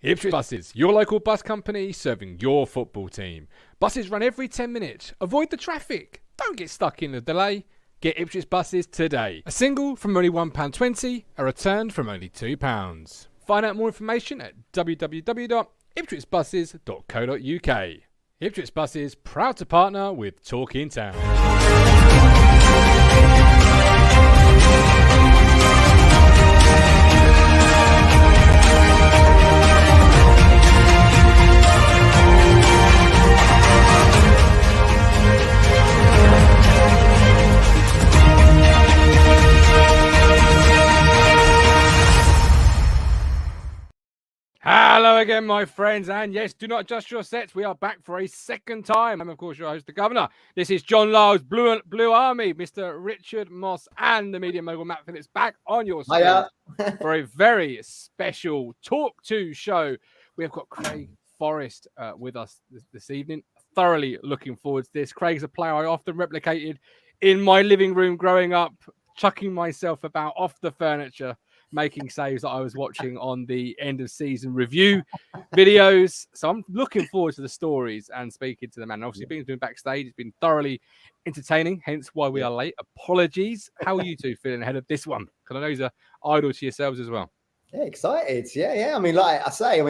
Ipswich Buses, your local bus company serving your football team. Buses run every 10 minutes. Avoid the traffic. Don't get stuck in the delay. Get Ipswich Buses today. A single from only £1.20, a return from only £2. Find out more information at www.ipswichbuses.co.uk. Ipswich Buses, proud to partner with Talking Town. Hello again, my friends, and yes, do not adjust your sets. We are back for a second time. I'm, of course, your host, the Governor. This is John Lyle's Blue Army, Mr. Richard Moss, and the media mogul Matt Phillips back on your screen for a very special Talk To show. We have got Craig Forrest with us this evening. Thoroughly looking forward to this. Craig's a player I often replicated in my living room growing up, chucking myself about off the furniture, making saves that I was watching on the end of season review videos. So I'm looking forward to the stories and speaking to the man. Obviously, being doing backstage, it's been thoroughly entertaining, hence why we are late. Apologies. How are you two feeling ahead of this one? Because I know he's an idol to yourselves as well. Yeah, excited. Yeah. I mean, like I say,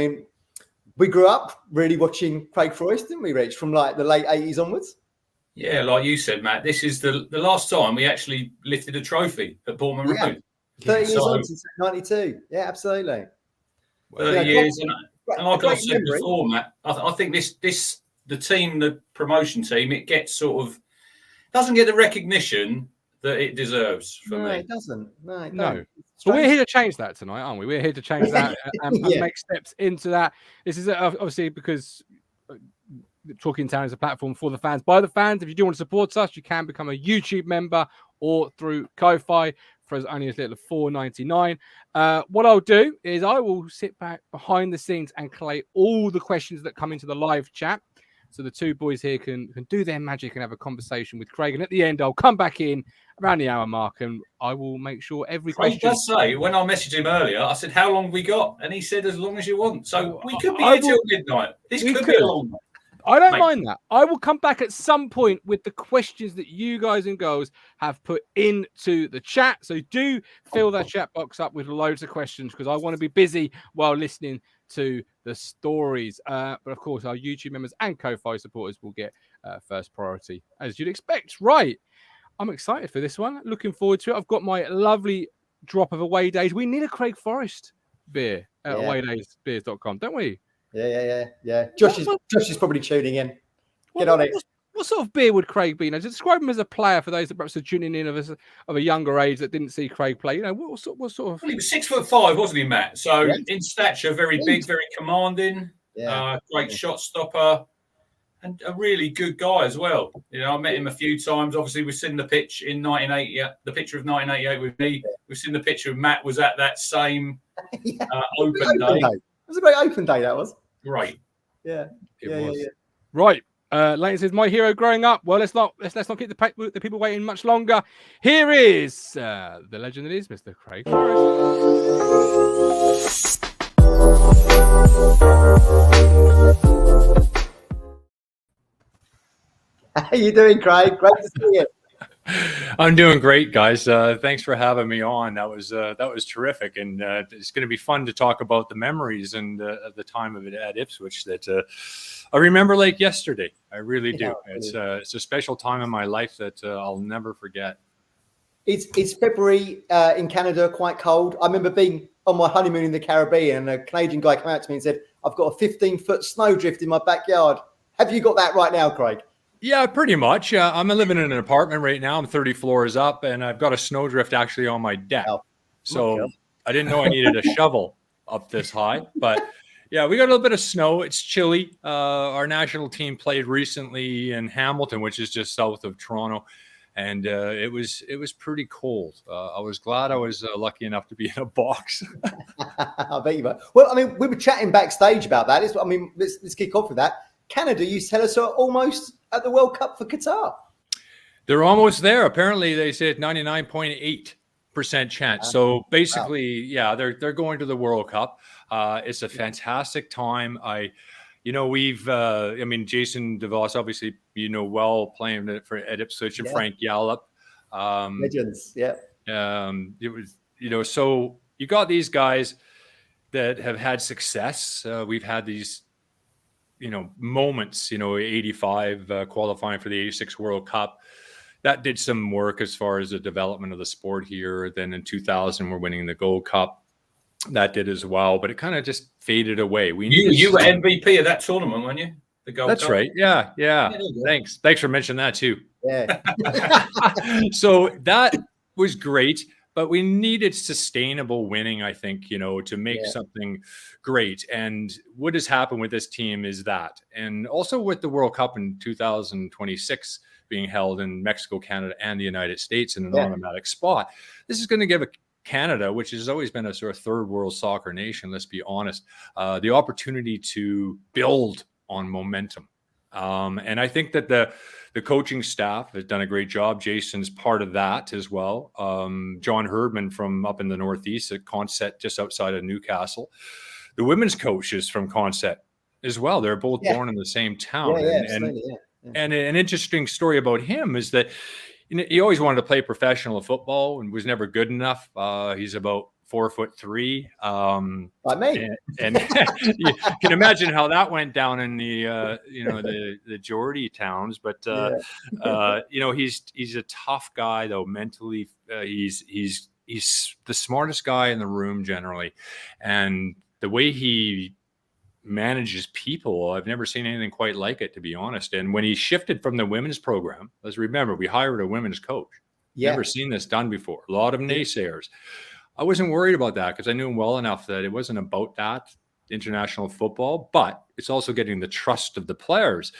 we grew up really watching Craig Forrest, didn't we, Rich, from like the late 80s onwards? Yeah, like you said, Matt, this is the last time we actually lifted a trophy at Bournemouth Road. 30 years on since 92. Yeah, absolutely. 30 years. And like I said before, Matt, I think the team, the promotion team, it gets doesn't get the recognition that it deserves for me. No, it doesn't. No. But we're here to change that tonight, aren't we? We're here to change that and make steps into that. This is obviously because Talking Town is a platform for the fans, by the fans. If you do want to support us, you can become a YouTube member or through Ko-Fi for only as little as $4.99. What I'll do is I will sit back behind the scenes and collate all the questions that come into the live chat. So the two boys here can do their magic and have a conversation with Craig. And at the end, I'll come back in around the hour mark and I will make sure every question... I does say, when I messaged him earlier, I said, how long we got? And he said, as long as you want. So we could be here till midnight. This could be a long one. I don't mind that. I will come back at some point with the questions that you guys and girls have put into the chat. So do fill that chat box up with loads of questions because I want to be busy while listening to the stories. But of course, our YouTube members and Ko-Fi supporters will get first priority, as you'd expect. Right. I'm excited for this one. Looking forward to it. I've got my lovely drop of Away Days. We need a Craig Forrest beer at awaydaysbeers.com, don't we? Yeah. Josh is probably tuning in. Get on it. What sort of beer would Craig be? Now, describe him as a player for those that perhaps are tuning in of a younger age that didn't see Craig play. You know, what sort of? Well, he was 6'5", wasn't he, Matt? So in stature, very big, very commanding. Great shot stopper, and a really good guy as well. You know, I met him a few times. Obviously, we've seen the pitch in 1988. The picture of 1988 with me. We've seen the picture of Matt was at that same open day. It was a great open day. That was. Right. Yeah. Right. Leighton says, my hero growing up. Well, let's not keep the people waiting much longer. Here is the legend that is Mr. Craig Forrest. How you doing, Craig? Great to see you. I'm doing great, guys. Thanks for having me on. That was terrific, and it's going to be fun to talk about the memories and the time of it at Ipswich that I remember like yesterday. I really do. It's a special time in my life that I'll never forget. It's February in Canada, quite cold. I remember being on my honeymoon in the Caribbean, and a Canadian guy came out to me and said, "I've got a 15-foot snowdrift in my backyard." Have you got that right now, Craig? Yeah, pretty much. I'm living in an apartment right now. I'm 30 floors up, and I've got a snowdrift actually on my deck. So I didn't know I needed a shovel up this high. But, yeah, we got a little bit of snow. It's chilly. Our national team played recently in Hamilton, which is just south of Toronto, and it was pretty cold. I was glad I was lucky enough to be in a box. I bet you were. Well, I mean, we were chatting backstage about that. Let's kick off with that. Canada, you tell us, are almost at the World Cup for Qatar. They're almost there. Apparently, they said 99.8 50% chance. So basically, yeah, they're going to the World Cup. It's a fantastic time. We've, Jason DeVos, obviously, well, playing at Ipswich, and Frank Yallop. Legends, yeah. It was, so you got these guys that have had success. We've had these, moments, 85 qualifying for the 86 World Cup. That did some work as far as the development of the sport here. Then in 2000, we're winning the Gold Cup. That did as well, but it kind of just faded away. You were MVP of that tournament, weren't you? The Gold That's Cup. right. Yeah. Thanks for mentioning that too. Yeah. So that was great, but we needed sustainable winning, I think, to make something great. And what has happened with this team is that, and also with the World Cup in 2026 being held in Mexico, Canada, and the United States in an automatic spot, this is going to give Canada, which has always been a sort of third world soccer nation, let's be honest, the opportunity to build on momentum. And I think that the coaching staff has done a great job. Jason's part of that as well. John Herdman from up in the Northeast at Consett, just outside of Newcastle. The women's coach is from Consett as well. They're both born in the same town. And an interesting story about him is that he always wanted to play professional football and was never good enough. He's about 4'3". Like me. And you can imagine how that went down in the the Geordie towns. But he's a tough guy though. Mentally, he's the smartest guy in the room generally, and the way he manages people, I've never seen anything quite like it, to be honest. And when he shifted from the women's program, let's remember, we hired a women's coach. Never seen this done before. A lot of naysayers. I wasn't worried about that because I knew him well enough that it wasn't about that, international football, but it's also getting the trust of the players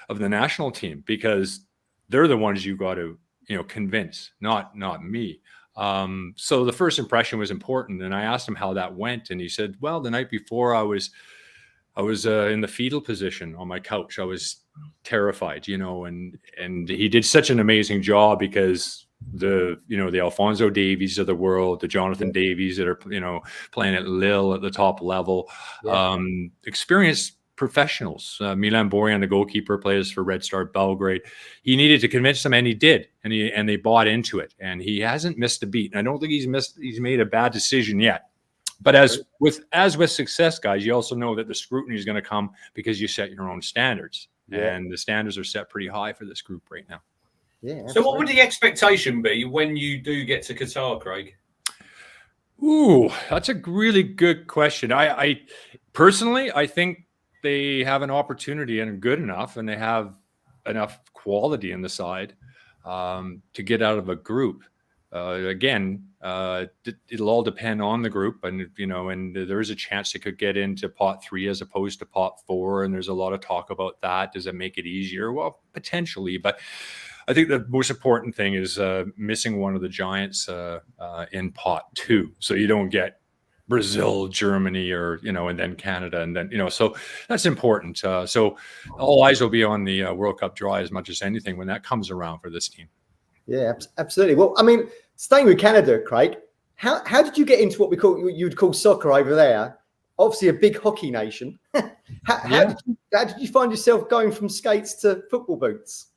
of the national team, because they're the ones you got to, convince, not me. So the first impression was important. And I asked him how that went. And he said, well, the night before I was in the fetal position on my couch. I was terrified, and he did such an amazing job, because the Alphonso Davies of the world, the Jonathan Davies that are, playing at Lille at the top level, experienced professionals. Milan Borjan, the goalkeeper, plays for Red Star Belgrade. He needed to convince them, and he did, and they bought into it. And he hasn't missed a beat. And I don't think he's made a bad decision yet. But as with success, guys, you also know that the scrutiny is going to come because you set your own standards, and the standards are set pretty high for this group right now. Yeah. Absolutely. So, what would the expectation be when you do get to Qatar, Craig? Ooh, that's a really good question. I personally, I think they have an opportunity and good enough, and they have enough quality in the side to get out of a group. Again, it'll all depend on the group, and and there is a chance it could get into pot 3 as opposed to pot 4, and there's a lot of talk about that. Does it make it easier? Well, potentially, but I think the most important thing is missing one of the giants in pot 2, so you don't get Brazil, Germany, or and then Canada, and then so that's important. So all eyes will be on the World Cup draw as much as anything when that comes around for this team. Yeah, absolutely. Well, I mean, staying with Canada, Craig, how did you get into what you'd call soccer over there? Obviously, a big hockey nation. How did you find yourself going from skates to football boots?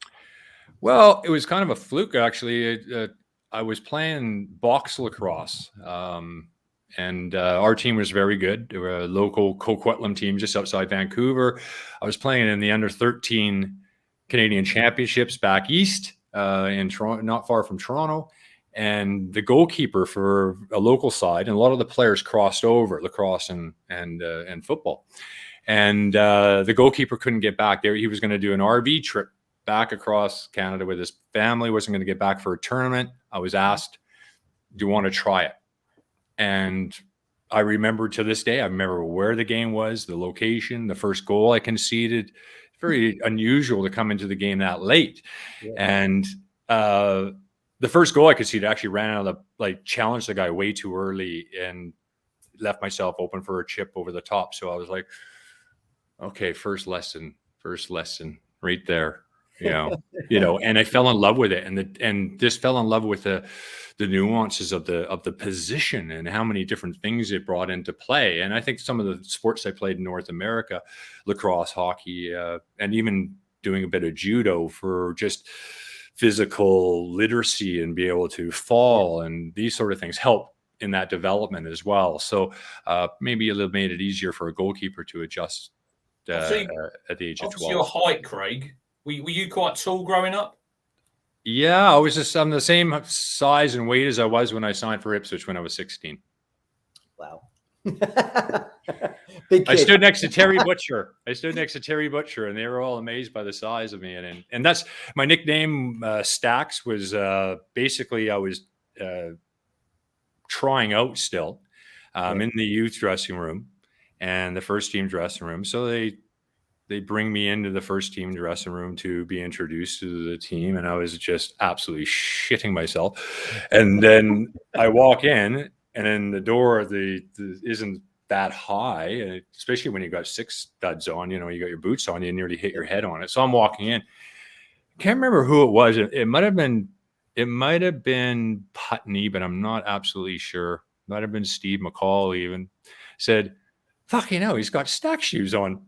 Well, it was kind of a fluke, actually. I was playing box lacrosse, and our team was very good. They were a local Coquitlam team just outside Vancouver. I was playing in the under-13 Canadian Championships back east. In Toronto, not far from Toronto, and the goalkeeper for a local side, and a lot of the players crossed over lacrosse and football, and the goalkeeper couldn't get back there. He was going to do an RV trip back across Canada with his family, wasn't going to get back for a tournament. I was asked, do you want to try it? And I remember to this day, I remember where the game was, the location, the first goal I conceded. Very unusual to come into the game that late. And the first goal I could see, it actually ran out of challenged the guy way too early and left myself open for a chip over the top. So I was like, okay, first lesson right there. and I fell in love with it, and just fell in love with the nuances of the position and how many different things it brought into play. And I think some of the sports I played in North America, lacrosse, hockey, and even doing a bit of judo for just physical literacy and be able to fall and these sort of things help in that development as well. So maybe a little made it easier for a goalkeeper to adjust at the age of 12. Your height, Craig. Were you quite tall growing up? Yeah, I'm the same size and weight as I was when I signed for Ipswich when I was 16. Wow. Big kid. I stood next to Terry Butcher. And they were all amazed by the size of me. And that's my nickname, Stacks, was basically I was trying out still in the youth dressing room and the first team dressing room. So they bring me into the first team dressing room to be introduced to the team. And I was just absolutely shitting myself. And then I walk in, and then the door isn't that high, especially when you got 6 studs on, you got your boots on, you nearly hit your head on it. So I'm walking in. Can't remember who it was. It might have been Putney, but I'm not absolutely sure. Might have been Steve McCall even. Said, fucking hell, he's got Stack shoes on.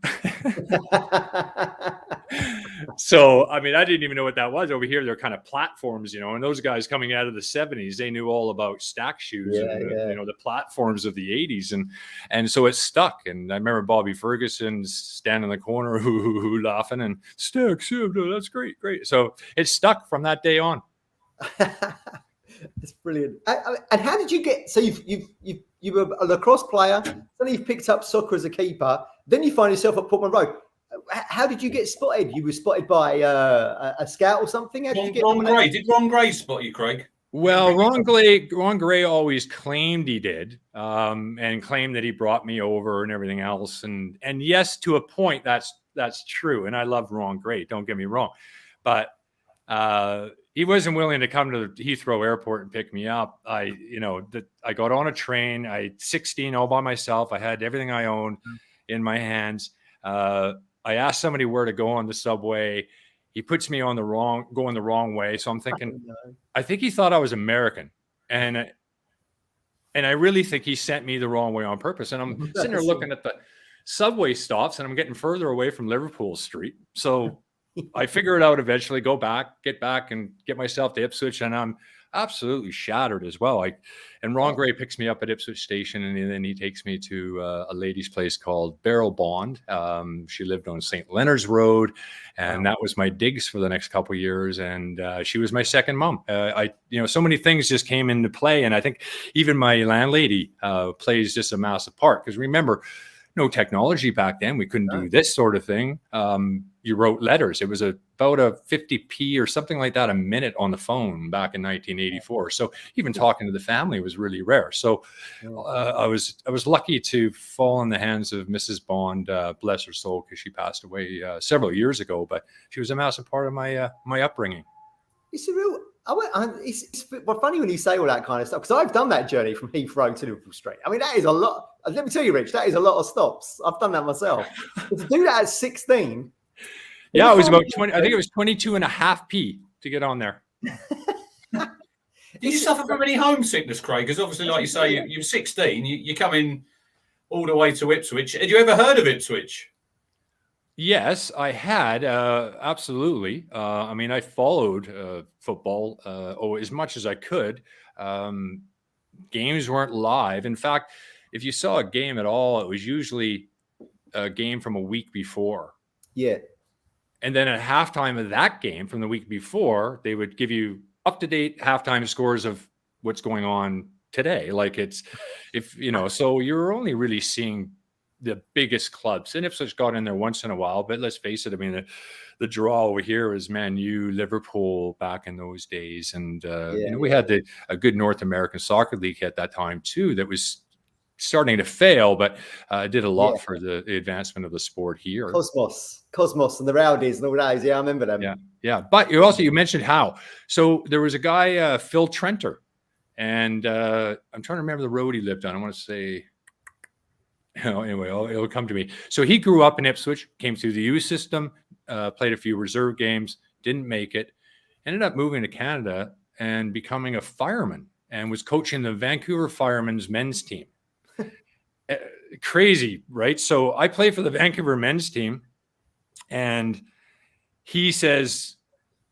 So, I mean, I didn't even know what that was. Over here, they're kind of platforms, and those guys coming out of the 70s, they knew all about Stack shoes and the platforms of the 80s. And so it stuck. And I remember Bobby Ferguson standing in the corner, laughing, and Stacks, that's great. So it stuck from that day on. That's brilliant. And how did you get? So you were a lacrosse player. Then you picked up soccer as a keeper. Then you find yourself at Portman Road. How did you get spotted? You were spotted by a scout or something. How did you get Ron Gray? Did Ron Gray spot you, Craig? Well, Ron Gray always claimed he did, and claimed that he brought me over and everything else. And yes, to a point, that's true. And I love Ron Gray. Don't get me wrong, but he wasn't willing to come to the Heathrow Airport and pick me up. I got on a train. I 16 all by myself. I had everything I owned in my hands. I asked somebody where to go on the subway. He puts me going the wrong way. So I'm thinking, I think he thought I was American, and I really think he sent me the wrong way on purpose. And I'm sitting there looking at the subway stops, and I'm getting further away from Liverpool Street. So I figure it out eventually, get back and get myself to Ipswich, and I'm absolutely shattered as well. And Ron Gray picks me up at Ipswich Station, and then he takes me to a lady's place called Beryl Bond. She lived on St. Leonard's Road, and that was my digs for the next couple of years. And she was my second mom. So many things just came into play, and I think even my landlady plays just a massive part, because remember, no technology back then. We couldn't do this sort of thing. You wrote letters. It was about a 50p or something like that a minute on the phone back in 1984. So even talking to the family was really rare. So I was lucky to fall in the hands of Mrs. Bond, bless her soul, because she passed away several years ago. But she was a massive part of my upbringing. It's a real. It's funny when you say all that kind of stuff, because I've done that journey from Heathrow to Liverpool Street. I mean, that is a lot. Let me tell you, Rich, that is a lot of stops. I've done that myself. To do that at 16. Yeah, it was about 20. I think it was 22.5p to get on there. Did you suffer from any homesickness, Craig? Because obviously, like you say, you're 16. You come in all the way to Ipswich. Had you ever heard of Ipswich? Yes, I had. Absolutely. I mean, I followed football as much as I could. Games weren't live. In fact, if you saw a game at all, it was usually a game from a week before. Yeah. And then at halftime of that game from the week before, they would give you up-to-date halftime scores of what's going on today. So you're only really seeing the biggest clubs. And Ipswich got in there once in a while, but let's face it, I mean, the draw over here is Man U, Liverpool back in those days. And we had a good North American soccer league at that time too that was starting to fail, but did a lot for the advancement of the sport here. Cosmos and the Rowdies and all that. Yeah, I remember them. Yeah. But you mentioned Howe. So there was a guy, Phil Trenter, and I'm trying to remember the road he lived on. I want to say, anyway, it'll come to me. So he grew up in Ipswich, came through the U system, played a few reserve games, didn't make it, ended up moving to Canada and becoming a fireman, and was coaching the Vancouver Firemen's men's team. Crazy, right? So I play for the Vancouver men's team, and he says,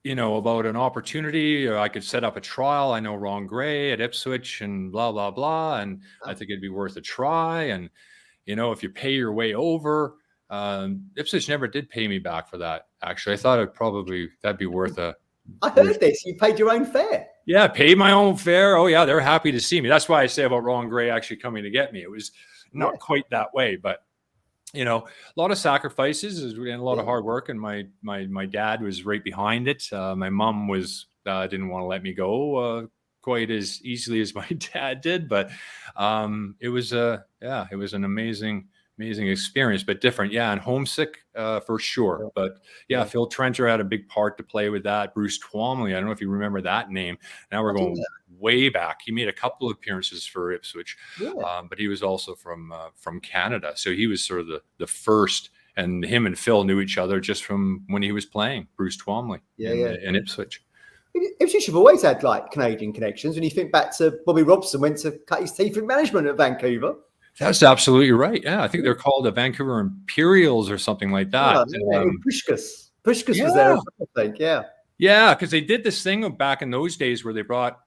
about an opportunity, or I could set up a trial. I know Ron Gray at Ipswich and blah, blah, blah. And I think it'd be worth a try. And, if you pay your way over, Ipswich never did pay me back for that. Actually, I thought that'd be worth a. I heard this. You paid your own fare. Yeah, paid my own fare. Oh yeah, they're happy to see me. That's why I say about Ron Gray actually coming to get me. It was not quite that way, but a lot of sacrifices and a lot of hard work. And my dad was right behind it. My mom didn't want to let me go quite as easily as my dad did, but it was an amazing experience, but different. Yeah. And homesick for sure. But Phil Trenter had a big part to play with that. Bruce Twomley, I don't know if you remember that name. Now we're going way back. He made a couple of appearances for Ipswich, but he was also from Canada. So he was sort of the first, and him and Phil knew each other just from when he was playing, Bruce Twomley in Ipswich. Ipswich have always had like Canadian connections. When you think back to Bobby Robson, went to cut his teeth in management at Vancouver. That's absolutely right. Yeah, I think they're called the Vancouver Imperials or something like that. Pushkas was there, I think. Yeah, because they did this thing back in those days where they brought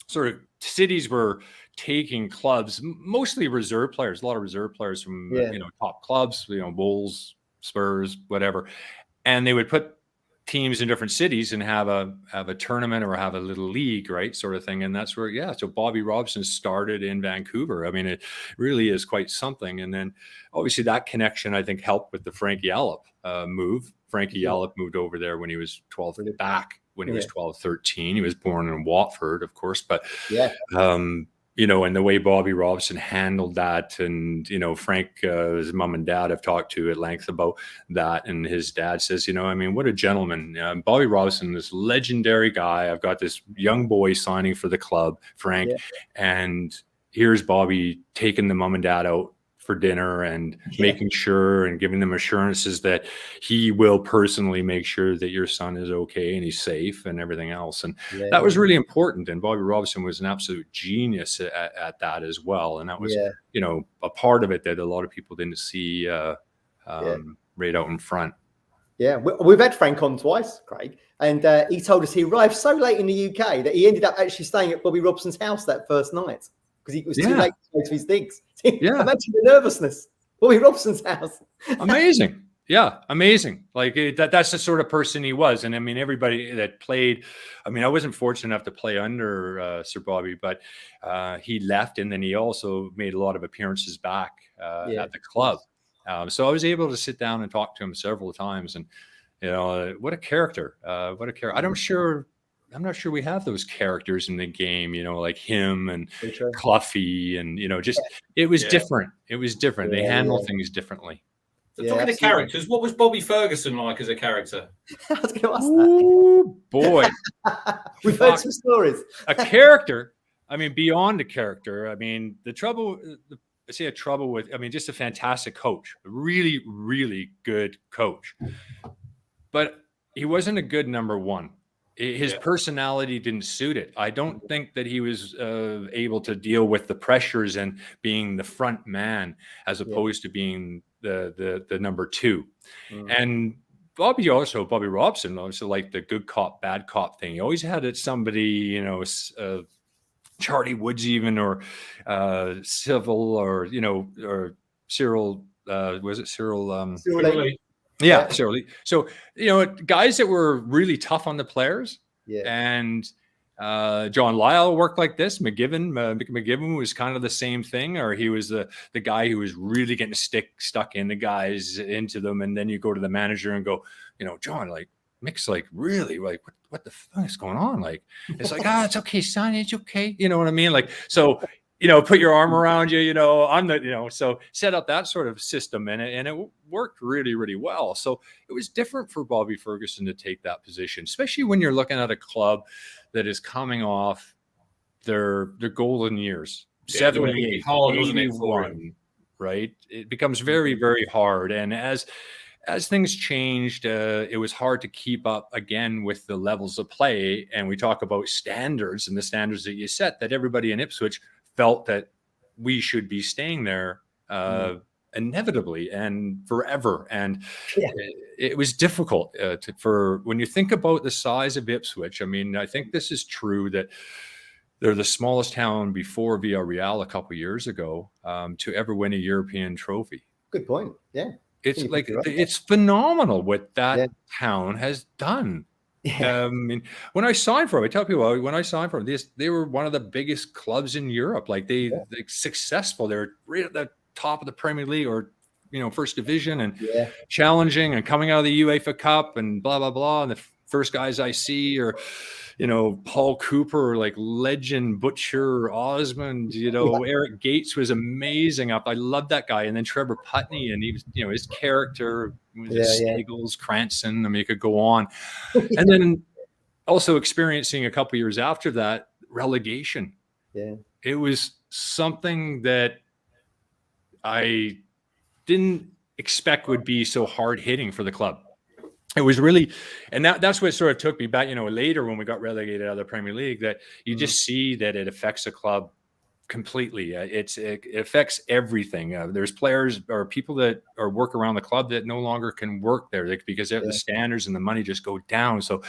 sort of cities were taking clubs, mostly reserve players, a lot of reserve players from top clubs, Wolves, Spurs, whatever, and they would put teams in different cities and have a tournament or have a little league, right, sort of thing. And that's where, so Bobby Robson started in Vancouver. I mean, it really is quite something. And then obviously that connection, I think, helped with the Frankie Yallop move. Frankie Yallop moved over there when he was 12, back when he was 12, 13. He was born in Watford, of course, but and the way Bobby Robson handled that, and Frank, his mom and dad have talked to at length about that, and his dad says, what a gentleman. Bobby Robson, this legendary guy. I've got this young boy signing for the club, Frank, and here's Bobby taking the mom and dad out for dinner and making sure and giving them assurances that he will personally make sure that your son is okay and he's safe and everything else. And that was really important. And Bobby Robson was an absolute genius at that as well. And that was, a part of it that a lot of people didn't see right out in front. Yeah, we've had Frank on twice, Craig, and he told us he arrived so late in the UK that he ended up actually staying at Bobby Robson's house that first night because he was too late to go to his digs. Imagine the nervousness. Bobby Robson's house. Amazing. Yeah, amazing. Like that's the sort of person he was. And I mean, everybody that played, I wasn't fortunate enough to play under Sir Bobby, but he left, and then he also made a lot of appearances back at the club. So I was able to sit down and talk to him several times, and what a character! What a character! I'm not sure we have those characters in the game, like him and Cluffy, and it was different. It was different. They handle things differently. So talking to characters, what was Bobby Ferguson like as a character? I was going to ask that. Boy, we've heard some stories. A character. Beyond a character. The trouble with, just a fantastic coach, a really, really good coach, but he wasn't a good number one. His personality didn't suit it. I don't think that he was able to deal with the pressures and being the front man as opposed to being the number two. And Bobby Robson also like the good cop, bad cop thing. He always had somebody, Charlie Woods even, or Civil, or or Cyril. Was it Cyril? Cyril. Yeah, Cyril. So guys that were really tough on the players. And John Lyle worked like this. McGibbon was kind of the same thing, or he was the guy who was really getting stuck in the guys, into them, and then you go to the manager and go, John, like Mick's like, really, like what the fuck is going on? Like it's like, it's okay, son, it's okay. You know what I mean? Like, so put your arm around you, I'm the, so set up that sort of system and it worked really, really well. So it was different for Bobby Ferguson to take that position, especially when you're looking at a club that is coming off their golden years, 78, hard, wasn't it, for him? Right? It becomes very, very hard. And as as things changed, it was hard to keep up again with the levels of play. And we talk about standards and the standards that you set, that everybody in Ipswich felt that we should be staying there inevitably and forever. And it was difficult for when you think about the size of Ipswich. I mean, I think this is true that they're the smallest town before Villarreal a couple of years ago to ever win a European trophy. Good point. Yeah. It's like, it's phenomenal what that town has done. Yeah. I mean, when I signed for them, I tell people, when I signed for them, they were one of the biggest clubs in Europe. Like they're successful. They're right at the top of the Premier League or, first division and challenging and coming out of the UEFA Cup and blah, blah, blah. And the first guys I see are, Paul Cooper, like legend, Butcher, Osmond, Eric Gates was amazing. I love that guy. And then Trevor Putney, and he was, his character was Stagles, Cranston. I mean, you could go on. And then also experiencing a couple years after that, relegation. Yeah. It was something that I didn't expect would be so hard hitting for the club. It was really, and that's what sort of took me back, later when we got relegated out of the Premier League, that you just see that it affects a club completely. It affects everything. There's players or people that are work around the club that no longer can work there because the standards and the money just go down. So,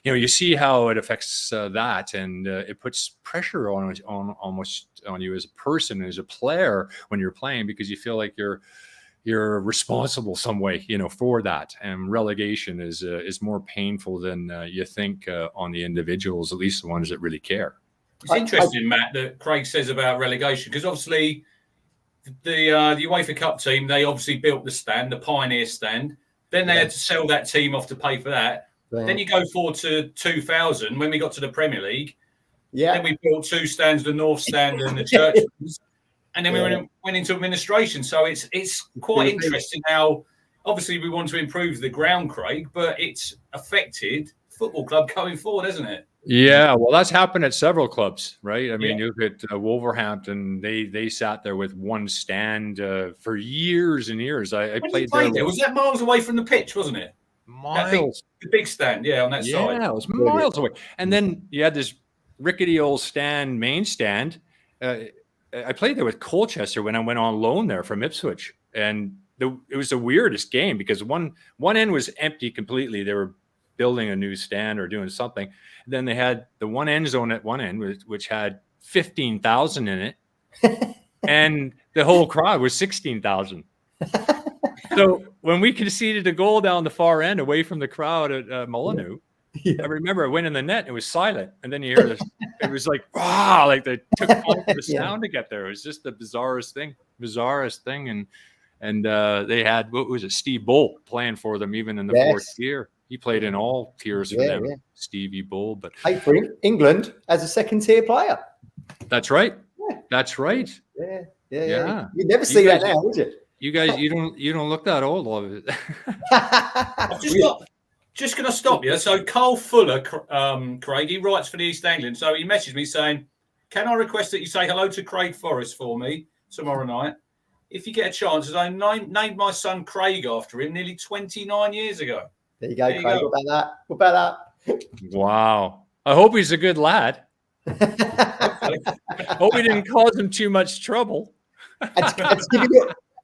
you see how it affects that, and it puts pressure on you as a person, as a player when you're playing, because you feel like you're responsible some way, for that. And relegation is more painful than you think on the individuals, at least the ones that really care. It's interesting, Matt, that Craig says about relegation, because obviously the UEFA Cup team, they obviously built the stand, the Pioneer stand. Then they had to sell that team off to pay for that. Right. Then you go forward to 2000, when we got to the Premier League. Yeah. Then we built two stands, the North Stand and the Church. And then we went into administration. So it's quite interesting how obviously we want to improve the ground, Craig, but it's affected football club going forward, hasn't it? Yeah, well, that's happened at several clubs, right? I mean, you look at Wolverhampton, they sat there with one stand for years and years. I played there. Was that miles away from the pitch, wasn't it? Miles. The big stand, on that side. Yeah, it was miles away. And then you had this rickety old stand, main stand. I played there with Colchester when I went on loan there from Ipswich. And it was the weirdest game because one end was empty completely. They were building a new stand or doing something. And then they had the one end zone at one end, which had 15,000 in it. And the whole crowd was 16,000. So when we conceded a goal down the far end away from the crowd at Molyneux, I remember I went in the net, it was silent. And then you hear this, it was like, wow, like they took all the sound to get there. It was just the bizarrest thing. And they had, what was it, Steve Bull playing for them even in the fourth tier. He played in all tiers for them, Stevie Bull. But played for England as a second tier player. That's right. Yeah. That's right. Yeah. You'd never see that now, would you? You guys, you don't look that old, love it. Just going to stop you. So Carl Fuller, Craig, he writes for the East Anglian. So he messaged me saying, can I request that you say hello to Craig Forrest for me tomorrow night? If you get a chance, as I named my son Craig after him nearly 29 years ago. There you go, Craig. What about that? Wow. I hope he's a good lad. Hope he didn't cause him too much trouble.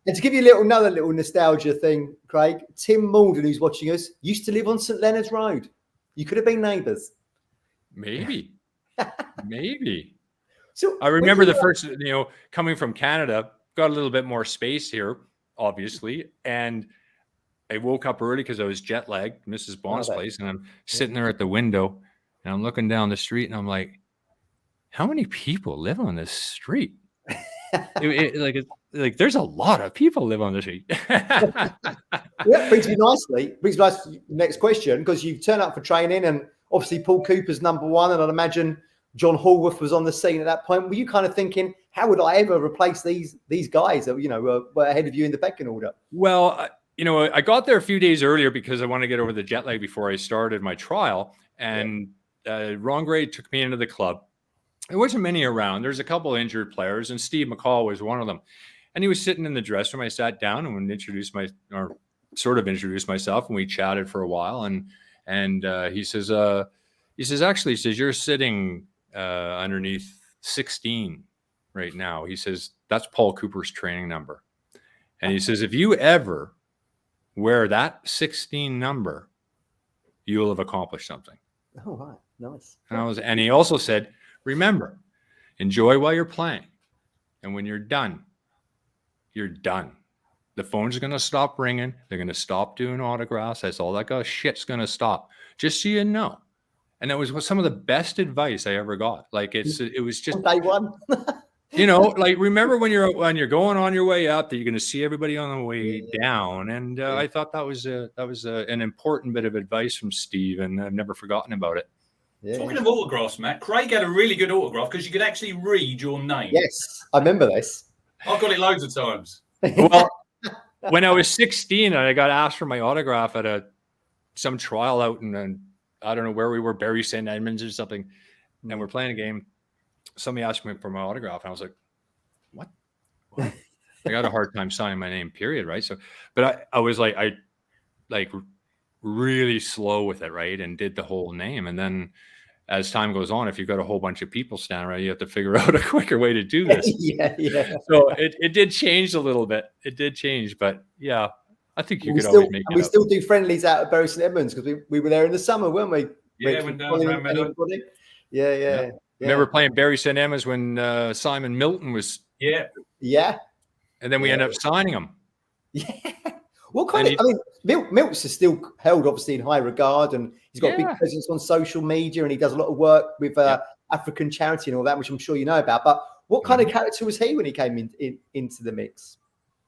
And to give you another little nostalgia thing, Craig, Tim Malden, who's watching us, used to live on St. Leonard's Road. You could have been neighbours. Maybe. So I remember the first, coming from Canada, got a little bit more space here, obviously. And I woke up early because I was jet lagged, Mrs. Bond's place. And I'm sitting there at the window and I'm looking down the street and I'm like, how many people live on this street? Like there's a lot of people live on the street. Brings me nicely to the next question, because you've turned up for training and obviously Paul Cooper's number one, and I'd imagine John Hallworth was on the scene at that point. Were you kind of thinking, how would I ever replace these guys that were ahead of you in the pecking order? Well, I got there a few days earlier because I wanted to get over the jet lag before I started my trial, and Ron Gray took me into the club. There wasn't many around. There's a couple injured players, and Steve McCall was one of them. And he was sitting in the dressing room. I sat down and introduced sort of introduced myself, and we chatted for a while. And he says, actually, he says, you're sitting underneath 16 right now. He says, that's Paul Cooper's training number. And he says, if you ever wear that 16 number, you'll have accomplished something. Oh, right. Nice. And he also said, remember, enjoy while you're playing. And when you're done, you're done. The phone's going to stop ringing. They're going to stop doing autographs. That's all that shit's going to stop. Just so you know. And that was some of the best advice I ever got. Like it was just day one. Like remember when you're going on your way up, that you're going to see everybody on the way down. And I thought that was an important bit of advice from Steve, and I've never forgotten about it. Yeah. Talking of autographs, Matt, Craig had a really good autograph because you could actually read your name. Yes, I remember this. I've got it loads of times. Well, when I was 16, I got asked for my autograph at some trial out in I don't know where we were, Bury St. Edmunds or something, and we're playing a game. Somebody asked me for my autograph, and I was like, "What?" I got a hard time signing my name, period, right? So, but I was like, really slow with it, right, and did the whole name, and then as time goes on, if you've got a whole bunch of people standing around, you have to figure out a quicker way to do this. Yeah. So it did change a little bit. It did change, but yeah, I think you could always make it. We still do friendlies out at Bury St Edmunds because we were there in the summer, weren't we? Yeah, went down around Meadow. Yeah. Remember playing Bury St Edmunds when Simon Milton was. Yeah. And then we ended up signing him. Yeah. What kind of? I mean, Milt's is still held obviously in high regard, and he's got a big presence on social media, and he does a lot of work with African charity and all that, which I'm sure you know about. But what kind of character was he when he came into the mix?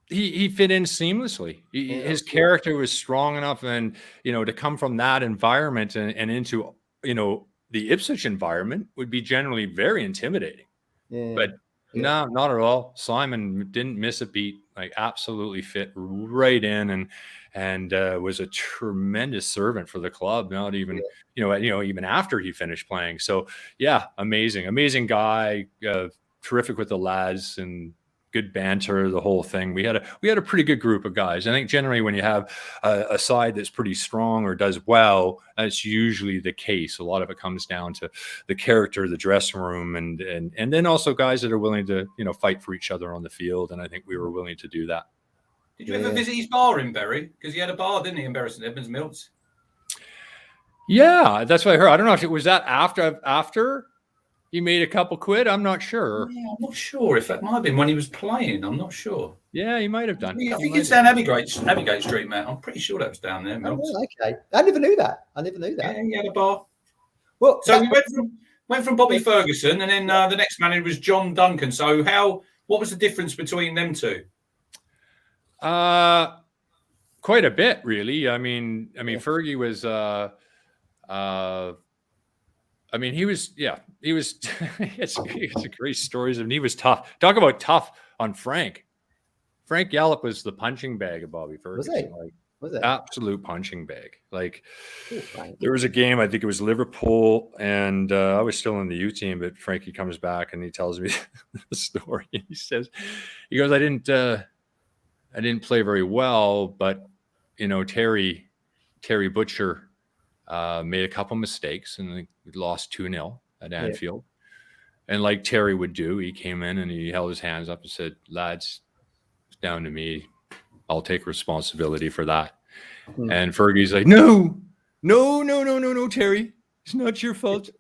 He fit in seamlessly. His character was strong enough, and to come from that environment and into the Ipswich environment would be generally very intimidating. But no, not at all. Simon didn't miss a beat. Like absolutely fit right in, and was a tremendous servant for the club. Not even even after he finished playing. So yeah, amazing guy. Terrific with the lads and good banter, the whole thing. We had a pretty good group of guys. I think generally when you have a side that's pretty strong or does well, that's usually the case. A lot of it comes down to the character, the dressing room, and then also guys that are willing to fight for each other on the field. And I think we were willing to do that. Did you ever visit his bar in Bury? Because he had a bar, didn't he, in Bury St Edmunds, Milts? Yeah, that's what I heard. I don't know if it was that after. He made a couple quid. I'm not sure. Yeah, I'm not sure if that might have been when he was playing. I'm not sure. Yeah, he might have done. I think it's down Abbeygate Street, Matt. I'm pretty sure that was down there. Oh, okay, I never knew that. Yeah, he had a bar. Well, so we went from Bobby Ferguson, and then the next manager was John Duncan. So what was the difference between them two? Quite a bit, really. I mean, Fergie was. He was. It's great stories, and he was tough. Talk about tough on Frank. Frank Yallop was the punching bag of Bobby Ferguson. Was it? Absolute punching bag. Like there was a game, I think it was Liverpool, and I was still in the U team, but Frankie comes back and he tells me the story. He goes, I didn't play very well, but Terry Butcher made a couple mistakes and we lost 2-0 at Anfield. And like Terry would do, he came in and he held his hands up and said, lads, it's down to me. I'll take responsibility for that. And Fergie's like, no, Terry. It's not your fault.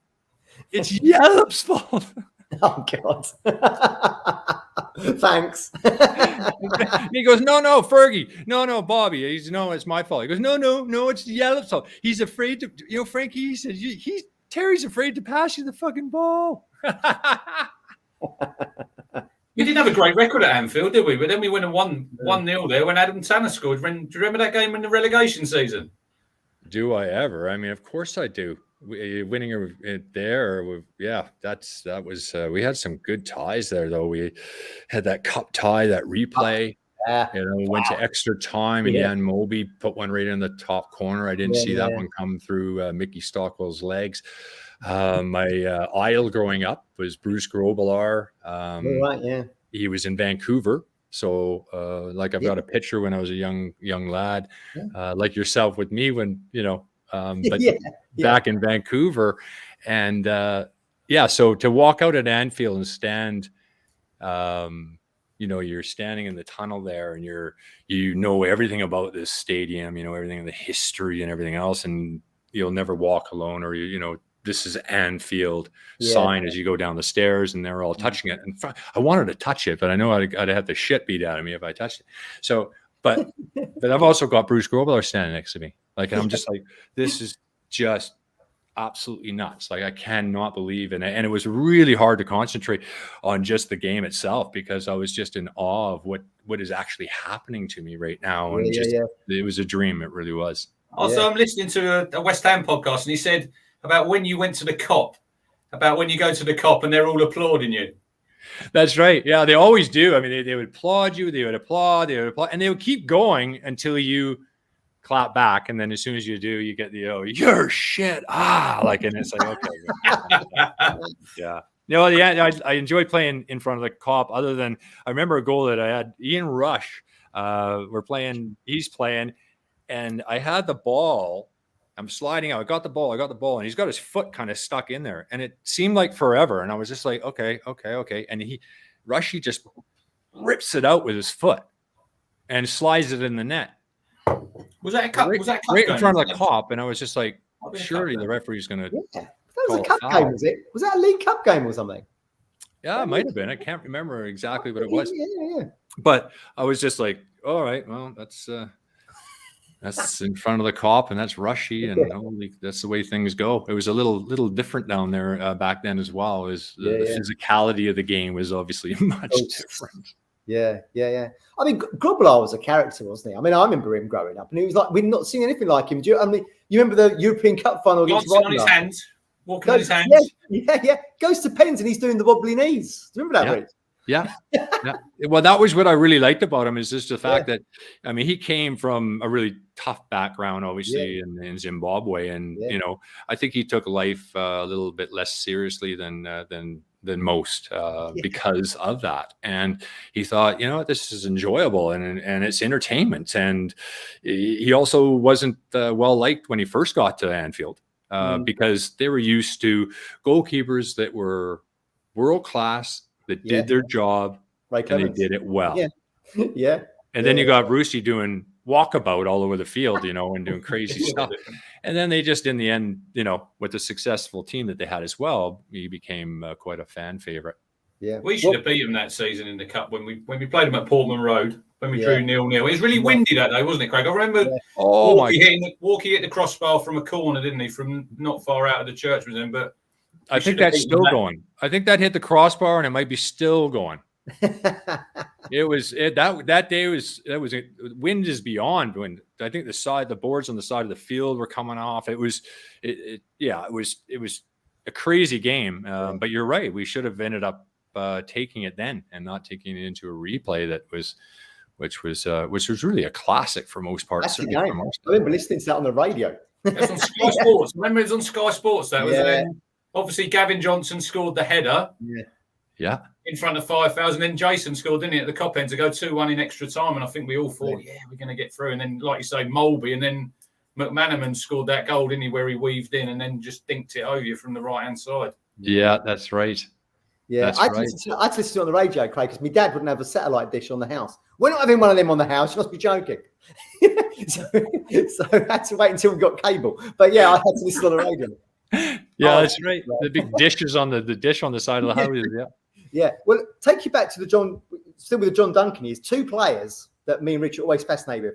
It's Yallop's fault. Oh, God. Thanks. He goes, no, Fergie. No, Bobby. He's, no, it's my fault. He goes, no, it's Yallop's fault. He's afraid to, Frankie, he says, Terry's afraid to pass you the fucking ball. We didn't have a great record at Anfield, did we? But then we went 1-0 there when Adam Tanner scored. Do you remember that game in the relegation season? Do I ever? I mean, of course I do. Winning it there, that was. We had some good ties there, though. We had that cup tie, that replay. Went to extra time, and Jan Moby put one right in the top corner. I didn't see that one come through Mickey Stockwell's legs. My idol growing up was Bruce Grobbelaar. He was in Vancouver, So like I've got a picture when I was a young lad, like yourself with me when, but back in Vancouver. And so to walk out at Anfield and stand, you're standing in the tunnel there and you know everything about this stadium, everything in the history and everything else. And you'll never walk alone, or, this is Anfield sign as you go down the stairs, and they're all touching it. And I wanted to touch it, but I know I'd have the shit beat out of me if I touched it. So, but I've also got Bruce Grobler standing next to me. Like, and I'm just like, this is just absolutely nuts. Like, I cannot believe it. And it was really hard to concentrate on just the game itself, because I was just in awe of what is actually happening to me right now. And it was a dream. It really was. Also, I'm listening to a West Ham podcast, and he said about when you went to the Cop, about when you go to the Cop and they're all applauding you. That's right. Yeah, they always do. I mean, they would applaud you, they would applaud, and they would keep going until you clap back. And then as soon as you do, you get the, you're shit. And it's like, okay. Yeah. I enjoy playing in front of the Cop, other than I remember a goal that I had. Ian Rush, he's playing, and I had the ball. I'm sliding out. I got the ball, and he's got his foot kind of stuck in there, and it seemed like forever. And I was just like, okay. And Rushy just rips it out with his foot and slides it in the net. Was that a cup? Was that a cup right in front of the Cop? And I was just like, surely the referee's going to. Yeah, that was a cup game, was it? Was that a League Cup game or something? Yeah, it might have been. I can't remember exactly what it was. Yeah. But I was just like, all right, well, that's in front of the Cop, and that's Rushy, and that's the way things go. It was a little different down there back then as well. The physicality of the game was obviously much different. Yeah. I mean, Grobler was a character, wasn't he? I mean, I remember him growing up, and he was like, we'd not seen anything like him. You remember the European Cup final against Rotherham? On his hands, walking on his hands. Yeah. Goes to pens, and he's doing the wobbly knees. Do you remember that, Rich? Yeah. Well, that was what I really liked about him, is just the fact that, I mean, he came from a really tough background, obviously, in Zimbabwe. And, I think he took life a little bit less seriously than most because of that. And he thought, this is enjoyable and it's entertainment. And he also wasn't well liked when he first got to Anfield because they were used to goalkeepers that were world class, that did their job, and they did it well. Yeah. And then you got Brucey doing walkabout all over the field, and doing crazy stuff. And then they just, in the end, with the successful team that they had as well, he became quite a fan favorite. Yeah, we should have beat them that season in the cup when we played them at Portman Road, when we drew 0-0. It was really windy that day, wasn't it, Craig? I remember Walkie hit the crossbar from a corner, didn't he, from not far out of the church with him, but I think that's still going. I think that hit the crossbar, and it might be still going. That day was wind is beyond wind. I think the boards on the side of the field were coming off. It was a crazy game. But you're right. We should have ended up taking it then and not taking it into a replay which was really a classic for most parts. I remember listening to that on the radio. It was on Sky Sports. Remember, it was on Sky Sports. That was obviously Gavin Johnson scored the header. Yeah. In front of 5,000. Then Jason scored, didn't he, at the Cop end to go 2-1 in extra time. And I think we all thought, we're going to get through. And then, like you say, Mulby. And then McManaman scored that goal, didn't he, where he weaved in and then just dinked it over you from the right-hand side. Yeah, that's right. Yeah, I had to listen on the radio, Craig, because my dad wouldn't have a satellite dish on the house. We're not having one of them on the house. You must be joking. so I had to wait until we got cable. But yeah, I had to listen on the radio. Yeah, that's right. The big dishes on the dish on the side of the house. Yeah. Yeah. Well, take you back to still with the John Duncan. He's two players that me and Richard always fascinated with.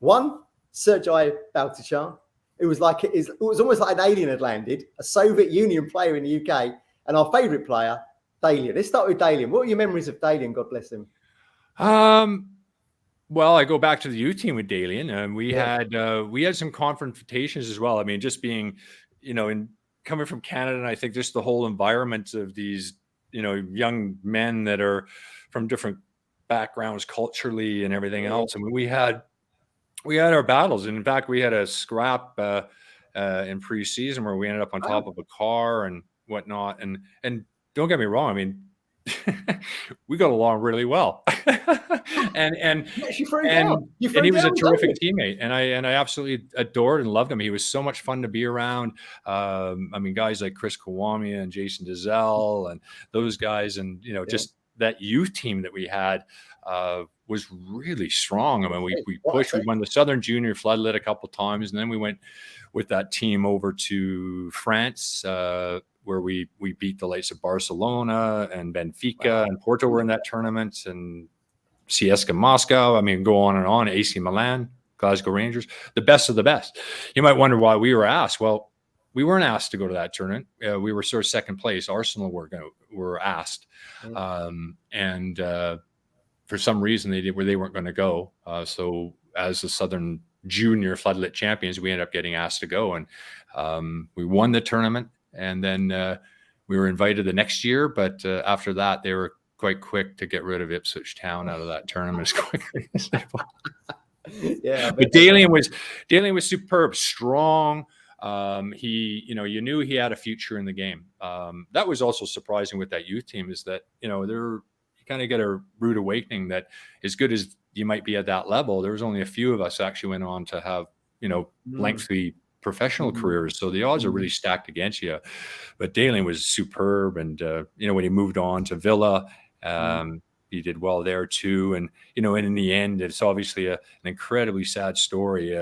One, Sergei Baltachar. It was almost like an alien had landed, a Soviet Union player in the UK, and our favourite player, Dalian. Let's start with Dalian. What are your memories of Dalian? God bless him. Well, I go back to the U team with Dalian, and we had some confrontations as well. I mean, just being, coming from Canada, and I think just the whole environment of these, young men that are from different backgrounds culturally and everything else. I mean, we had our battles. And in fact, we had a scrap in preseason where we ended up on top of a car and whatnot. And don't get me wrong. I mean, we got along really well. and he was a terrific teammate, and I absolutely adored and loved him. He was so much fun to be around. I mean, guys like Chris Kawamia and Jason Dizelle and those guys, and just that youth team that we had was really strong. I mean, we pushed. We won the Southern Junior Floodlit a couple of times, and then we went with that team over to France, where we beat the likes of Barcelona and Benfica and Porto were in that tournament, and CSKA Moscow. I mean, go on and on. AC Milan, Glasgow Rangers, the best of the best. You might wonder why we were asked. Well, we weren't asked to go to that tournament. We were sort of second place. Arsenal were asked, and for some reason they weren't going to go. So as the Southern Junior Floodlit champions, we ended up getting asked to go, and we won the tournament. And then we were invited the next year, but after that, they were quite quick to get rid of Ipswich Town out of that tournament as quickly as they but Dalian was superb, strong. He, you knew he had a future in the game. That was also surprising with that youth team, is that you kind of get a rude awakening that as good as you might be at that level, there was only a few of us actually went on to have lengthy professional careers, so the odds are really stacked against you. But Dalian was superb, and when he moved on to Villa, he did well there too. And and in the end, it's obviously an incredibly sad story.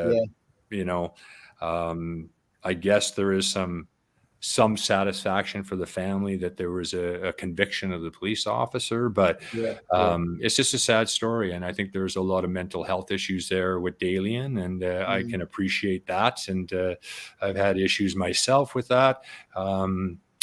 I guess there is some satisfaction for the family that there was a conviction of the police officer, but it's just a sad story. And I think there's a lot of mental health issues there with Dalian, and I can appreciate that. And I've had issues myself with that.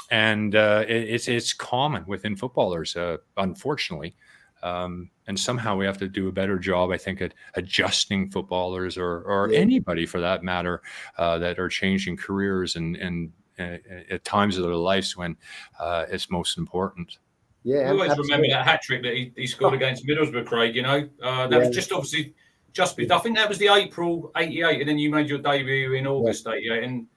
It's common within footballers, unfortunately. And somehow we have to do a better job, I think, at adjusting footballers or anybody for that matter, that are changing careers and at times of their lives when it's most important. I always remember that hat trick that he scored against Middlesbrough, Craig. That was just obviously I think that was the April '88, and then you made your debut in August '88. And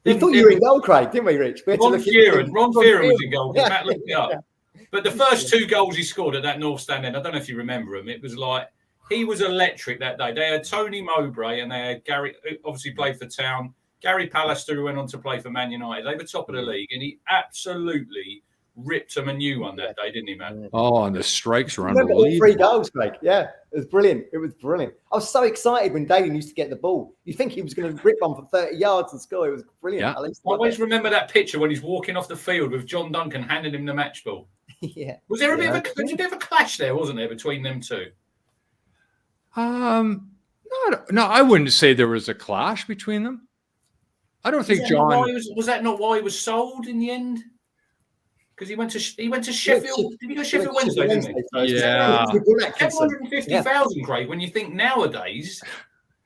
we thought you were in goal, Craig, didn't we, Rich? Ron Fearon was in goal. Matt looked it up. But the first two goals he scored at that North Stand end, I don't know if you remember him. It was like he was electric that day. They had Tony Mowbray and they had Gary, who obviously played for Town. Gary Pallister, who went on to play for Man United. They were top of the league, and he absolutely ripped them a new one that day, didn't he, man? Oh, and the strikes were unbelievable. All 3 goals, Craig. Yeah, it was brilliant. It was brilliant. I was so excited when Dalian used to get the ball. You think he was going to rip one for 30 yards and score. It was brilliant. Yeah. I always remember that picture when he's walking off the field with John Duncan handing him the match ball. Was there a bit of a clash there, wasn't there, between them two? No, I wouldn't say there was a clash between them. I don't think John was that not why he was sold in the end? Because he went to Sheffield. Did he go to Sheffield Wednesday? Didn't he? Yeah. 750,000, Craig. When you think nowadays,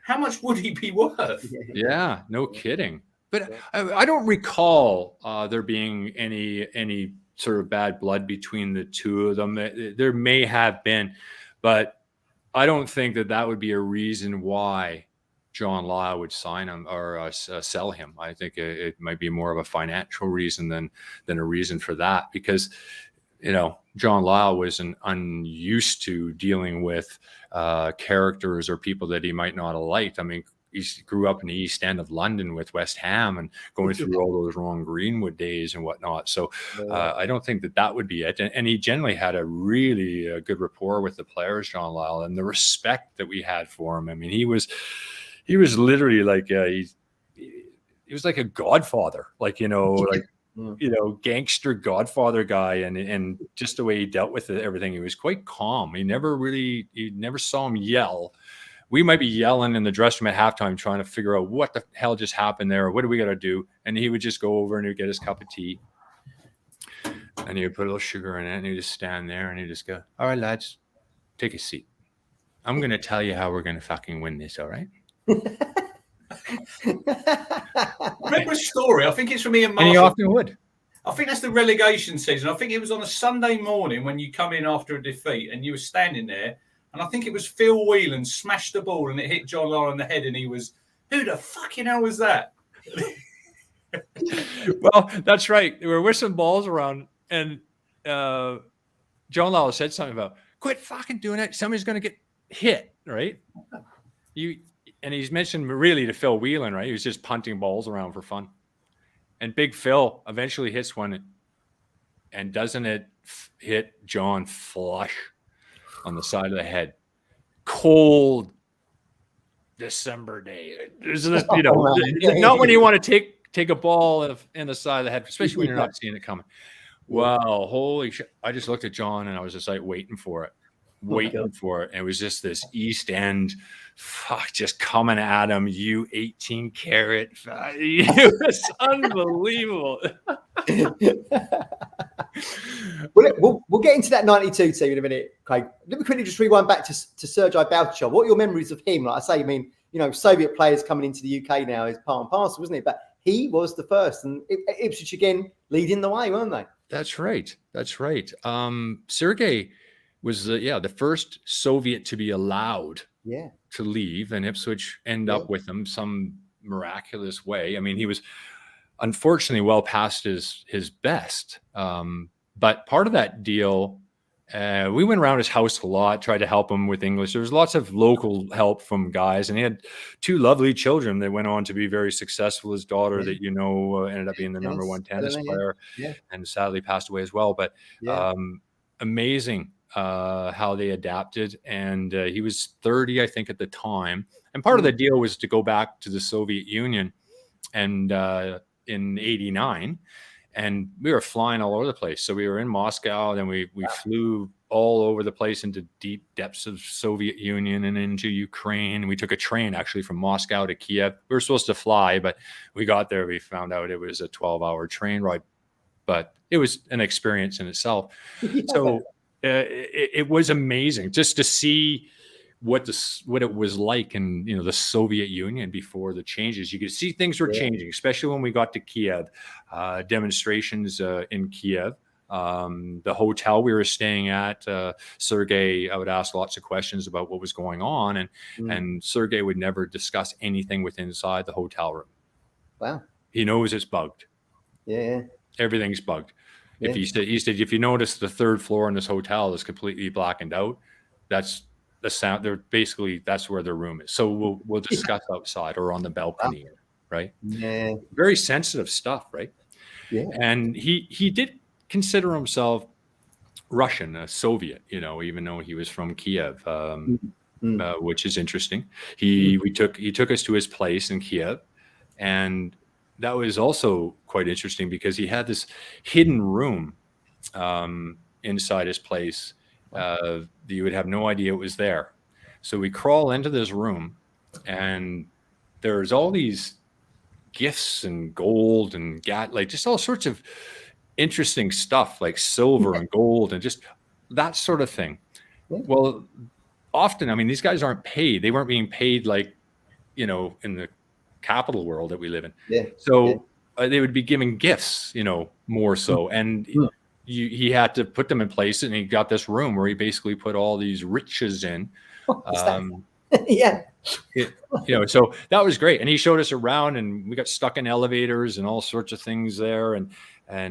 how much would he be worth? Yeah, no kidding. But I don't recall there being any sort of bad blood between the two of them. There may have been, but I don't think that would be a reason why John Lyle would sign him or sell him. I think it might be more of a financial reason than a reason for that, because John Lyle was unused to dealing with characters or people that he might not have liked. I mean, he grew up in the East End of London with West Ham and going through all those Ron Greenwood days and whatnot. So I don't think that would be it. And he generally had a really good rapport with the players, John Lyle, and the respect that we had for him. I mean, he was literally like he was like a godfather, gangster godfather guy, and just the way he dealt with everything, he was quite calm. You never saw him yell. We might be yelling in the dressing room at halftime trying to figure out what the hell just happened there, or what do we got to do? And he would just go over and he'd get his cup of tea and he would put a little sugar in it and he'd just stand there and he'd just go, "All right, lads, take a seat. I'm going to tell you how we're going to fucking win this, all right?" I remember a story. I think it's from Ian Marshall. And he often would. I think that's the relegation season. I think it was on a Sunday morning when you come in after a defeat and you were standing there. And I think it was Phil Whelan smashed the ball and it hit John Lyle on the head. And he was, "Who the fucking hell was that?" Well, that's right. There were whistling balls around. And John Lawler said something about quit fucking doing it. Somebody's going to get hit, right? And he's mentioned really to Phil Whelan, right? He was just punting balls around for fun. And Big Phil eventually hits one, and doesn't it hit John flush on the side of the head? Cold December day. There's this, not when you want to take a ball in the side of the head, especially when you're not seeing it coming. Wow, holy shit. I just looked at John and I was just like waiting for it. And it was just this East End just coming at him. You 18 carat. It was unbelievable. We'll get into that 92 team in a minute, Craig. Let me quickly just rewind back to Sergei Baltachov. What are your memories of him? Like I say, I mean, Soviet players coming into the UK now is part and parcel, wasn't it? But he was the first, and Ipswich again leading the way, weren't they? That's right. Sergei was the first Soviet to be allowed to leave, and Ipswich end up with him some miraculous way. I mean, he was unfortunately well past his best. But part of that deal, we went around his house a lot, tried to help him with English. There was lots of local help from guys, and he had two lovely children that went on to be very successful. His daughter that ended up being the number one tennis player and sadly passed away as well. But amazing how they adapted. And he was 30, I think, at the time. And part of the deal was to go back to the Soviet Union and in 89. And we were flying all over the place. So we were in Moscow, then we flew all over the place into deep depths of Soviet Union and into Ukraine. We took a train actually from Moscow to Kiev. We were supposed to fly, but we got there. We found out it was a 12-hour train ride, but it was an experience in itself. So it was amazing just to see what it was like in the Soviet Union before the changes. You could see things were changing, especially when we got to Kiev. Demonstrations in Kiev. The hotel we were staying at, Sergei, I would ask lots of questions about what was going on, and Sergei would never discuss anything with inside the hotel room. Wow. He knows it's bugged. Yeah. Everything's bugged. Yeah. If he said, if you notice the third floor in this hotel is completely blackened out, that's the sound. They're basically, that's where their room is. So we'll discuss outside or on the balcony, right? Yeah. Very sensitive stuff, right? Yeah. And he did consider himself Russian, a Soviet, even though he was from Kiev, which is interesting. He took us to his place in Kiev, and that was also quite interesting because he had this hidden room inside his place. You would have no idea it was there. So we crawl into this room, and there's all these gifts and gold and just all sorts of interesting stuff like silver and gold and just that sort of thing. Well, often, I mean, these guys aren't paid. They weren't being paid like, in the capital world that we live in. Yeah. So they would be giving gifts, more so. And he had to put them in place, and he got this room where he basically put all these riches in. Yeah. So that was great. And he showed us around, and we got stuck in elevators and all sorts of things there. And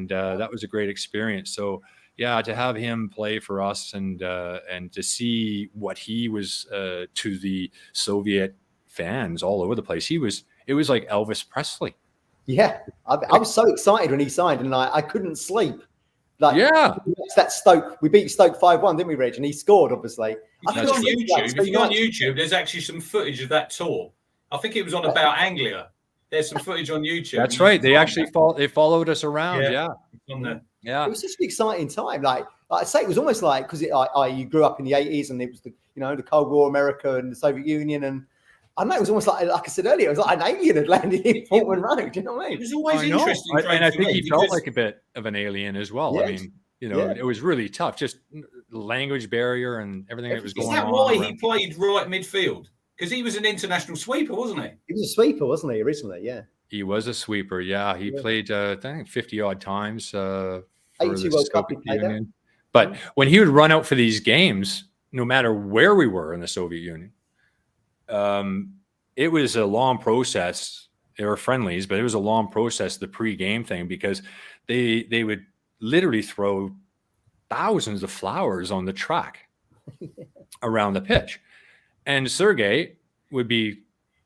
that was a great experience. So yeah, to have him play for us and to see what he was to the Soviet fans all over the place. It was like Elvis Presley. Yeah. I was so excited when he signed, and I couldn't sleep. That Stoke, we beat Stoke 5-1, didn't we, Reg? And he scored, obviously. If you go on YouTube, there's actually some footage of that tour. I think it was on About Anglia. There's some footage on YouTube. That's right. They actually followed us around. Yeah. It was such an exciting time. Like I say, it was almost like, because you grew up in the 80s, and it was the Cold War, America and the Soviet Union, and I know it was almost like I said earlier, it was like an alien had landed in Portman Road. Do you know what I mean? It was always interesting. And I think he felt like a bit of an alien as well. Yes. I mean, it was really tough, just language barrier and everything that was going on. Is that why he played right midfield? Because he was an international sweeper, wasn't he? He was a sweeper, wasn't he, originally? Yeah. He was a sweeper, yeah. He played, I think, 50-odd times for 82 the World Cup Soviet Union. But when he would run out for these games, no matter where we were in the Soviet Union, it was a long process. They were friendlies, but it was a long process, the pre-game thing, because they would literally throw thousands of flowers on the track around the pitch. And Sergey would be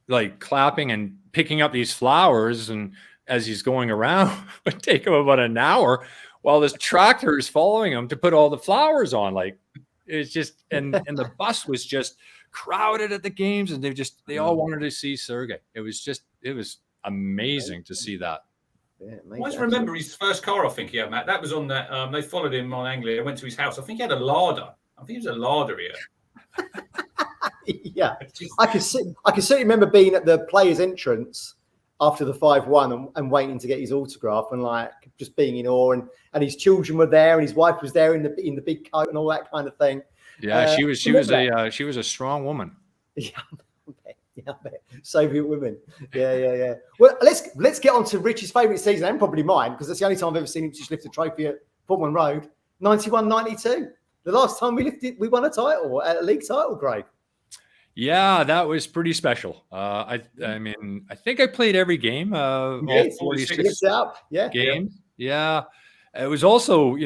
like clapping and picking up these flowers. And as he's going around, it would take him about an hour while this tractor is following him to put all the flowers on. Like, it's just, and the bus was just crowded at the games, and they all wanted to see Sergey. It was amazing to see that. Yeah, I always remember his first car, I think he had, Matt. That was on that. They followed him on Anglia. They went to his house. I think he had a larder. I think he was a larder here. Yeah, I can certainly remember being at the players' entrance after the 5-1 and waiting to get his autograph, and like just being in awe. And his children were there, and his wife was there in the big coat and all that kind of thing. Yeah, she was a strong woman. Yeah. Yeah, Soviet women. Yeah. Well, let's get on to Rich's favourite season, and probably mine, because that's the only time I've ever seen him just lift a trophy at Portman Road, 91-92. The last time we won a title, a league title, Craig. Yeah, that was pretty special. I mean, I think I played every game. All 46 games. Yeah. It was also,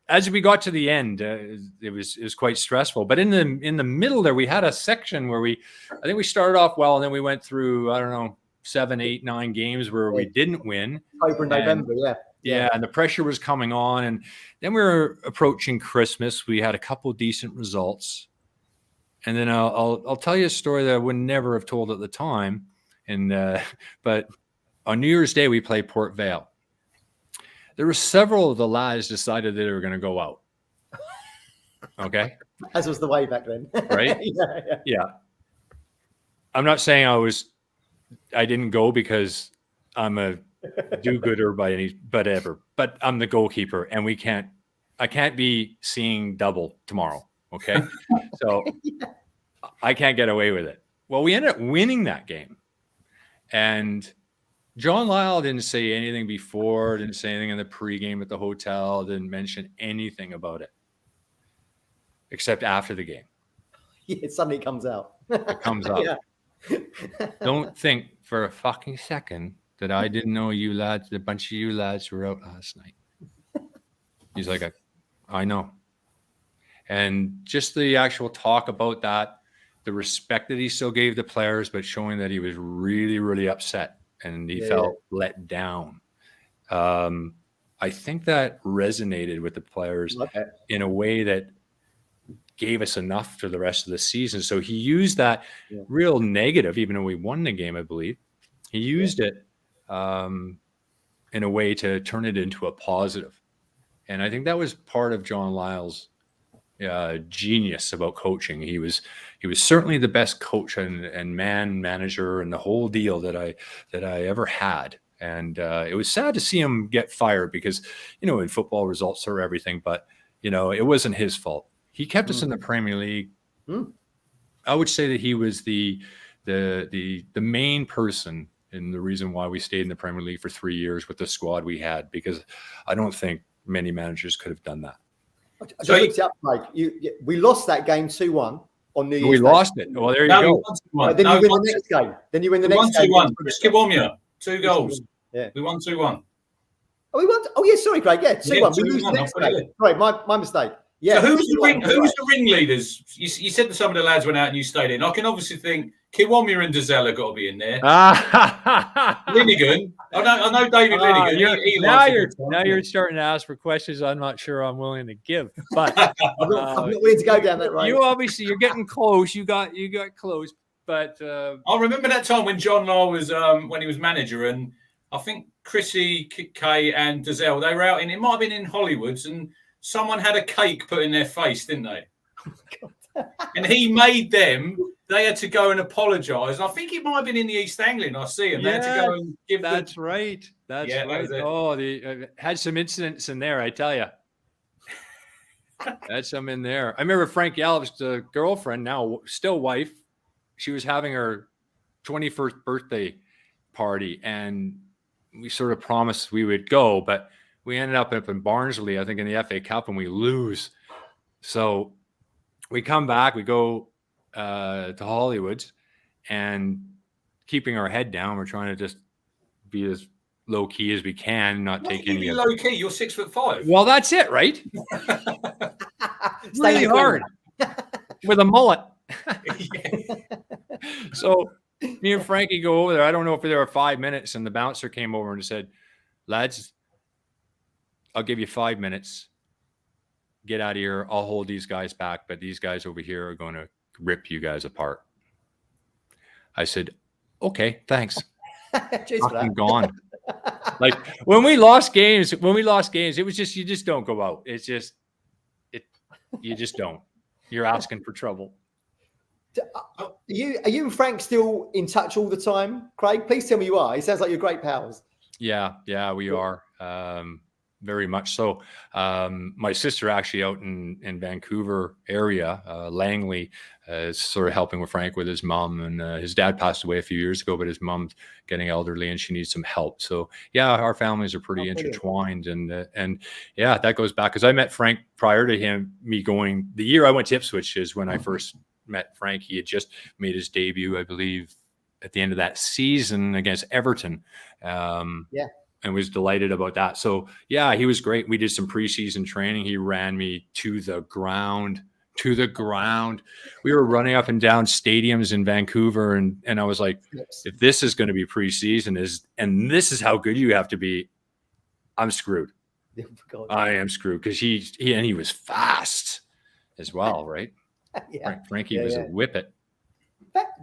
as we got to the end, it was quite stressful. But in the middle there, we had a section where I think we started off well, and then we went through, I don't know, 7, 8, 9 games where we didn't win. October and November, yeah, and the pressure was coming on, and then we were approaching Christmas. We had a couple decent results, and then I'll tell you a story that I would never have told at the time. And but on New Year's Day we played Port Vale. There were several of the lads decided that they were going to go out. Okay. As was the way back then. Right? Yeah. I'm not saying I didn't go because I'm a do-gooder but I'm the goalkeeper, and I can't be seeing double tomorrow. Okay. So I can't get away with it. Well, we ended up winning that game, and John Lyle didn't say anything before, didn't say anything in the pregame at the hotel, didn't mention anything about it, except after the game. Yeah, it suddenly comes out. It comes up. Yeah. Don't think for a fucking second that I didn't know you lads, a bunch of you lads were out last night. He's like, I know. And just the actual talk about that, the respect that he still gave the players, but showing that he was really, really upset. And he felt let down. I think that resonated with the players in a way that gave us enough for the rest of the season. So he used that real negative, even though we won the game, I believe. He used it in a way to turn it into a positive. And I think that was part of John Lyle's genius about coaching. He was certainly the best coach and manager and the whole deal that I ever had. And it was sad to see him get fired because, in football results are everything, but it wasn't his fault. He kept us in the Premier League. I would say that he was the main person in the reason why we stayed in the Premier League for 3 years with the squad we had, because I don't think many managers could have done that. I just looked it up, Mike. We lost that game 2-1 on New Year's We Day. lost it. Well, there you go. Then you win the next game. Then you win the next game. 2-1. Chris Kiwomya, 2 goals. Yeah. We won 2-1. Oh, we won. Oh, yeah. Sorry, Craig. Yeah, 2-1. Yeah, We lose the 2-1, next game. Sorry, my mistake. Yeah. So who's the ringleaders? You said that some of the lads went out and you stayed in. I can obviously think Kiwomya and Dazella got to be in there. Linnigan. I know David Linnigan. Now you're starting to ask for questions I'm not sure I'm willing to give. But I'm not willing to go down that road. You're getting close. You got close. But I remember that time when John Law was when he was manager, and I think Chrissy, Kay, and Dazelle, they were out it might have been in Hollywoods, and someone had a cake put in their face, didn't they? Oh, and he made them. They had to go and apologise. And I think it might have been in the East Anglian. I see him. They had to go and give. That's right. That's right. Oh, they had some incidents in there. I tell you, had some in there. I remember Frank Yallop's girlfriend, now still wife. She was having her 21st birthday party, and we sort of promised we would go, but we ended up in Barnsley, I think, in the FA Cup, and we lose. So we come back, we go to Hollywoods, and keeping our head down, we're trying to just be as low key as we can, not take any of low key. You're 6'5". Well, that's it, right? Really hard with a mullet. So me and Frankie go over there. I don't know if there were 5 minutes, and the bouncer came over and said, "Lads, I'll give you 5 minutes. Get out of here. I'll hold these guys back, but these guys over here are going to rip you guys apart." I said, "Okay, thanks." I'm gone. Like when we lost games, it was just, you just don't go out. It's just, you just don't. You're asking for trouble. Are you and Frank still in touch all the time, Craig? Please tell me you are. It sounds like you're great pals. Yeah, we are. Very much so. My sister actually out in Vancouver area, Langley, is sort of helping with Frank with his mom, and his dad passed away a few years ago, but his mom's getting elderly and she needs some help. So yeah, our families are pretty intertwined, and yeah, that goes back because I met Frank prior to me going. The year I went to Ipswich is when I first met Frank. He had just made his debut, I believe, at the end of that season against Everton. And was delighted about that. So yeah, he was great. We did some preseason training. He ran me to the ground. We were running up and down stadiums in Vancouver. And I was like, if this is going to be preseason and this is how good you have to be, I'm screwed. I am screwed. Cause he was fast as well. Right. Frankie was a whippet.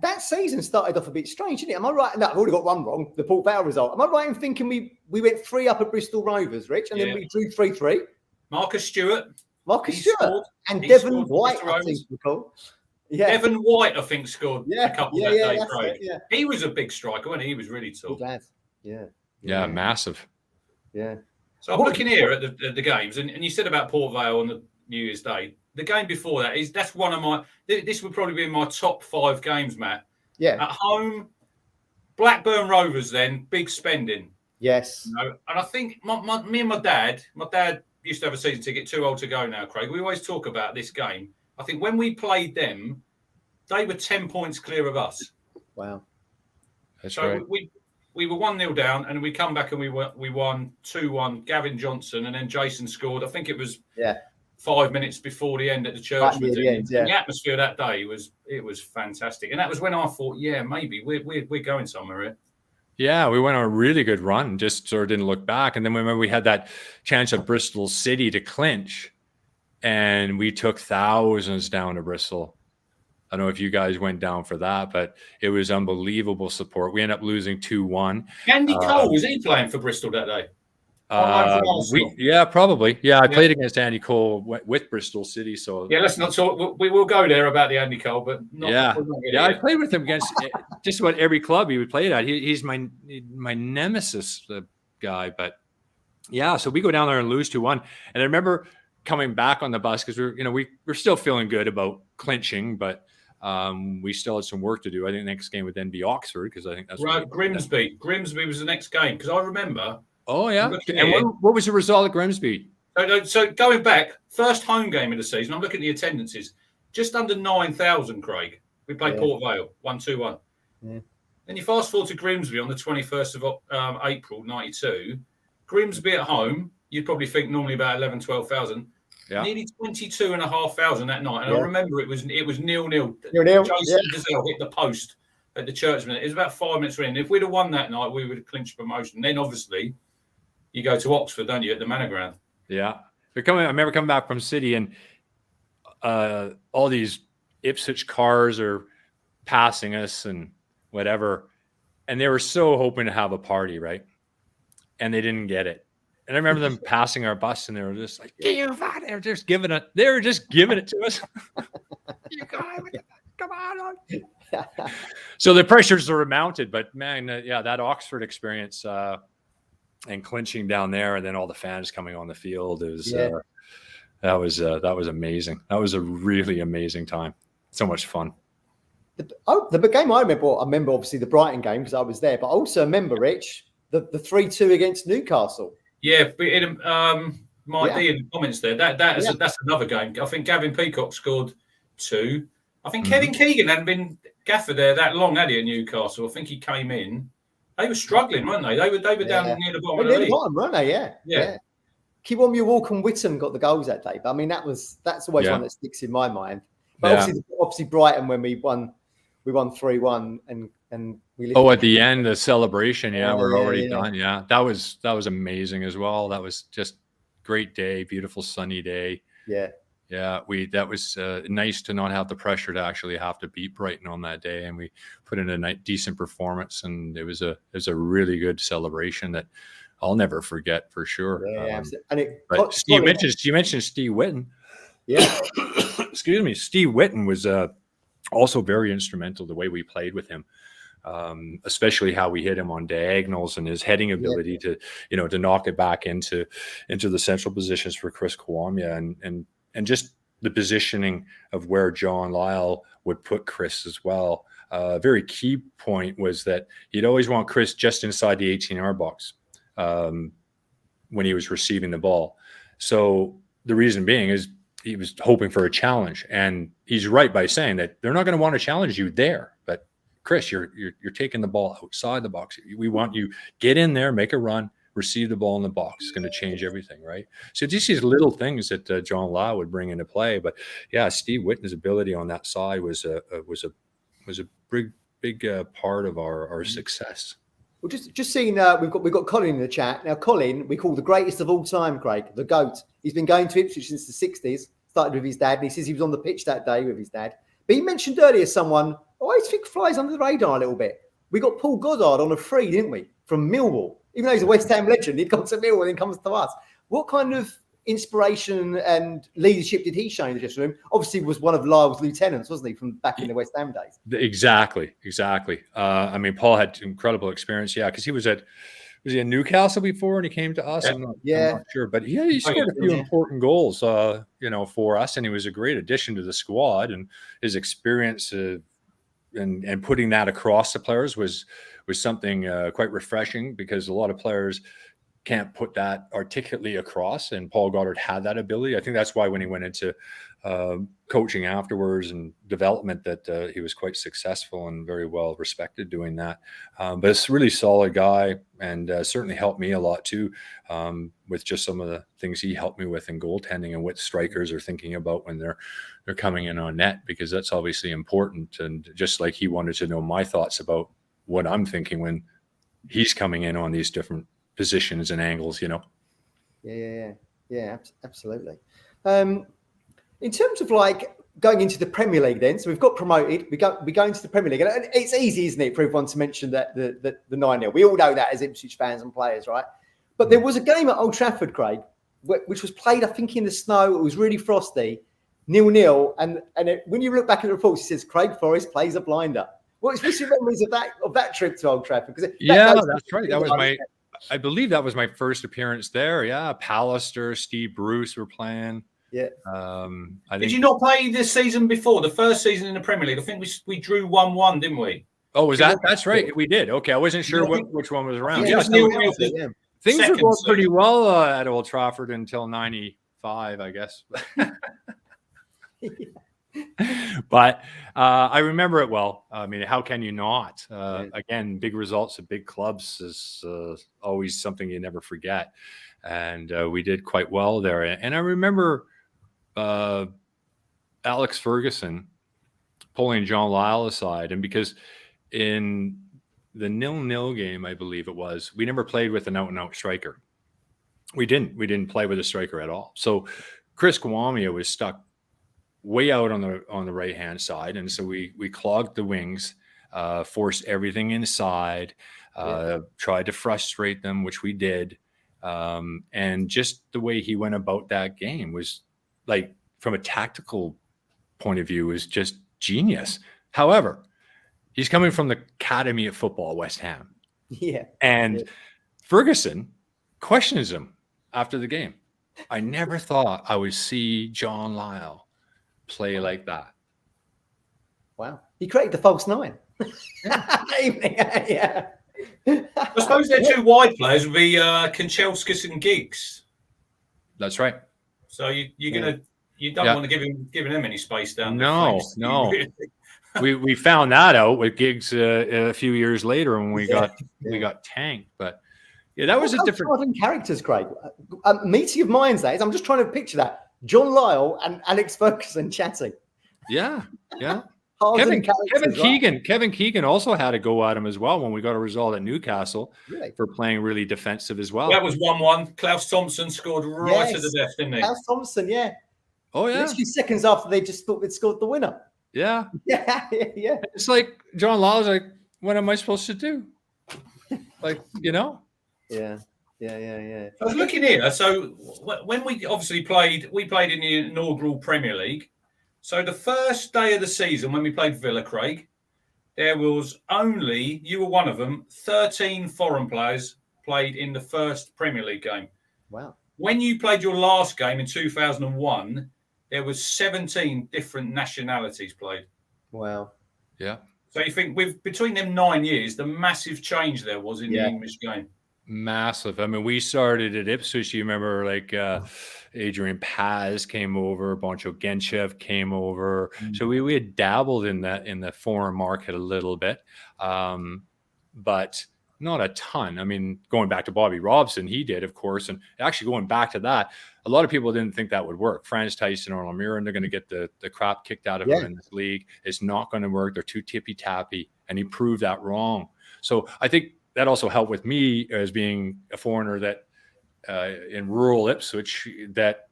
That season started off a bit strange, didn't it? Am I right? No, I've already got one wrong, the Port Vale result. Am I right in thinking we went 3 up at Bristol Rovers, Rich, and then we drew 3-3? Marcus Stewart. And Devon White, I think we call. Yeah. Devon White, I think, scored a couple that day, Craig. He was a big striker, wasn't he? He was really tall. Yeah, massive. Yeah. So I'm looking here at the games, and you said about Port Vale on the New Year's Day. The game before that's one of my. This would probably be in my top 5 games, Matt. Yeah. At home, Blackburn Rovers. Then big spending. Yes. And I think me and my dad used to have a season ticket. Too old to go now, Craig. We always talk about this game. I think when we played them, they were 10 points clear of us. Wow. That's right. We were 1-0 down, and we come back and we won 2-1. Gavin Johnson, and then Jason scored. I think it was 5 minutes before the end at the church. The atmosphere that day was fantastic, and that was when I thought, maybe we're going somewhere here. Yeah, we went on a really good run, just sort of didn't look back. And then remember we had that chance at Bristol City to clinch, and we took thousands down to Bristol. I don't know if you guys went down for that, but it was unbelievable support. We ended up losing 2-1. Andy Cole, was he playing for Bristol that day? Probably. Yeah, I played against Andy Cole with Bristol City. So let's not talk. We will go there about the Andy Cole, but I played with him against just about every club he would play at. He's my nemesis, the guy. But yeah, so we go down there and lose 2-1. And I remember coming back on the bus because we're still feeling good about clinching, but we still had some work to do. I think the next game would then be Oxford because I think that's right. Grimsby was the next game because I remember. Oh, yeah. And what was the result at Grimsby? So going back, first home game of the season, I'm looking at the attendances, just under 9,000, Craig. We played Port Vale, 1-2-1. Yeah. Then you fast forward to Grimsby on the 21st of April, 92. Grimsby at home, you'd probably think normally about 11,000, 12,000. Yeah. Nearly 22,500 that night. And I remember it was 0-0. Jason Gazelle hit the post at the church minute. It was about 5 minutes in. If we'd have won that night, we would have clinched promotion. Then obviously you go to Oxford, don't you, at the Manor Ground? Yeah. I remember coming back from City and all these Ipswich cars are passing us and whatever. And they were so hoping to have a party, right? And they didn't get it. And I remember them passing our bus and they were just like, they were just giving it to us. You guys, come on. So the pressures are mounted, but man, that Oxford experience and clinching down there, and then all the fans coming on the field, it was that was amazing. That was a really amazing time. So much fun. The game I remember obviously the Brighton game because I was there, but I also remember, Rich, the 3-2 against Newcastle. Yeah, but be in the comments there. That's another game. I think Gavin Peacock scored 2. I think Kevin Keegan hadn't been gaffer there that long, had he, at Newcastle? I think he came in They were struggling, weren't they? They were down near the bottom of the league. Bottom, weren't they? Yeah. Kiwomya Walker and Whittam got the goals that day. But I mean, that's always one that sticks in my mind. But obviously Brighton, when we won 3-1 and we at the end, the celebration, we're already done. Yeah, that was amazing as well. That was just great day, beautiful sunny day. Yeah. That was nice to not have the pressure to actually have to beat Brighton on that day, and we put in a decent performance, and it was a really good celebration that I'll never forget for sure. Yeah, and you mentioned Steve Whitten. Yeah. Excuse me. Steve Whitten was also very instrumental the way we played with him, especially how we hit him on diagonals and his heading ability to knock it back into the central positions for Chris Kiwomya and just the positioning of where John Lyle would put Chris as well. A very key point was that he'd always want Chris just inside the 18-yard box when he was receiving the ball. So the reason being is he was hoping for a challenge, and he's right by saying that they're not going to want to challenge you there. But Chris, you're taking the ball outside the box. We want you get in there, make a run, receive the ball in the box. It's going to change everything, right? So just these little things that John Lyle would bring into play. But yeah, Steve Whitten's ability on that side was a big part of our success. Well, just seeing we've got Colin in the chat now. Colin, we call the greatest of all time, Craig, the GOAT. He's been going to Ipswich since the 60s. Started with his dad, and he says he was on the pitch that day with his dad. But he mentioned earlier someone I always think flies under the radar a little bit. We got Paul Goddard on a free, didn't we, from Millwall? Even though he's a West Ham legend, he'd gone to Millwall and then comes to us. What kind of inspiration and leadership did he show in the dressing room? Obviously, was one of Lyle's lieutenants, wasn't he, from back in the West Ham days? Exactly. I mean, Paul had incredible experience, because he was he in Newcastle before and he came to us? I'm not sure, but he scored a few important goals, for us, and he was a great addition to the squad, and his experience and putting that across the players was something quite refreshing, because a lot of players can't put that articulately across, and Paul Goddard had that ability. I think that's why when he went into coaching afterwards and development that he was quite successful and very well respected doing that. But it's a really solid guy, and certainly helped me a lot too, with just some of the things he helped me with in goaltending and what strikers are thinking about when they're coming in on net, because that's obviously important. And just like he wanted to know my thoughts about what I'm thinking when he's coming in on these different positions and angles, Yeah, absolutely. In terms of like going into the Premier League, then, so we've got promoted. We go into the Premier League, and it's easy, isn't it, for everyone to mention that the 9-0. We all know that as Ipswich fans and players, right? But there was a game at Old Trafford, Craig, which was played, I think, in the snow. It was really frosty, 0-0. And when you look back at the reports, it says Craig Forrest plays a blinder. What's your memories of that trip to Old Trafford? Because that's right. That was I believe that was my first appearance there. Yeah, Pallister, Steve Bruce were playing. Yeah. Did you not play this season before? The first season in the Premier League, I think we drew 1-1, didn't we? Oh, was that? That's right. We did. Okay, I wasn't sure which one was around. Yeah, things were going pretty well at Old Trafford until '95, I guess. But I remember it well. I mean, how can you not? Again, big results at big clubs is always something you never forget. And we did quite well there. And I remember Alex Ferguson pulling John Lyle aside. And because in the 0-0 game, I believe it was, we never played with an out-and-out striker. We didn't play with a striker at all. So Chris Kiwomya was stuck way out on the right hand side, and so we clogged the wings, forced everything inside, tried to frustrate them, which we did, and just the way he went about that game was, like, from a tactical point of view, was just genius. However, he's coming from the Academy of Football, West Ham, and Ferguson questions him after the game. I never thought I would see John Lyle play like that. Wow. He created the false 9. Yeah. I suppose their two wide players would be Kanchelskis and Giggs. That's right. So you don't want to give him any space down there. No. we found that out with gigs a few years later when we got tanked. But yeah, that was a different characters, Craig. Meaty of minds, that is. I'm just trying to picture that. John Lyle and Alex Ferguson chatting. Yeah. Kevin Keegan also had a go at him as well when we got a result at Newcastle for playing really defensive as well. That was 1-1. Klaus Thompson scored right to the death, didn't he? Klaus Thompson, yeah. Oh, yeah. Literally seconds after they just thought they'd scored the winner. Yeah. Yeah. It's like John Lyle's like, what am I supposed to do? Like, Yeah. I was looking here. So when we obviously played in the inaugural Premier League. So the first day of the season when we played Villa, Craig, there was only, you were one of them, 13 foreign players played in the first Premier League game. Wow. When you played your last game in 2001, there was 17 different nationalities played. Wow. Yeah. So you think between them 9 years, the massive change there was in the English game. Massive. I mean, we started at Ipswich. You remember, like Adrian Paz came over, Boncho Genchev came over. So we had dabbled in the foreign market a little bit, but not a ton. I mean, going back to Bobby Robson, he did, of course, and actually going back to that, a lot of people didn't think that would work. Franz Tyson or Almiron, they're going to get the crap kicked out of them in this league. It's not going to work. They're too tippy-tappy, and he proved that wrong. So I think that also helped with me as being a foreigner that in rural Ipswich, that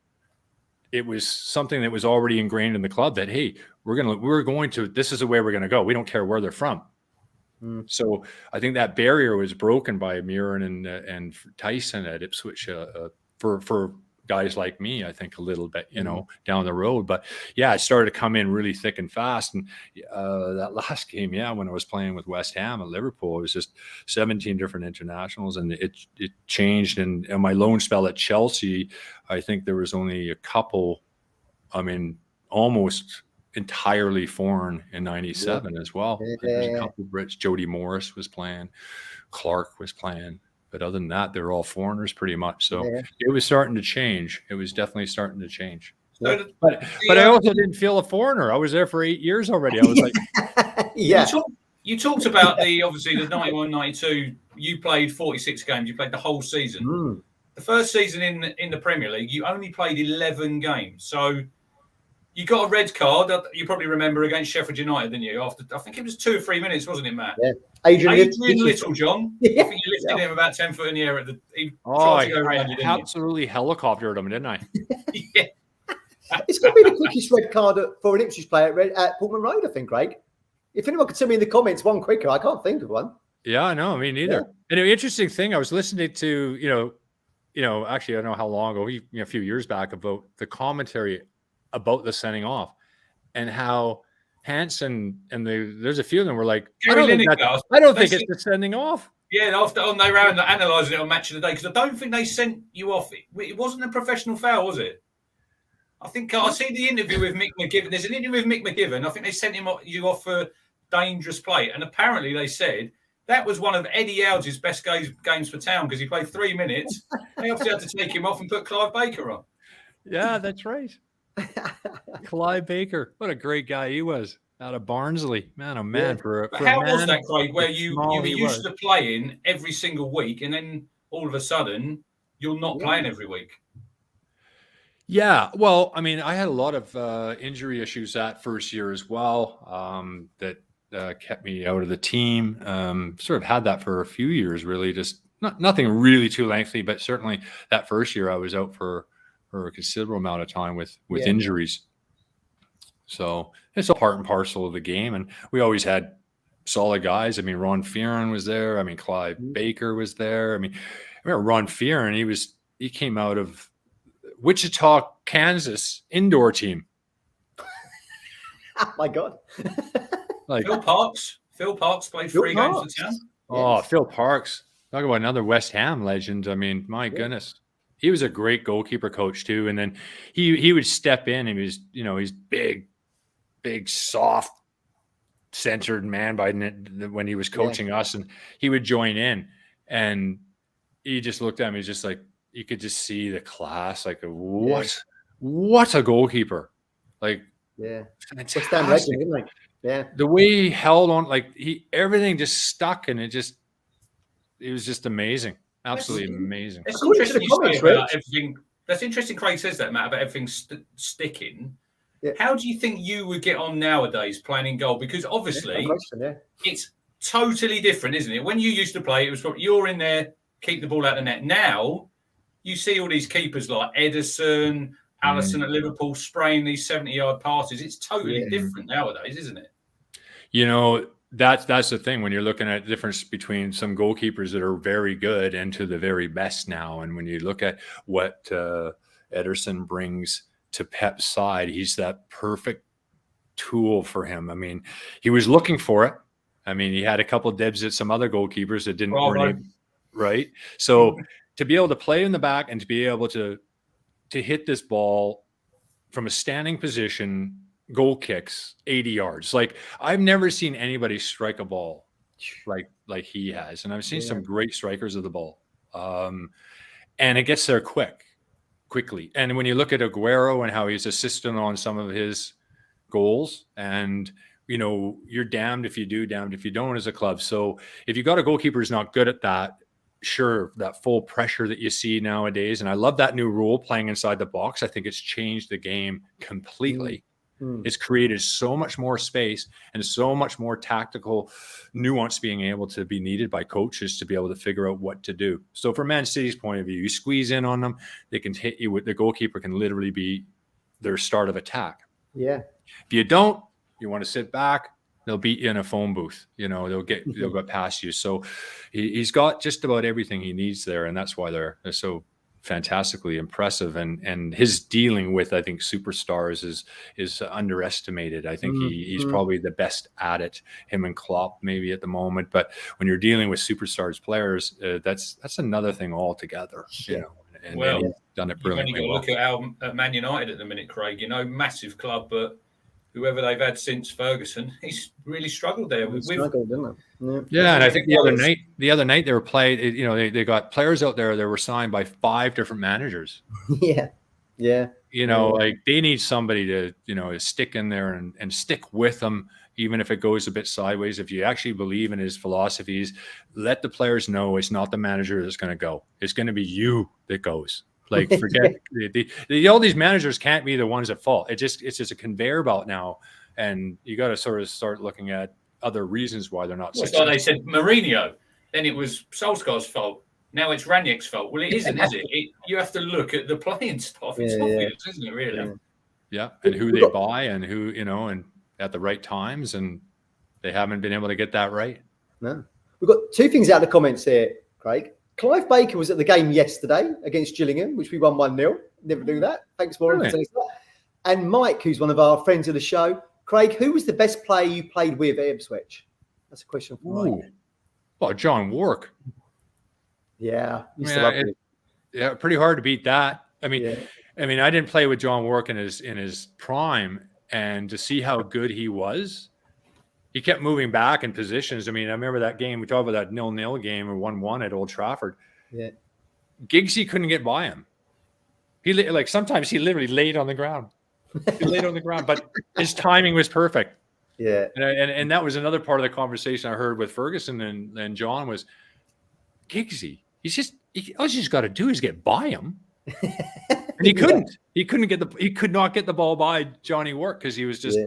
it was something that was already ingrained in the club that, hey, we're going to, this is the way we're going to go. We don't care where they're from. So I think that barrier was broken by Murin and Tyson at Ipswich for guys like me, I think, a little bit, down the road. But yeah, it started to come in really thick and fast. And that last game, when I was playing with West Ham at Liverpool, it was just 17 different internationals, and it changed. And my loan spell at Chelsea, I think there was only a couple, almost entirely foreign in 97 as well. There's a couple of Brits. Jody Morris was playing, Clark was playing. But other than that, they're all foreigners pretty much. So it was starting to change. It was definitely starting to change. But I also didn't feel a foreigner. I was there for 8 years already. I was like, You talked about obviously the 91-92. You played 46 games. You played the whole season. The first season in the Premier League, you only played 11 games. So you got a red card. You probably remember against Sheffield United, didn't you? After, I think it was 2 or 3 minutes, wasn't it, Matt? Yeah. Adrian Littlejohn. I think you lifted him about 10 foot in the air at the. I absolutely helicoptered him, didn't I? Yeah. It's going to be the quickest red card for an Ipswich player at Portman Road, I think, Craig. If anyone could tell me in the comments one quicker, I can't think of one. Yeah, no, me neither. And an interesting thing, I was listening to, actually, I don't know how long ago, a few years back, about the commentary about the sending off and how Hansen and there's a few of them were like, I don't think it's the sending off. Yeah, after they were analysing it on Match of the Day, because I don't think they sent you off. It wasn't a professional foul, was it? I think I see the interview with Mick McGivern. There's an interview with Mick McGivern. I think they sent you off for dangerous play, and apparently they said that was one of Eddie House's best games for Town because he played 3 minutes. They obviously had to take him off and put Clive Baker on. Yeah, that's right. Clive Baker, what a great guy he was out of Barnsley, man. Oh man, how was that, Craig? Where you were used to playing every single week, and then all of a sudden you're not playing every week. Yeah, well, I mean, I had a lot of injury issues that first year as well. That kept me out of the team. Sort of had that for a few years, really. Just nothing really too lengthy, but certainly that first year I was out for a considerable amount of time with injuries. So it's a part and parcel of the game. And we always had solid guys. I mean, Ron Fearon was there. I mean, Clive Baker was there. I mean, I remember Ron Fearon, he came out of Wichita, Kansas indoor team. Oh my God. Like Phil Parks played 3 games for Town. Oh, Phil Parks. Talk about another West Ham legend. I mean, my goodness. He was a great goalkeeper coach too. And then he would step in and he's big, soft centered man when he was coaching us, and he would join in and he just looked at me. He's just like, you could just see the class. Like what a goalkeeper. Like, fantastic. Yeah. The way he held on, like everything just stuck, and it was just amazing. Absolutely amazing. It's interesting you say about everything. That's interesting. Craig says that, Matt, about everything sticking. Yeah. How do you think you would get on nowadays playing in goal? Because obviously, it's totally different, isn't it? When you used to play, it was probably you're in there, keep the ball out of the net. Now you see all these keepers like Edison, Allison at Liverpool spraying these 70-yard passes. It's totally different nowadays, isn't it? You know, that's the thing when you're looking at the difference between some goalkeepers that are very good and to the very best now. And when you look at what Ederson brings to Pep's side, he's that perfect tool for him. I mean, he was looking for it. I mean, he had a couple of dibs at some other goalkeepers that didn't right. So to be able to play in the back and to be able to hit this ball from a standing position, goal kicks 80 yards. Like I've never seen anybody strike a ball like he has. And I've seen some great strikers of the ball. And it gets there quickly. And when you look at Aguero and how he's assisting on some of his goals, and you know, you're damned if you do, damned if you don't as a club. So if you got a goalkeeper who's not good at that, sure, that full pressure that you see nowadays. And I love that new rule, playing inside the box. I think it's changed the game completely. It's created so much more space and so much more tactical nuance being able to be needed by coaches to be able to figure out what to do. So from Man City's point of view, you squeeze in on them, they can hit you with the goalkeeper can literally be their start of attack. Yeah. If you don't, you want to sit back, they'll beat you in a phone booth. You know, they'll get past you. So he's got just about everything he needs there. And that's why they're so fantastically impressive, and his dealing with, I think, superstars is underestimated. I think he's probably the best at it, him and Klopp maybe at the moment, but when you're dealing with superstars players, that's another thing altogether, you know. And he's done it brilliantly. You've only got to look at Man United at the minute, Craig, you know, massive club, but whoever they've had since Ferguson, he's really struggled there. Struggled, didn't it? Yeah, and I think the other night they were played. You know, they got players out there that were signed by 5 different managers. Yeah. You know, like they need somebody to, you know, stick in there and stick with them, even if it goes a bit sideways. If you actually believe in his philosophies, let the players know it's not the manager that's going to go. It's going to be you that goes. Like forget all these managers can't be the ones at fault. It's just a conveyor belt now, and you got to sort of start looking at other reasons why they're not. It's like they said Mourinho, then it was Solskjaer's fault. Now it's Ranieri's fault. Well, it isn't, is it? You have to look at the playing stuff. It's obvious, isn't it? Really? Yeah, and who they buy and who, you know, and at the right times, and they haven't been able to get that right. No, we've got 2 things out of the comments here, Craig. Clive Baker was at the game yesterday against Gillingham, which we won 1-0. Never do that. Thanks, Warren, for saying that. And Mike, who's one of our friends of the show, Craig, who was the best player you played with at Ipswich? That's a question for Mike. Oh, John Wark. Yeah. Pretty hard to beat that. I mean, I didn't play with John Wark in his prime, and to see how good he was. He kept moving back in positions. I mean, I remember that game. We talked about that 0-0 game or 1-1 at Old Trafford. Yeah. Giggsy couldn't get by him. Sometimes he literally laid on the ground. But his timing was perfect. Yeah. And that was another part of the conversation I heard with Ferguson and John was Giggsy. All he's got to do is get by him. And he couldn't. He could not get the ball by Johnny Wark because he was just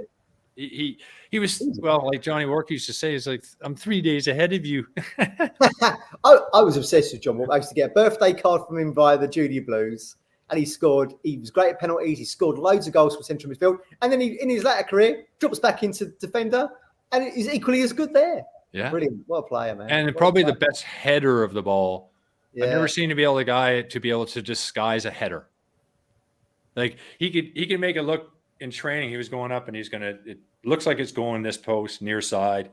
he was, well, like Johnny Wark used to say, he's like, I'm 3 days ahead of you. I was obsessed with John Wark. I used to get a birthday card from him via the Junior Blues, and he was great at penalties. He scored loads of goals from central midfield, and then in his latter career drops back into defender, and he's equally as good there. Yeah, brilliant. What a player, man. And probably the best header of the ball. Yeah. I've never seen a guy to be able to disguise a header. Like he could make it look in training. He was going up and it looks like it's going this post near side.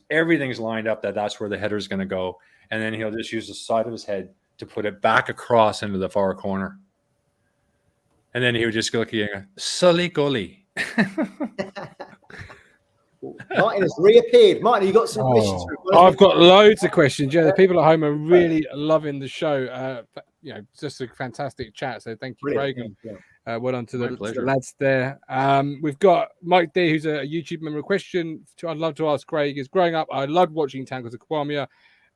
Everything's lined up that's where the header's going to go. And then he'll just use the side of his head to put it back across into the far corner. And then he would just go looking at Sully Gully. Martin has reappeared. Martin, you got some questions? I've got loads of questions. Yeah, the people at home are really loving the show. Just a fantastic chat. So thank you, Craig. Well done to the lads there. We've got Mike D, who's a YouTube member. Question I'd love to ask Craig is: growing up, I loved watching Tankers of Kwame.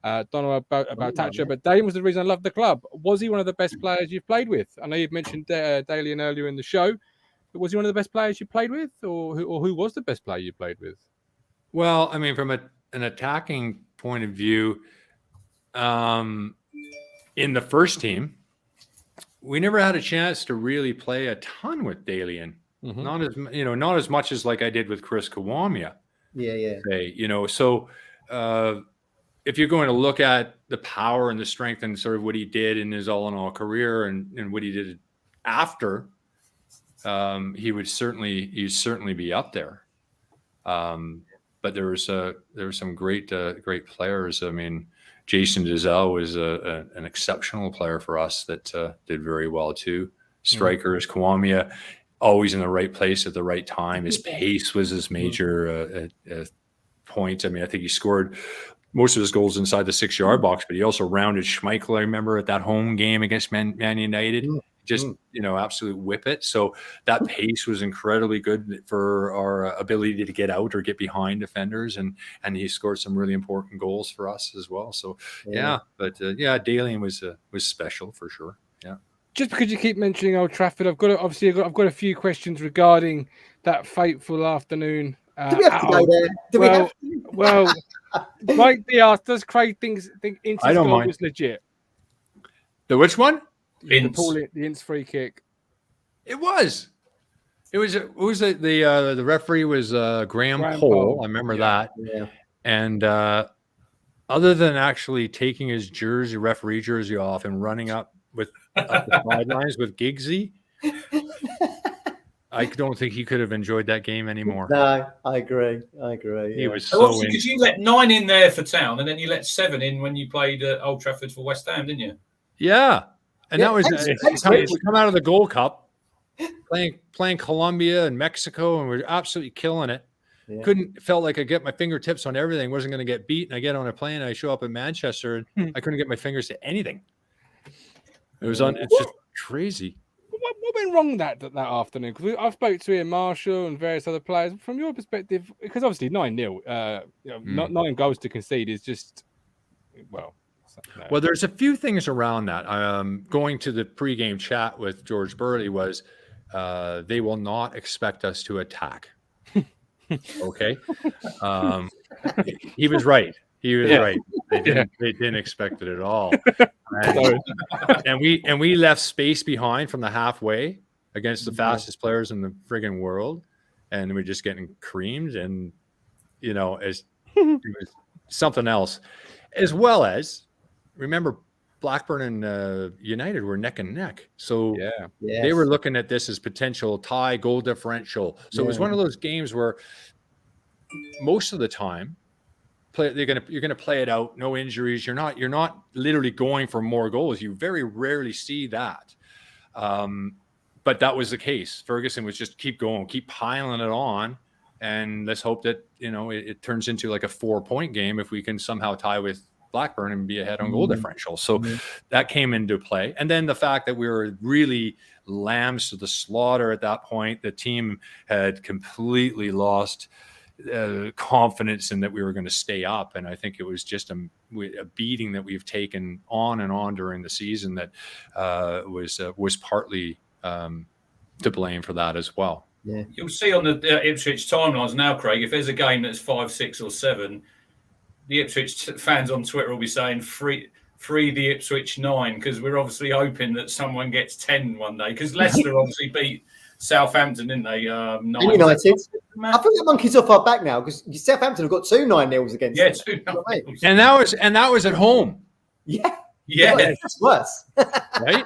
Don't know about Thatcher, but Dane was the reason I loved the club. Was he one of the best players you've played with? I know you've mentioned Dalian earlier in the show, but was he one of the best players you played with, or who was the best player you played with? Well, I mean, from an attacking point of view, in the first team, we never had a chance to really play a ton with Dalian. Not as much as like I did with Chris Kawamia. So if you're going to look at the power and the strength and sort of what he did in his all-in-all career and what he did after, he'd certainly be up there. But there were some great players. I mean, Jason Dizelle was an exceptional player for us that did very well too. Strikers, Kawamia, always in the right place at the right time. His pace was his major point. I mean, I think he scored most of his goals inside the 6-yard box, but he also rounded Schmeichel. I remember at that home game against Man United, just absolute whip it. So that pace was incredibly good for our ability to get out or get behind defenders, and he scored some really important goals for us as well. So Dalian was special for sure. Yeah. Just because you keep mentioning Old Trafford, I've got a few questions regarding that fateful afternoon. Do we have to go there? Well, Mike D asked, does Craig think Ince's goal was legit? The which one? The Ince free kick. It was. The referee was Graham Pohl. I remember that. Yeah. And other than actually taking his referee jersey off and running up the sidelines with Giggsy, I don't think he could have enjoyed that game anymore. No, I agree. He was so because you let 9 in there for Town, and then you let 7 in when you played at Old Trafford for West Ham, didn't you? Yeah, and that was we come out of the Gold Cup, playing Colombia and Mexico, and we're absolutely killing it. Yeah. Felt like I get my fingertips on everything. Wasn't going to get beat, and I get on a plane. And I show up in Manchester, and I couldn't get my fingers to anything. It's just crazy. What went wrong that afternoon? Because I spoke to Ian Marshall and various other players. From your perspective, because obviously 9-0, 9 goals to concede is just well. Well, there's a few things around that. Going to the pregame chat with George Burley was they will not expect us to attack. Okay, he was right. Right. They didn't expect it at all. And we left space behind from the halfway against the fastest players in the friggin' world, and we're just getting creamed. And it was something else, as well as remember Blackburn and United were neck and neck, so they were looking at this as potential tie goal differential. So it was one of those games where most of the time you're gonna play it out, no injuries. You're not literally going for more goals. You very rarely see that, but that was the case. Ferguson was just keep going, keep piling it on, and let's hope that it turns into like a 4-point game if we can somehow tie with Blackburn and be ahead on goal differential. So that came into play, and then the fact that we were really lambs to the slaughter at that point. The team had completely lost confidence in that we were going to stay up, and I think it was just a beating that we've taken on and on during the season that was partly to blame for that as well. Yeah, you'll see on the Ipswich timelines now, Craig, if there's a game that's 5, 6 or 7, the Ipswich fans on Twitter will be saying free the Ipswich 9, because we're obviously hoping that someone gets 10 one day, because Leicester obviously beat Southampton, didn't they? United. I think the monkey's off our back now, because Southampton have got 2 9-0s against them. 2 9-0s. And that was at home. Yeah. That's worse. Right?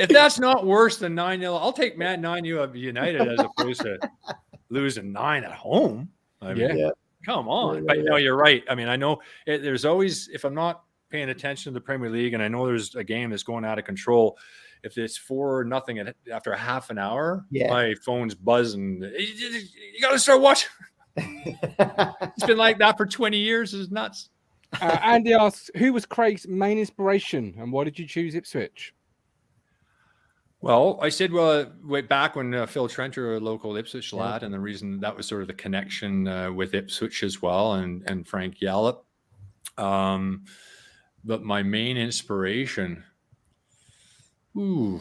If that's not worse than 9-0, I'll take Matt 9-0 of United as opposed to losing 9 at home. I mean, come on. But no, you're right. I mean, I know there's always, if I'm not paying attention to the Premier League and I know there's a game that's going out of control, if it's 4-0 after a half an hour, my phone's buzzing. You got to start watching. It's been like that for 20 years. It's nuts. Andy asks, who was Craig's main inspiration and why did you choose Ipswich? Well, I said, way back when Phil Trenter, a local Ipswich lad, and the reason that was sort of the connection with Ipswich as well, and Frank Yallop. But my main inspiration, I'm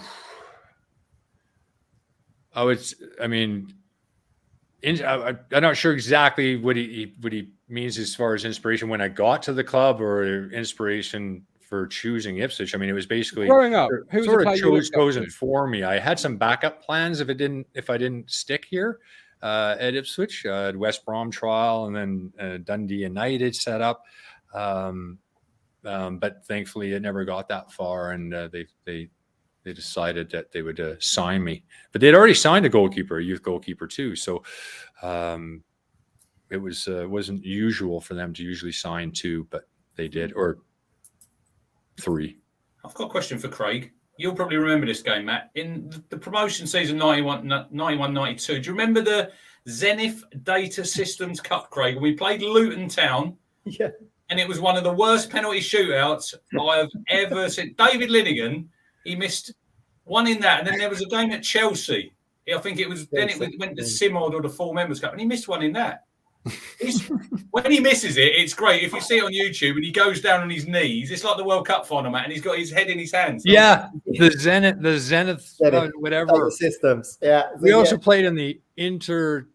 not sure exactly what he means as far as inspiration when I got to the club or inspiration for choosing Ipswich. I mean, it was basically growing up. Who sort of chosen for me. I had some backup plans if I didn't stick here at Ipswich. I had West Brom trial and then Dundee United set up. But thankfully, it never got that far, and they decided that they would sign me. But they'd already signed a goalkeeper, a youth goalkeeper too. So it wasn't usual for them to usually sign 2, but they did, or 3. I've got a question for Craig. You'll probably remember this game, Matt. In the promotion season 91-92, do you remember the Zenith Data Systems Cup, Craig? We played Luton Town. Yeah. And it was one of the worst penalty shootouts I have ever seen. David Linnigan, he missed one in that. And then there was a game at Chelsea. I think it was, then it went to Simod or the Full Members Cup, and he missed one in that. When he misses it, it's great. If you see it on YouTube and he goes down on his knees, it's like the World Cup final, Matt, and he's got his head in his hands. Yeah, the Zenith whatever systems. Yeah, we also played in the Intertoto,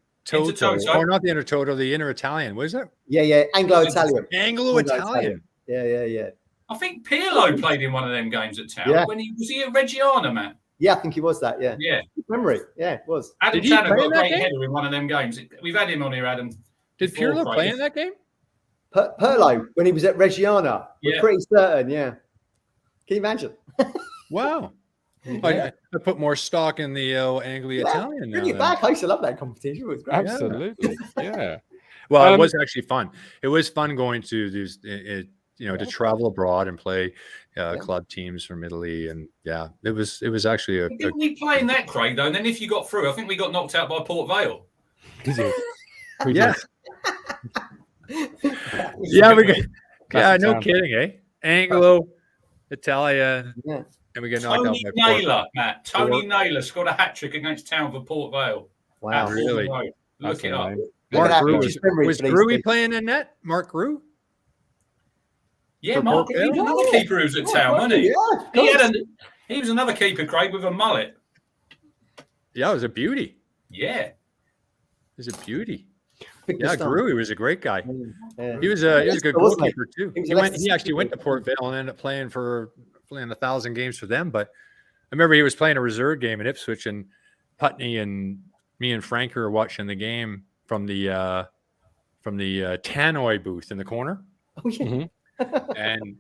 or not the Intertoto, the Inter-Italian. What is it? Yeah, Anglo-Italian. Anglo-Italian. Yeah. I think Pirlo played in one of them games at Town. Yeah. Was he at Reggiana, Matt? Yeah, I think he was that. Yeah. Good memory. Yeah, it was. Adam Tanner got a great header in one of them games. We've had him on here, Adam. Did Pirlo play in that game? Pirlo, when he was at Reggiana. We're pretty certain, yeah. Can you imagine? Wow. I put more stock in the Anglo-Italian now. Bring it back. I used to love that competition. It was great. Absolutely. Yeah. Well, it was actually fun. It was fun going to these, to travel abroad and play club teams from Italy, and it was actually Didn't we play in that, Craig? Though, and then if you got through, I think we got knocked out by Port Vale. Yeah. No kidding, eh? Anglo-Italian. Yeah. And we get knocked out by Naylor, Matt. Tony Naylor scored a hat-trick against Town for Port Vale. Wow. Really? Look it up. Mark Grew was Grewy playing in net? Mark Grew? Yeah, Mark. He was another keeper who was at Town, wasn't he? Yeah, he was another keeper, Craig, with a mullet. Yeah, it was a beauty. Yeah. It was a beauty. Grewy was a great guy. Yeah. He was a good goalkeeper too. He actually went to Port Vale and ended up playing 1,000 games for them. But I remember he was playing a reserve game at Ipswich, and Putney and me and Frank were watching the game from the tannoy booth in the corner. Oh yeah. Mm-hmm. And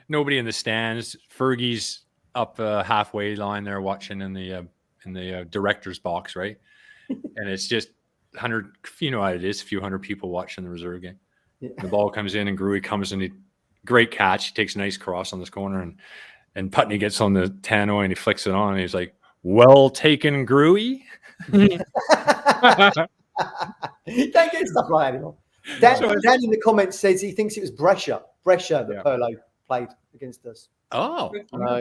nobody in the stands. Fergie's up halfway line there watching in the director's box, right? And it's just 100, you know how it is, a few hundred people watching the reserve game. Yeah. The ball comes in and Gruey comes in, great catch. He takes a nice cross on this corner, and Putney gets on the tannoy and he flicks it on, and he's like, "Well taken, Gruey." You don't get stuff like that anymore. Dan in the comments says he thinks it was Brescia that Pirlo played against us. Oh,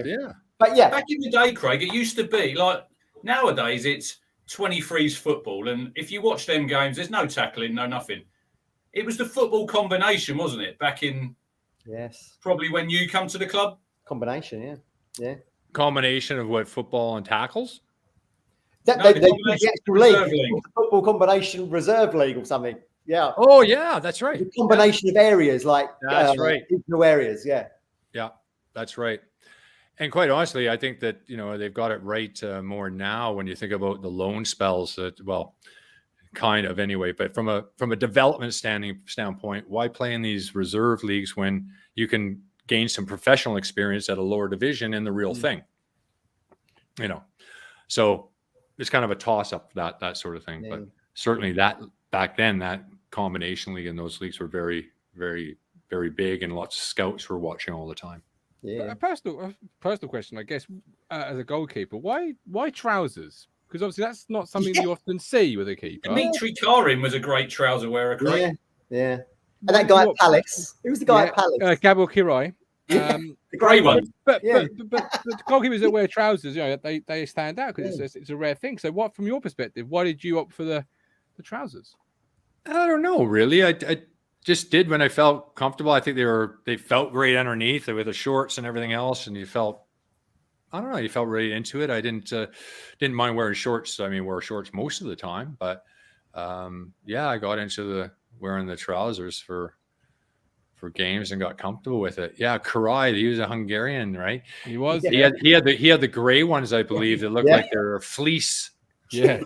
yeah. But yeah, back in the day, Craig, it used to be like nowadays it's 23s football, and if you watch them games, there's no tackling, no nothing. It was the football combination, wasn't it? Back in probably when you come to the club. Combination, yeah. Combination of what, football and tackles? The actual league. Football combination reserve league or something. Yeah. Oh yeah, that's right. The combination of areas, like that's right. Regional areas, yeah. Yeah, that's right. And quite honestly, I think that they've got it right more now when you think about the loan spells. Kind of anyway. But from a development standpoint, why play in these reserve leagues when you can gain some professional experience at a lower division in the real thing? So it's kind of a toss up that sort of thing. Yeah. But certainly that back then, that combination league and those leagues were very, very, very big, and lots of scouts were watching all the time. Yeah. A personal question, I guess, as a goalkeeper, why trousers? Because obviously that's not something you often see with a keeper. Dimitri Karin was a great trouser wearer, Craig. Yeah. And that guy at Palace. Who was the guy at Palace? Gabor Kirai. The grey one. But the goalkeepers that wear trousers, they stand out because it's a rare thing. So, what from your perspective, why did you opt for the trousers? I don't know, really. I just did when I felt comfortable. I think they felt great underneath with the shorts and everything else, and you felt really into it. I didn't mind wearing shorts. I mean, wear shorts most of the time, but I got into wearing the trousers for games and got comfortable with it. Yeah, Karai, he was a Hungarian, right? He was. He had the gray ones, I believe, that looked like they're fleece. Yeah,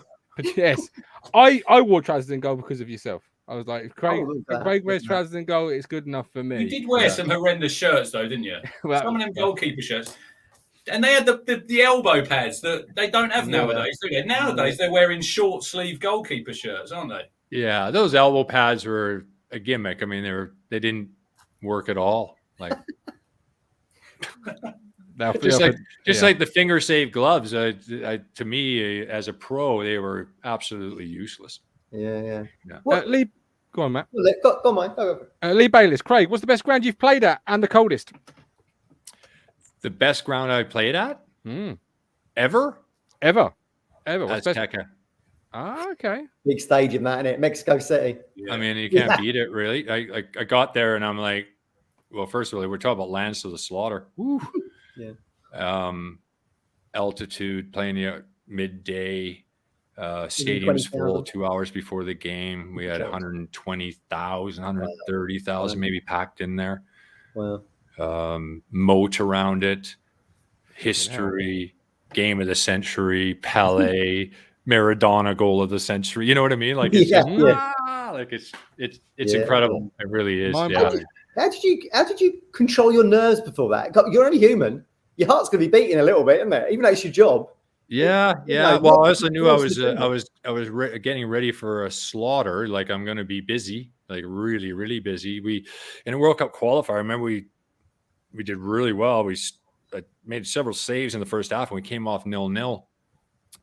yes. I wore trousers in goal because of yourself. I was like, if Craig wears trousers in goal, it's good enough for me. You did wear some horrendous shirts, though, didn't you? Some of them goalkeeper shirts. And they had the elbow pads that they don't have nowadays, do they? Nowadays, they're wearing short sleeve goalkeeper shirts, aren't they? Yeah, those elbow pads were a gimmick. I mean, they didn't work at all. Like just like the finger safe gloves. To me, as a pro, they were absolutely useless. Yeah. Lee, go on, Matt. Go on, mate. Go. Lee Bayliss, Craig, what's the best ground you've played at and the coldest? The best ground I played at? Ever? What's Azteca. Okay. Big stadium, that, isn't it? Mexico City. Yeah. I mean, you can't beat it, really. I got there and I'm like, well, first of all, we're talking about lands to the slaughter. Woo. Yeah. Altitude, playing the midday, stadium's full 2 hours before the game. We had 120,000, 130,000 maybe packed in there. Wow. Moat around it, history, game of the century, Pele, Maradona goal of the century. You know what I mean? Like it's like it's incredible. It really is. How did you control your nerves before that? You're only human. Your heart's gonna be beating a little bit, isn't it? Even though it's your job. Yeah. Well, I also knew I was getting ready for a slaughter. Like I'm going to be busy, like really, really busy. In a World Cup qualifier, I remember we did really well. I made several saves in the first half and we came off 0-0.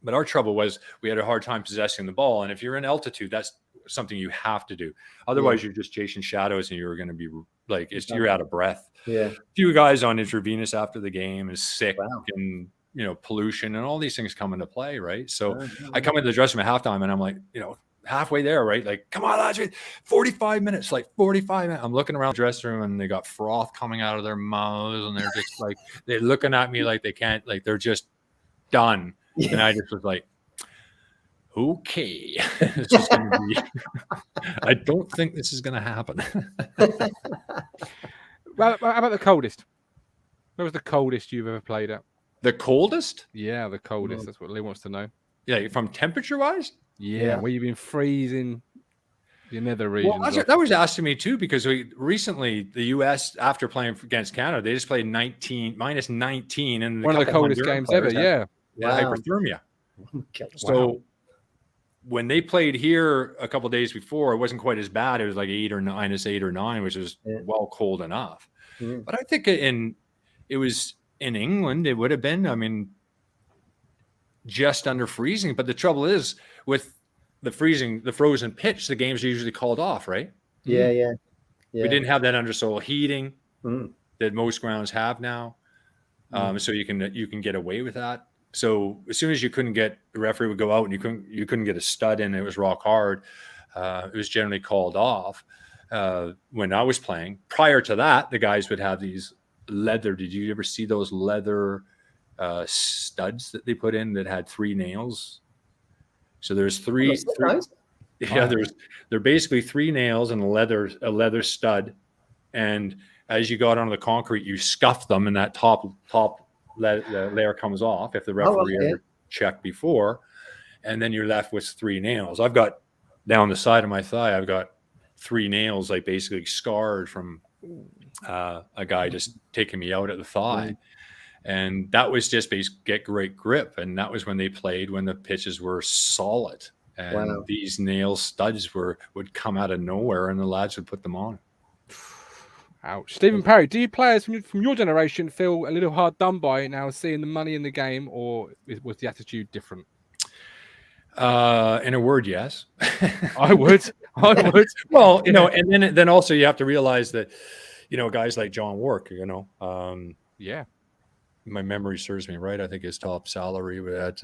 But our trouble was we had a hard time possessing the ball. And if you're in altitude, that's something you have to do. Otherwise, you're just chasing shadows and you're going to be like, you're out of breath. Yeah. A few guys on intravenous after the game is sick and, pollution and all these things come into play, right? So I come into the dressing room at halftime and I'm like, halfway there, right? Like, come on, lads, 45 minutes, like 45 minutes. I'm looking around the dressing room and they got froth coming out of their mouths and they're just like, they're looking at me like they can't, like they're just done. Yeah. And I just was like, okay, this is going to be, I don't think this is going to happen. Well, how about the coldest? Where was the coldest you've ever played at? The coldest? Yeah, the coldest. That's what Lee wants to know. Yeah, from temperature-wise? Yeah, where you've been freezing the nether regions. Well, that was asked to me too, because recently the U.S., after playing against Canada, they just played minus 19 in one of the coldest games ever. Yeah. Hypothermia. So when they played here a couple of days before, it wasn't quite as bad. It was like minus 8 or 9, which was well cold enough. But I think it was in England, it would have been, I mean, just under freezing. But the trouble is with the frozen pitch, the games are usually called off, right? Yeah. We didn't have that undersoil heating that most grounds have now. So you can get away with that. So as soon as you couldn't get, the referee would go out and you couldn't get a stud in, it was rock hard. It was generally called off. When I was playing, prior to that, the guys would have these leather. Did you ever see those leather studs that they put in that had 3 nails? So there's three. Yeah, they're basically 3 nails and a leather stud. And as you got onto the concrete, you scuff them, and that top layer comes off if the referee ever checked before. And then you're left with 3 nails. I've got down the side of my thigh, I've got 3 nails, like basically scarred from a guy just taking me out at the thigh. And that was just get great grip. And that was when they played, when the pitches were solid. And these nail studs would come out of nowhere, and the lads would put them on. Ouch. Stephen Parry, do you players from your generation feel a little hard done by now seeing the money in the game, or was the attitude different? In a word, yes. I would. Well, and then also you have to realize that, guys like John Wark, Yeah. my memory serves me right. I think his top salary at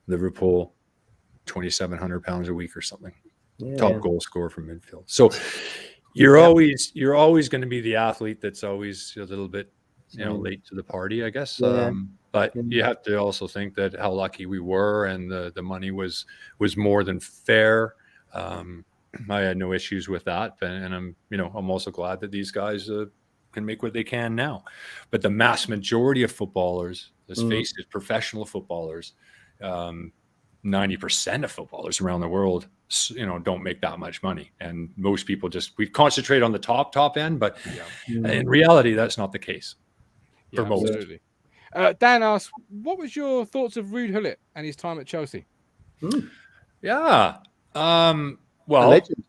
Liverpool, £2,700 a week or something. Yeah. Top goal scorer from midfield. So you're always going to be the athlete that's always a little bit, late to the party, I guess. Yeah. But you have to also think that how lucky we were, and the money was more than fair. I had no issues with that, and I'm also glad that these guys can make what they can now. But the mass majority of footballers, let's face it, professional footballers, 90% of footballers around the world, don't make that much money. And most people we concentrate on the top end, but in reality, that's not the case for most. Absolutely. Dan asks, what was your thoughts of Ruud Gullit and his time at Chelsea? Yeah. Well, legend.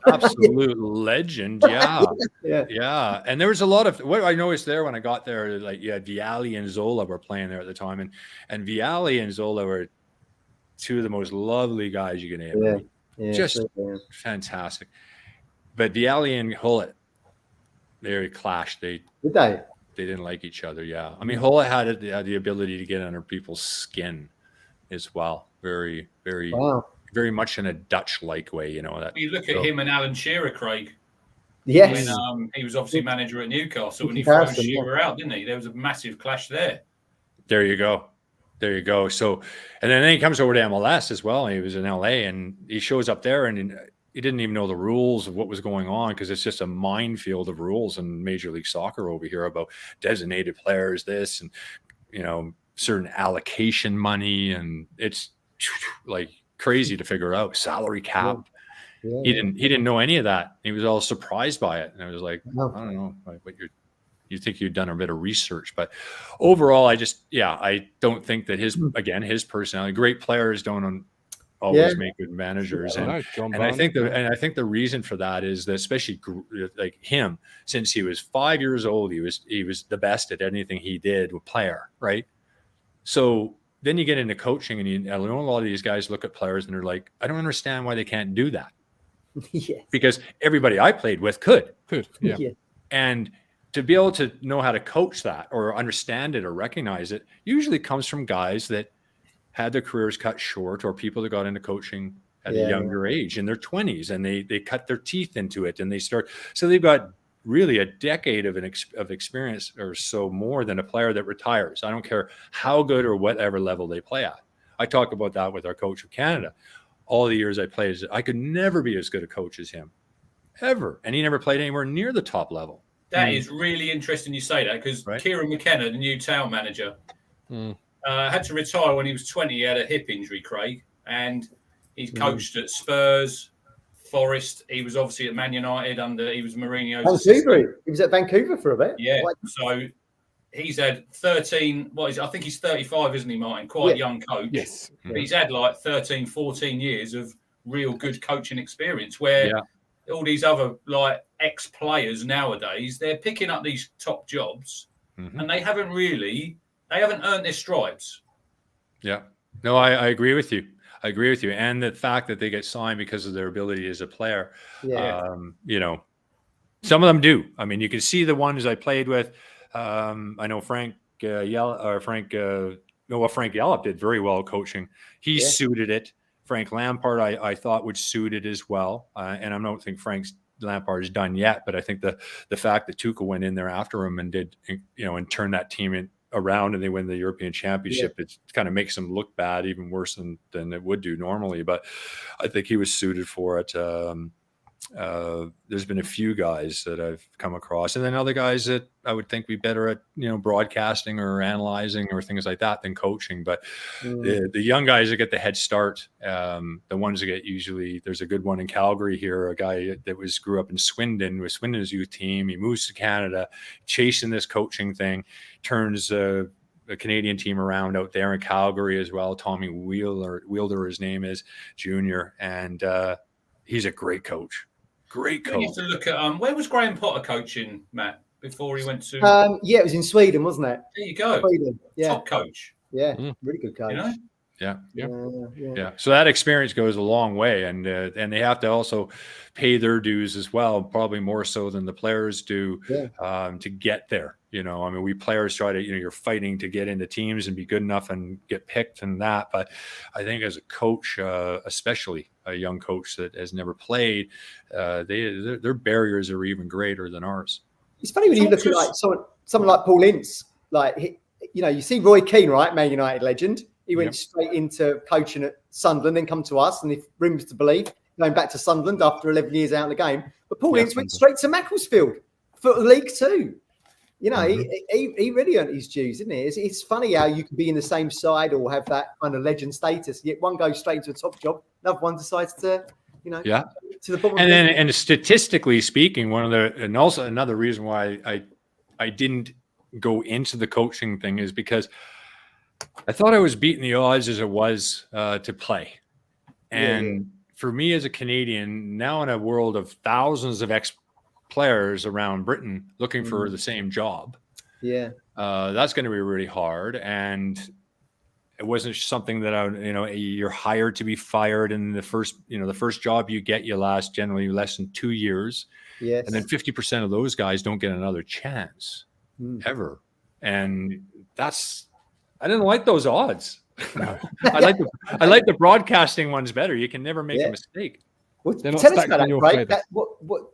Absolute legend. Yeah. Yeah. And there was a lot of what I noticed there when I got there, like Vialli and Zola were playing there at the time, and Vialli and Zola were two of the most lovely guys you can ever meet. Just fantastic. But Vialli and Gullit, they clashed. They didn't like each other. Yeah. I mean, Gullit had the ability to get under people's skin as well. Very, very, very much in a Dutch-like way, that. You look at him and Alan Shearer, Craig. Yes. When he was obviously manager at Newcastle, and he threw Shearer out, didn't he? There was a massive clash there. There you go. So, and then he comes over to MLS as well. He was in LA, and he shows up there, and he didn't even know the rules of what was going on, because it's just a minefield of rules in Major League Soccer over here about designated players, this, and certain allocation money, and it's like crazy to figure out. Salary cap. He didn't know any of that. He was all surprised by it, and I was like, I don't know what you think you'd done a bit of research, but overall, I don't think that his personality. Great players don't always make good managers, and I think the reason for that is that, especially like him, since he was 5 years old, he was the best at anything he did with player, right? So then you get into coaching, and I know a lot of these guys look at players and they're like, I don't understand why they can't do that. Because everybody I played with could. And to be able to know how to coach that or understand it or recognize it usually comes from guys that had their careers cut short, or people that got into coaching at a younger age in their 20s, and they cut their teeth into it, and so they've got really a decade of experience or so more than a player that retires. I don't care how good or whatever level they play at. I talk about that with our coach of Canada. All the years I played, I could never be as good a coach as him, ever. And he never played anywhere near the top level. That is really interesting you say that, because Kieran McKenna, the new town manager, had to retire when he was 20. He had a hip injury, Craig, and he's coached at Spurs, Forest. He was obviously at Man United he was Mourinho's assistant. He was at Vancouver for a bit. Yeah. So he's had 13, I think he's 35, isn't he, Martin? Quite young coach. Yes. But he's had like 13, 14 years of real good coaching experience, where all these other like ex-players nowadays, they're picking up these top jobs and they haven't earned their stripes. Yeah. No, I agree with you. And the fact that they get signed because of their ability as a player, some of them do. I mean, you can see the ones I played with. I know Frank Yallop did very well coaching. He suited it. Frank Lampard, I thought, would suit it as well. And I don't think Frank Lampard is done yet, but I think the fact that Tuchel went in there after him and did, and turned that team around, and they win the European Championship, it kind of makes them look bad, even worse than it would do normally. But I think he was suited for it. There's been a few guys that I've come across, and then other guys that I would think be better at, broadcasting or analyzing or things like that than coaching. But the young guys that get the head start, the ones that get usually, there's a good one in Calgary here, a guy that grew up in Swindon with Swindon's youth team. He moves to Canada, chasing this coaching thing, turns a Canadian team around out there in Calgary as well. Tommy Wielder, his name is, junior, and he's a great coach. Great coach. You have to look at where was Graham Potter coaching, Matt, before he went to? It was in Sweden, wasn't it? There you go. Sweden. Yeah. Top coach. Yeah, really good coach. Yeah. Yeah. So that experience goes a long way, and they have to also pay their dues as well, probably more so than the players do, to get there. I mean, we players try to, you're fighting to get into teams and be good enough and get picked and that. But I think as a coach, especially a young coach that has never played, their barriers are even greater than ours. It's funny when you look at like someone like Paul Ince, like you see Roy Keane, right, Man United legend. He went straight into coaching at Sunderland, then come to us, and if room was to believe, going back to Sunderland after 11 years out of the game. But Paul Ince went straight to Macclesfield for League Two. He really earned his dues, didn't he? It's funny how you can be in the same side or have that kind of legend status, yet one goes straight into a top job, another one decides to, to the bottom. And statistically speaking, and also another reason why I didn't go into the coaching thing is because I thought I was beating the odds as it was to play. And for me as a Canadian, now in a world of thousands of ex-players around Britain looking for the same job, that's going to be really hard. And it wasn't something that you're hired to be fired. And the first job you get, you last generally less than 2 years. Yes. And then 50% of those guys don't get another chance ever. And I didn't like those odds. No. I like the broadcasting ones better. You can never make a mistake. Well, tell us about that, Craig.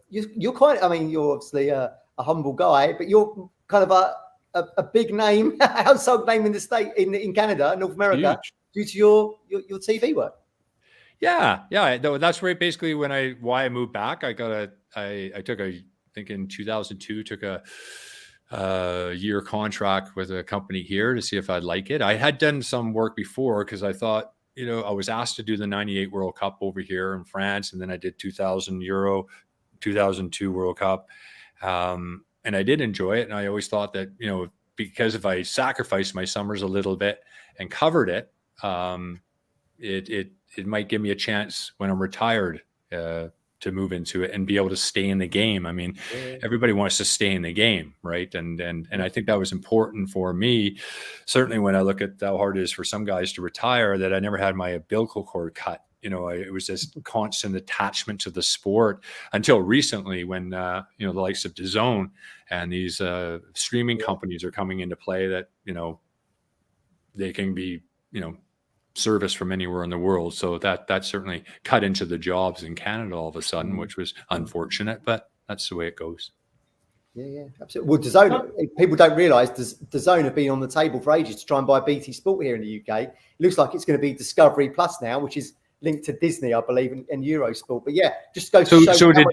You're quite. I mean, you're obviously a humble guy, but you're kind of a big name, household name in the state in Canada, North America, due to your TV work. Yeah. That's right. Basically, why I moved back, I think in 2002 took a year contract with a company here to see if I'd like it. I had done some work before because I thought, I was asked to do the 98 World Cup over here in France. And then I did 2000 Euro, 2002 World Cup. And I did enjoy it. And I always thought that, because if I sacrificed my summers a little bit and covered it, it might give me a chance when I'm retired, to move into it and be able to stay in the game. I mean, everybody wants to stay in the game, right? And I think that was important for me. Certainly when I look at how hard it is for some guys to retire, that I never had my umbilical cord cut. It was this constant attachment to the sport until recently when, the likes of DAZN and these streaming companies are coming into play that, they can be, service from anywhere in the world. So that certainly cut into the jobs in Canada all of a sudden, which was unfortunate, but that's the way it goes. Yeah, absolutely. Well, DAZN, people don't realise DAZN have been on the table for ages to try and buy BT Sport here in the UK. It looks like it's going to be Discovery Plus now, which is linked to Disney, I believe, and Eurosport. But yeah, just goes to show. So did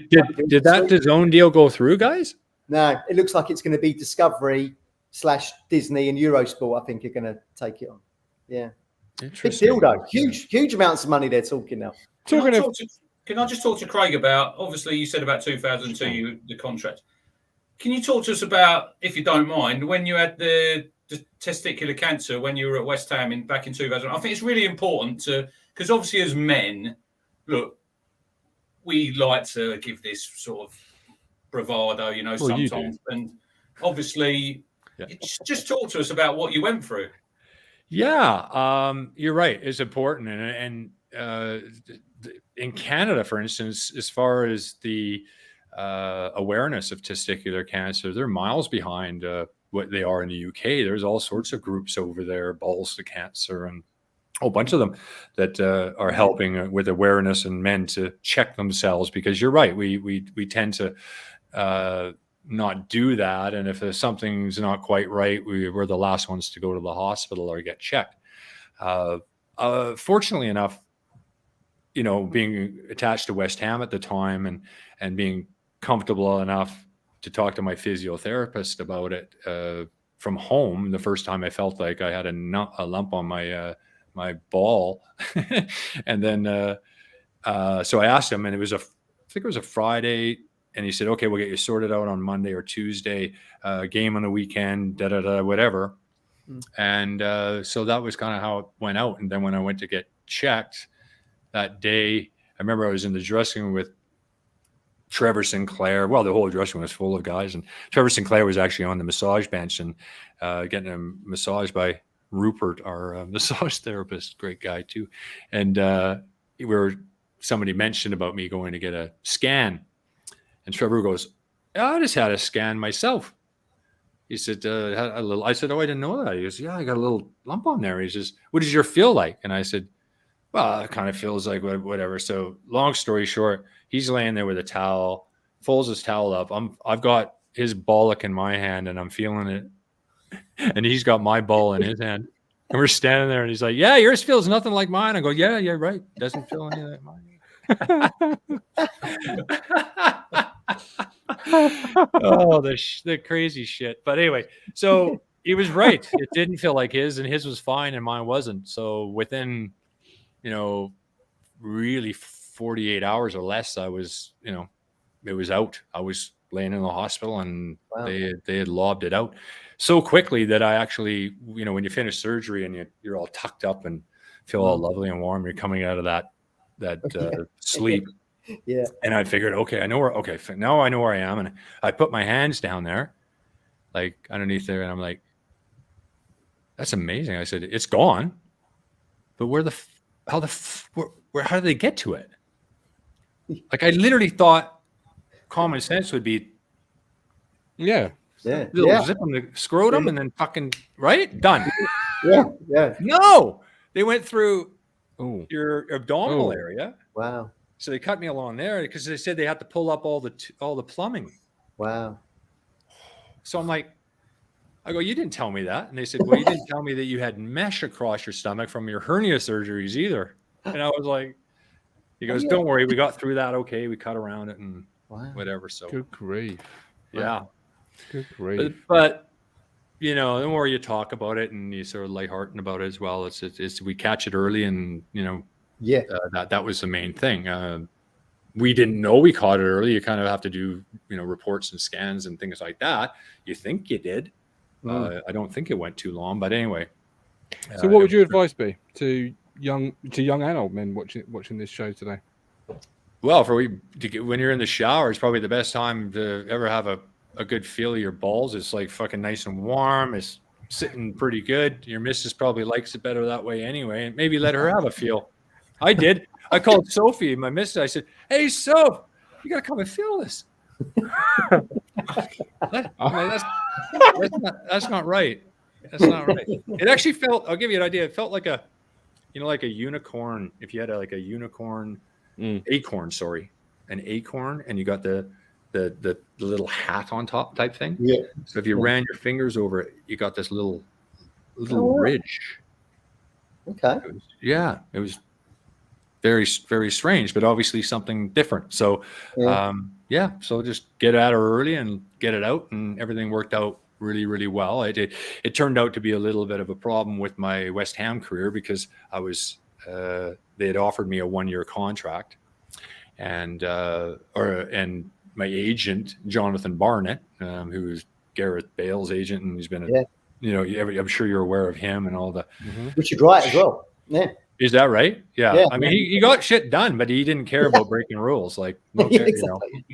that DAZN deal go through, guys? No, it looks like it's going to be Discovery / Disney and Eurosport. I think are going to take it on. Yeah. Big deal though. Huge amounts of money they're talking now. Can I just talk to Craig about, obviously you said about 2002, the contract. Can you talk to us about, if you don't mind, when you had the testicular cancer when you were at West Ham back in 2000? I think it's really important because obviously as men, look, we like to give this sort of bravado, sometimes. And obviously, just talk to us about what you went through. Yeah, you're right. It's important. And in Canada, for instance, as far as the awareness of testicular cancer, they're miles behind what they are in the UK. There's all sorts of groups over there, Balls to Cancer and a whole bunch of them that are helping with awareness and men to check themselves, because you're right. We tend to not do that. And if something's not quite right, we're the last ones to go to the hospital or get checked. Fortunately enough, being attached to West Ham at the time and being comfortable enough to talk to my physiotherapist about it from home, the first time I felt like I had a lump on my ball. And then so I asked him, and I think it was a Friday. And he said, okay, we'll get you sorted out on Monday or Tuesday, game on the weekend, whatever. And so that was kind of how it went out. And then when I went to get checked that day, I remember I was in the dressing room with Trevor Sinclair. Well, the whole dressing room was full of guys. And Trevor Sinclair was actually on the massage bench and getting a massage by Rupert, our massage therapist, great guy too. And somebody mentioned about me going to get a scan. And Trevor goes, I just had a scan myself. He said, had a little. I said, oh, I didn't know that. He goes, yeah, I got a little lump on there. He says, what does your feel like? And I said, well, it kind of feels like whatever. So long story short, he's laying there with a towel, folds his towel up. I've got his bollock in my hand and I'm feeling it. And he's got my ball in his hand. And we're standing there and he's like, yeah, yours feels nothing like mine. I go, yeah, right. Doesn't feel anything like mine. Oh, the crazy shit. But anyway, so he was right. It didn't feel like his, and his was fine and mine wasn't. So within, really 48 hours or less, I was, it was out. I was laying in the hospital and wow. they had lobbed it out so quickly that I actually, when you finish surgery and you're all tucked up and feel all lovely and warm, you're coming out of that sleep. Yeah. And I figured, now I know where I am. And I put my hands down there, like underneath there. And I'm like, that's amazing. I said, it's gone. But how did they get to it? Like, I literally thought common sense would be, yeah. Zip them the scrotum and then fucking, right? Done. Yeah. No, they went through your abdominal area. Wow. So they cut me along there because they said they had to pull up all the plumbing. Wow. So I'm like, I go, you didn't tell me that. And they said, well, you didn't tell me that you had mesh across your stomach from your hernia surgeries either. And I was like, he goes, don't worry, we got through that. Okay, we cut around it and whatever. So good grief. Yeah. Good grief. But the more you talk about it and you sort of lighthearted about it as well, it's we catch it early and that was the main thing. We didn't know we caught it early. You kind of have to do reports and scans and things like that. You think you did. I don't think it went too long, but anyway. So what would your advice be to young and old men watching this show today? Well, when you're in the shower, it's probably the best time to ever have a good feel of your balls. It's like fucking nice and warm. It's sitting pretty good. Your missus probably likes it better that way anyway. And maybe let her have a feel. I did. I called Sophie, my missus. I said, hey, Soph, you got to come and feel this. That's not right. That's not right. It actually felt, I'll give you an idea. It felt like a unicorn. If you had a unicorn, acorn, an acorn, and you got the little hat on top type thing. Yeah. So if you ran your fingers over it, you got this little ridge. Okay. It was very, very strange, but obviously something different. So, so just get at her early and get it out, and everything worked out really, really well. It turned out to be a little bit of a problem with my West Ham career because I was they had offered me a 1-year contract, and my agent Jonathan Barnett, who's Gareth Bale's agent, and he's been I'm sure you're aware of him and all the Richard Wright as well. Yeah. Is that right? Yeah. I mean, he got shit done, but he didn't care about breaking rules. Like, exactly.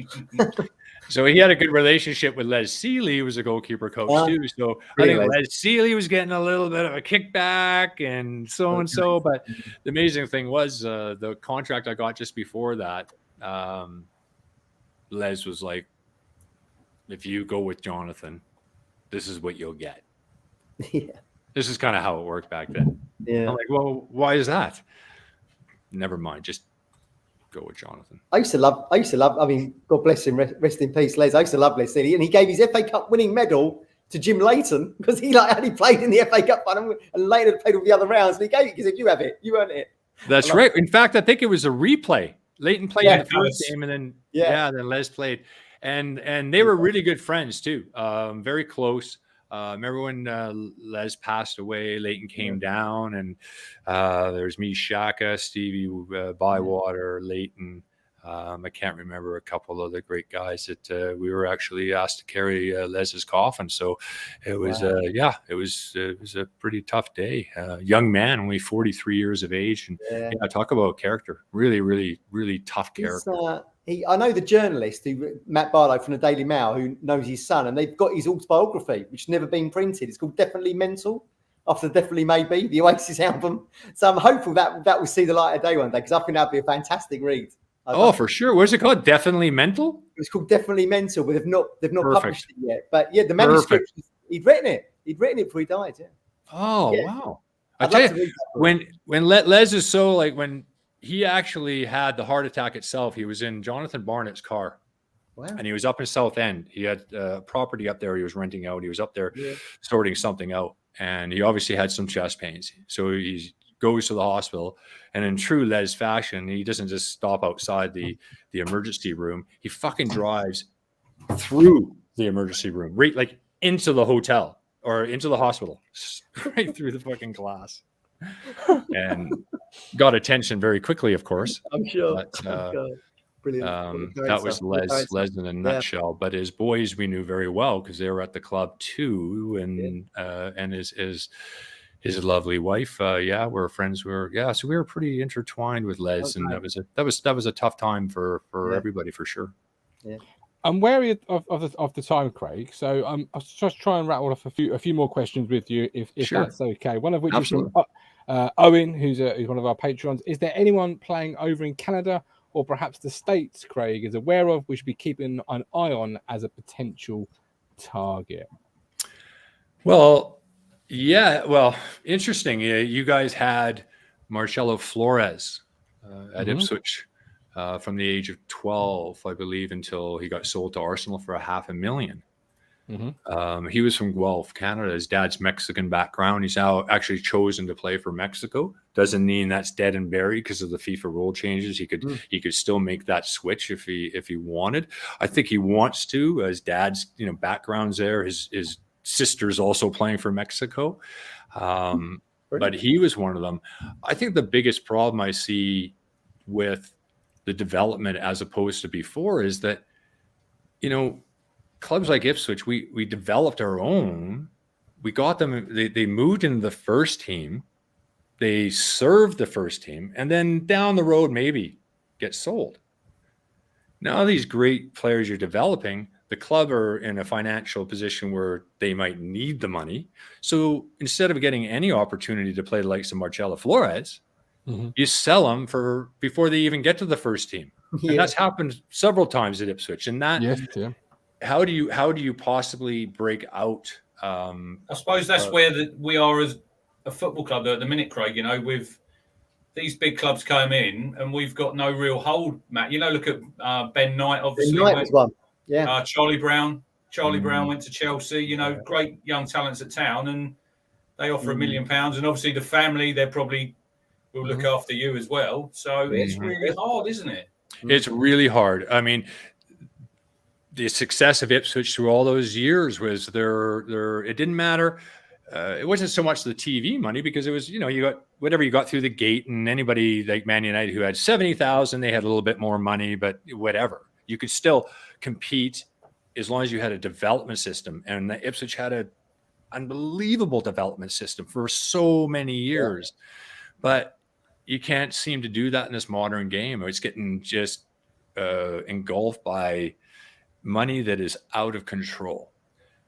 So he had a good relationship with Les Seeley, who was a goalkeeper coach too. So I think Les Seeley was getting a little bit of a kickback and so. But the amazing thing was the contract I got just before that. Les was like, if you go with Jonathan, this is what you'll get. Yeah. This is kind of how it worked back then. Yeah. I'm like, well, why is that? Never mind. Just go with Jonathan. I used to love, I mean, God bless him, rest in peace, Les. I used to love Les Seeley, and he gave his FA Cup winning medal to Jim Leighton because he only played in the FA Cup final, and Leighton played all the other rounds, and he gave it because if you have it, you earned it. That's right. In fact, I think it was a replay. Leighton played in the first game, and then then Les played, and they were really good friends too. Very close. Remember when Les passed away, Leighton came down, and there's me, Shaka, Stevie Bywater, Leighton. I can't remember a couple of other great guys that we were actually asked to carry Les's coffin. So it was, it was a pretty tough day. Young man, only 43 years of age, and talk about character. Really, really, really tough character. I know the journalist, Matt Barlow from the Daily Mail, who knows his son, and they've got his autobiography, which has never been printed. It's called Definitely Mental. after Definitely Maybe, the Oasis album. So I'm hopeful that will see the light of day one day, because I think that'd be a fantastic read. For sure. What's it called? Definitely Mental? It's called Definitely Mental, but they've not Perfect. published it yet. But yeah, the manuscript, he'd written it before he died. Yeah. Oh, yeah. Wow. I tell you, when Les is so, like, when he actually had the heart attack itself, he was in Jonathan Barnett's car. Wow. And he was up in South End. He had property up there he was renting out. He was up there sorting something out. And he obviously had some chest pains. So he goes to the hospital. And in true Les fashion, he doesn't just stop outside the emergency room. He fucking drives through the emergency room, right, like into the hotel or into the hospital, right through the fucking glass. And got attention very quickly, of course. I'm sure. But, Brilliant. That was Les in a nutshell. But his boys we knew very well because they were at the club too, and his lovely wife, we're friends. So we were pretty intertwined with Les, and that was a tough time for everybody for sure. Yeah. I'm wary of the time, Craig. So I'll just try and rattle off a few more questions with you, if Sure. that's okay. One of which Absolutely. is from Owen, who's one of our patrons. Is there anyone playing over in Canada or perhaps the States, Craig is aware of, we should be keeping an eye on as a potential target? Well, interesting. You guys had Marcelo Flores at Ipswich from the age of 12, I believe, until he got sold to Arsenal for $500,000. He was from Guelph, Canada. His dad's Mexican background. He's now actually chosen to play for Mexico. Doesn't mean that's dead and buried because of the FIFA rule changes. He could still make that switch if he wanted. I think he wants to. His dad's background's there. His sister's also playing for Mexico. But he was one of them. I think the biggest problem I see with the development as opposed to before is that, clubs like Ipswich, we developed our own. We got them. They moved into the first team. They served the first team, and then down the road maybe get sold. Now these great players you're developing, the club are in a financial position where they might need the money. So instead of getting any opportunity to play the likes of Marcelo Flores, you sell them before they even get to the first team. And that's happened several times at Ipswich. And that. How do you possibly break out? I suppose that's where we are as a football club at the minute, Craig. With these big clubs come in, and we've got no real hold, Matt. Look at Ben Knight, obviously. Ben Knight was one. Yeah. Charlie Brown. Charlie Brown went to Chelsea. Great young talents at town, and they offer £1 million. And obviously the family, they probably will look after you as well. So it's really hard, isn't it? It's really hard. I mean, the success of Ipswich through all those years was it didn't matter. It wasn't so much the TV money because it was, you got whatever you got through the gate, and anybody like Man United who had 70,000, they had a little bit more money, but whatever. You could still compete as long as you had a development system. And Ipswich had an unbelievable development system for so many years, but you can't seem to do that in this modern game. It's getting just engulfed by money that is out of control.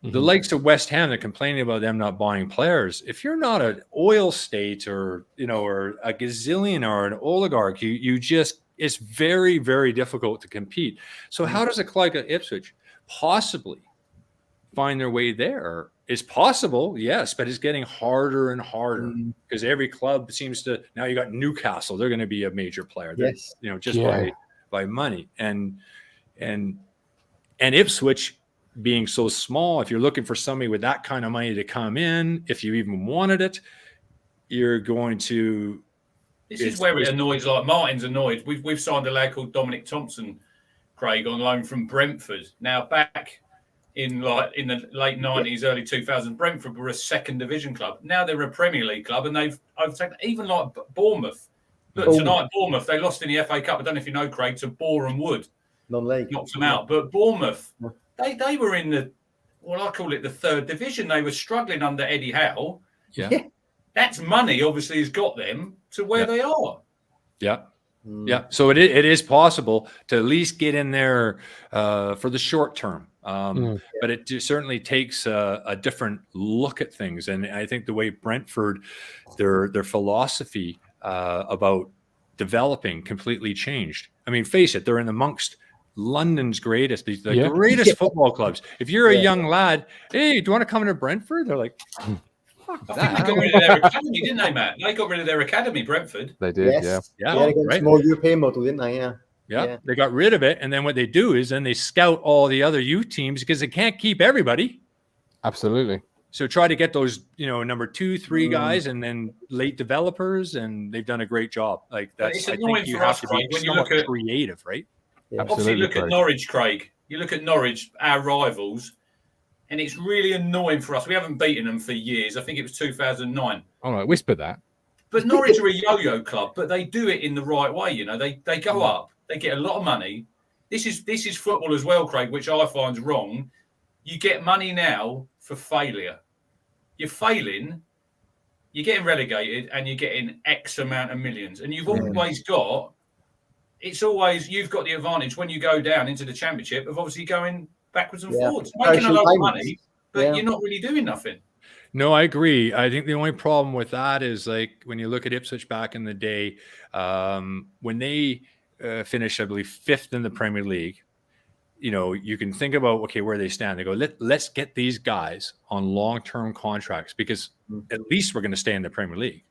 The likes of West Ham, they're complaining about them not buying players. If you're not an oil state or a gazillion or an oligarch, you just, it's very, very difficult to compete. So how does a club like Ipswich possibly find their way there? It's possible, yes, but it's getting harder and harder because every club seems to, now you got Newcastle, they're going to be a major player. Yes. By money. And Ipswich being so small, if you're looking for somebody with that kind of money to come in, if you even wanted it, you're going to. This is where it annoys. Like Martin's annoyed. We've signed a lad called Dominic Thompson, Craig, on loan from Brentford. Now back in the late 90s, early 2000s, Brentford were a second division club. Now they're a Premier League club, and they've overtaken even like Bournemouth. But tonight, Bournemouth, they lost in the FA Cup. I don't know if you know, Craig, to Boreham Wood. Non-league. Knocked them out. But Bournemouth, they were in I call it the third division. They were struggling under Eddie Howe. Yeah. That's money, obviously, has got them to where they are. Yeah. Yeah, so it is possible to at least get in there for the short term. But it certainly takes a different look at things. And I think the way Brentford, their philosophy about developing completely changed. I mean, face it, they're in amongst London's greatest, the greatest football clubs. If you're a young lad, hey, do you want to come to Brentford? They're like, I think they got rid of their academy, didn't they, Matt? They got rid of their academy, Brentford. They did, yeah. Yeah, they got a more European model, didn't they? Yeah, they got rid of it. And then what they do is then they scout all the other youth teams because they can't keep everybody. Absolutely. So try to get those, number 2, 3 guys and then late developers, and they've done a great job. Like that's, I think you have to be when you look at creative, right? Yeah. Obviously, look at Norwich, Craig. You look at Norwich, our rivals, and it's really annoying for us. We haven't beaten them for years. I think it was 2009. Oh no, whisper that. But Norwich are a yo-yo club, but they do it in the right way. They go up, they get a lot of money. This is football as well, Craig, which I find wrong. You get money now for failure. You're failing, you're getting relegated, and you're getting X amount of millions. And you've always got. You've got the advantage when you go down into the championship of obviously going backwards and forwards, making a lot of money, but you're not really doing nothing. No, I agree. I think the only problem with that is like when you look at Ipswich back in the day, when they finished, I believe, 5th in the Premier League, you can think about, okay, where they stand. They go, let's get these guys on long-term contracts because at least we're going to stay in the Premier League.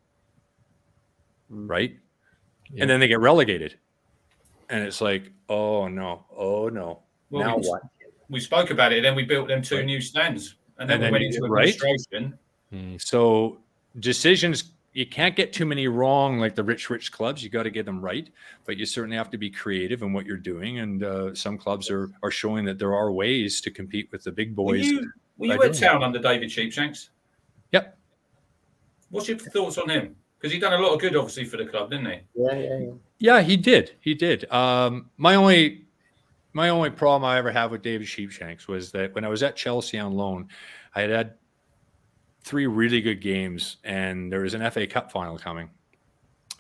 Right? Yeah. And then they get relegated. And it's like, oh no. Well, now what? We spoke about it, and then we built them 2 new stands. And then we went into administration. So decisions, you can't get too many wrong like the rich clubs. You got to get them right. But you certainly have to be creative in what you're doing. And some clubs are showing that there are ways to compete with the big boys. Were you at Town under David Sheepshanks? Yep. What's your thoughts on him? Because he done a lot of good, obviously, for the club, didn't he? Yeah, he did. My only problem I ever had with David Sheepshanks was that when I was at Chelsea on loan, I had 3 really good games, and there was an FA Cup final coming.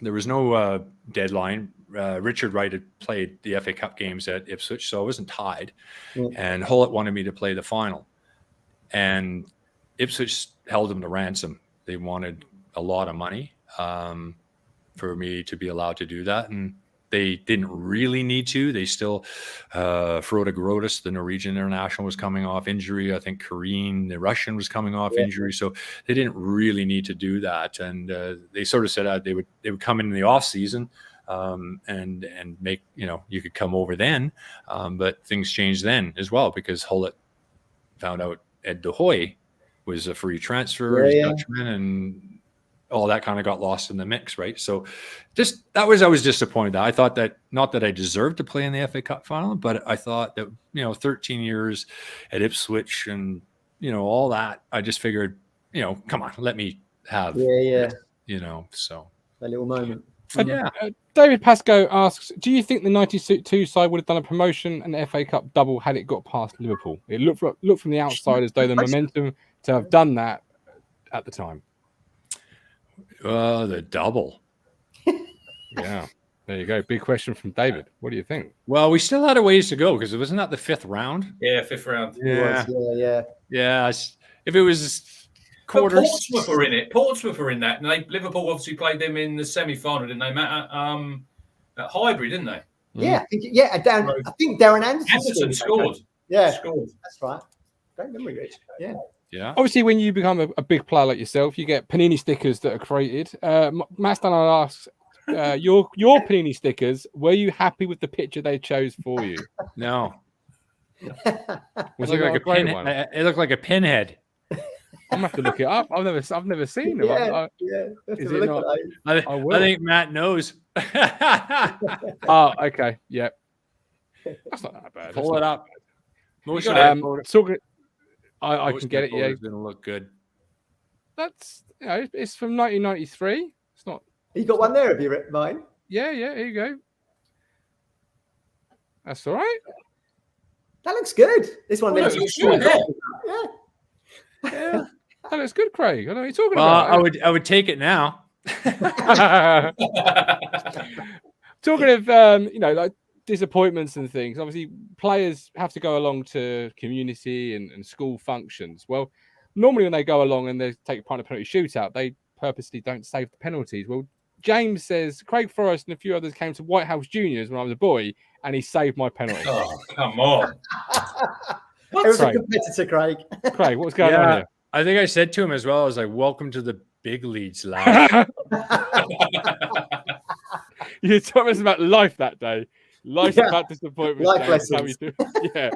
There was no deadline. Richard Wright had played the FA Cup games at Ipswich, so I wasn't tied. And Hullett wanted me to play the final. And Ipswich held him to ransom. They wanted a lot of money for me to be allowed to do that. And they didn't really need to. They still, Frode Grotus, the Norwegian international, was coming off injury. I think Kareen, the Russian, was coming off injury. So they didn't really need to do that. And they sort of said they would come in the off season and make, you could come over then. But things changed then as well, because Hullett found out Ed De Hoy was a free transfer, Dutchman, and all that kind of got lost in the mix, right? So I was disappointed. I thought that, not that I deserved to play in the FA Cup final, but I thought that, 13 years at Ipswich and, all that, I just figured, come on, let me have, so. A little moment. David Pascoe asks, do you think the 92 side would have done a promotion and FA Cup double had it got past Liverpool? It looked from the outside as though the momentum to have done that at the time. The double. Yeah. There you go. Big question from David. What do you think? Well, we still had a ways to go because it wasn't that the 5th round. Yeah, 5th round. Yeah. If it was quarters. Portsmouth were in it. Portsmouth were in that. And Liverpool obviously played them in the semi-final, didn't they, Matt? At Highbury, didn't they? Yeah. I think Darren Anderson scored. Yeah. Scored. That's right. Great memory, Rich. Yeah. Yeah. Obviously, when you become a big player like yourself, you get Panini stickers that are created. Matt Stanley asks, your Panini stickers, were you happy with the picture they chose for you? No. Was it like a pinhead? It looked like a pinhead. I'm gonna have to look it up. I've never seen them. Is it not? I think Matt knows. Oh, okay. Yeah. That's not that bad. Pull it up. I can get it. Yeah, it's gonna look good. That's it's from 1993. It's not. You got one there, have you, mine? Yeah. Here you go. That's all right. That looks good. This one looks good. Yeah, that looks good, Craig. I know what you're talking about. I would take it now. Talking of like disappointments and things, obviously players have to go along to community and school functions. Well, normally when they go along and they take part in a penalty shootout, they purposely don't save the penalties. Well, James says Craig Forrest and a few others came to White House Juniors when I was a boy, and he saved my penalty. Oh, come on! It was a competitor, Craig. Craig, what's going on here? I think I said to him as well, I was like, "Welcome to the big leagues, lad." You told us about life that day. Life's about disappointment. Life lessons. Yeah.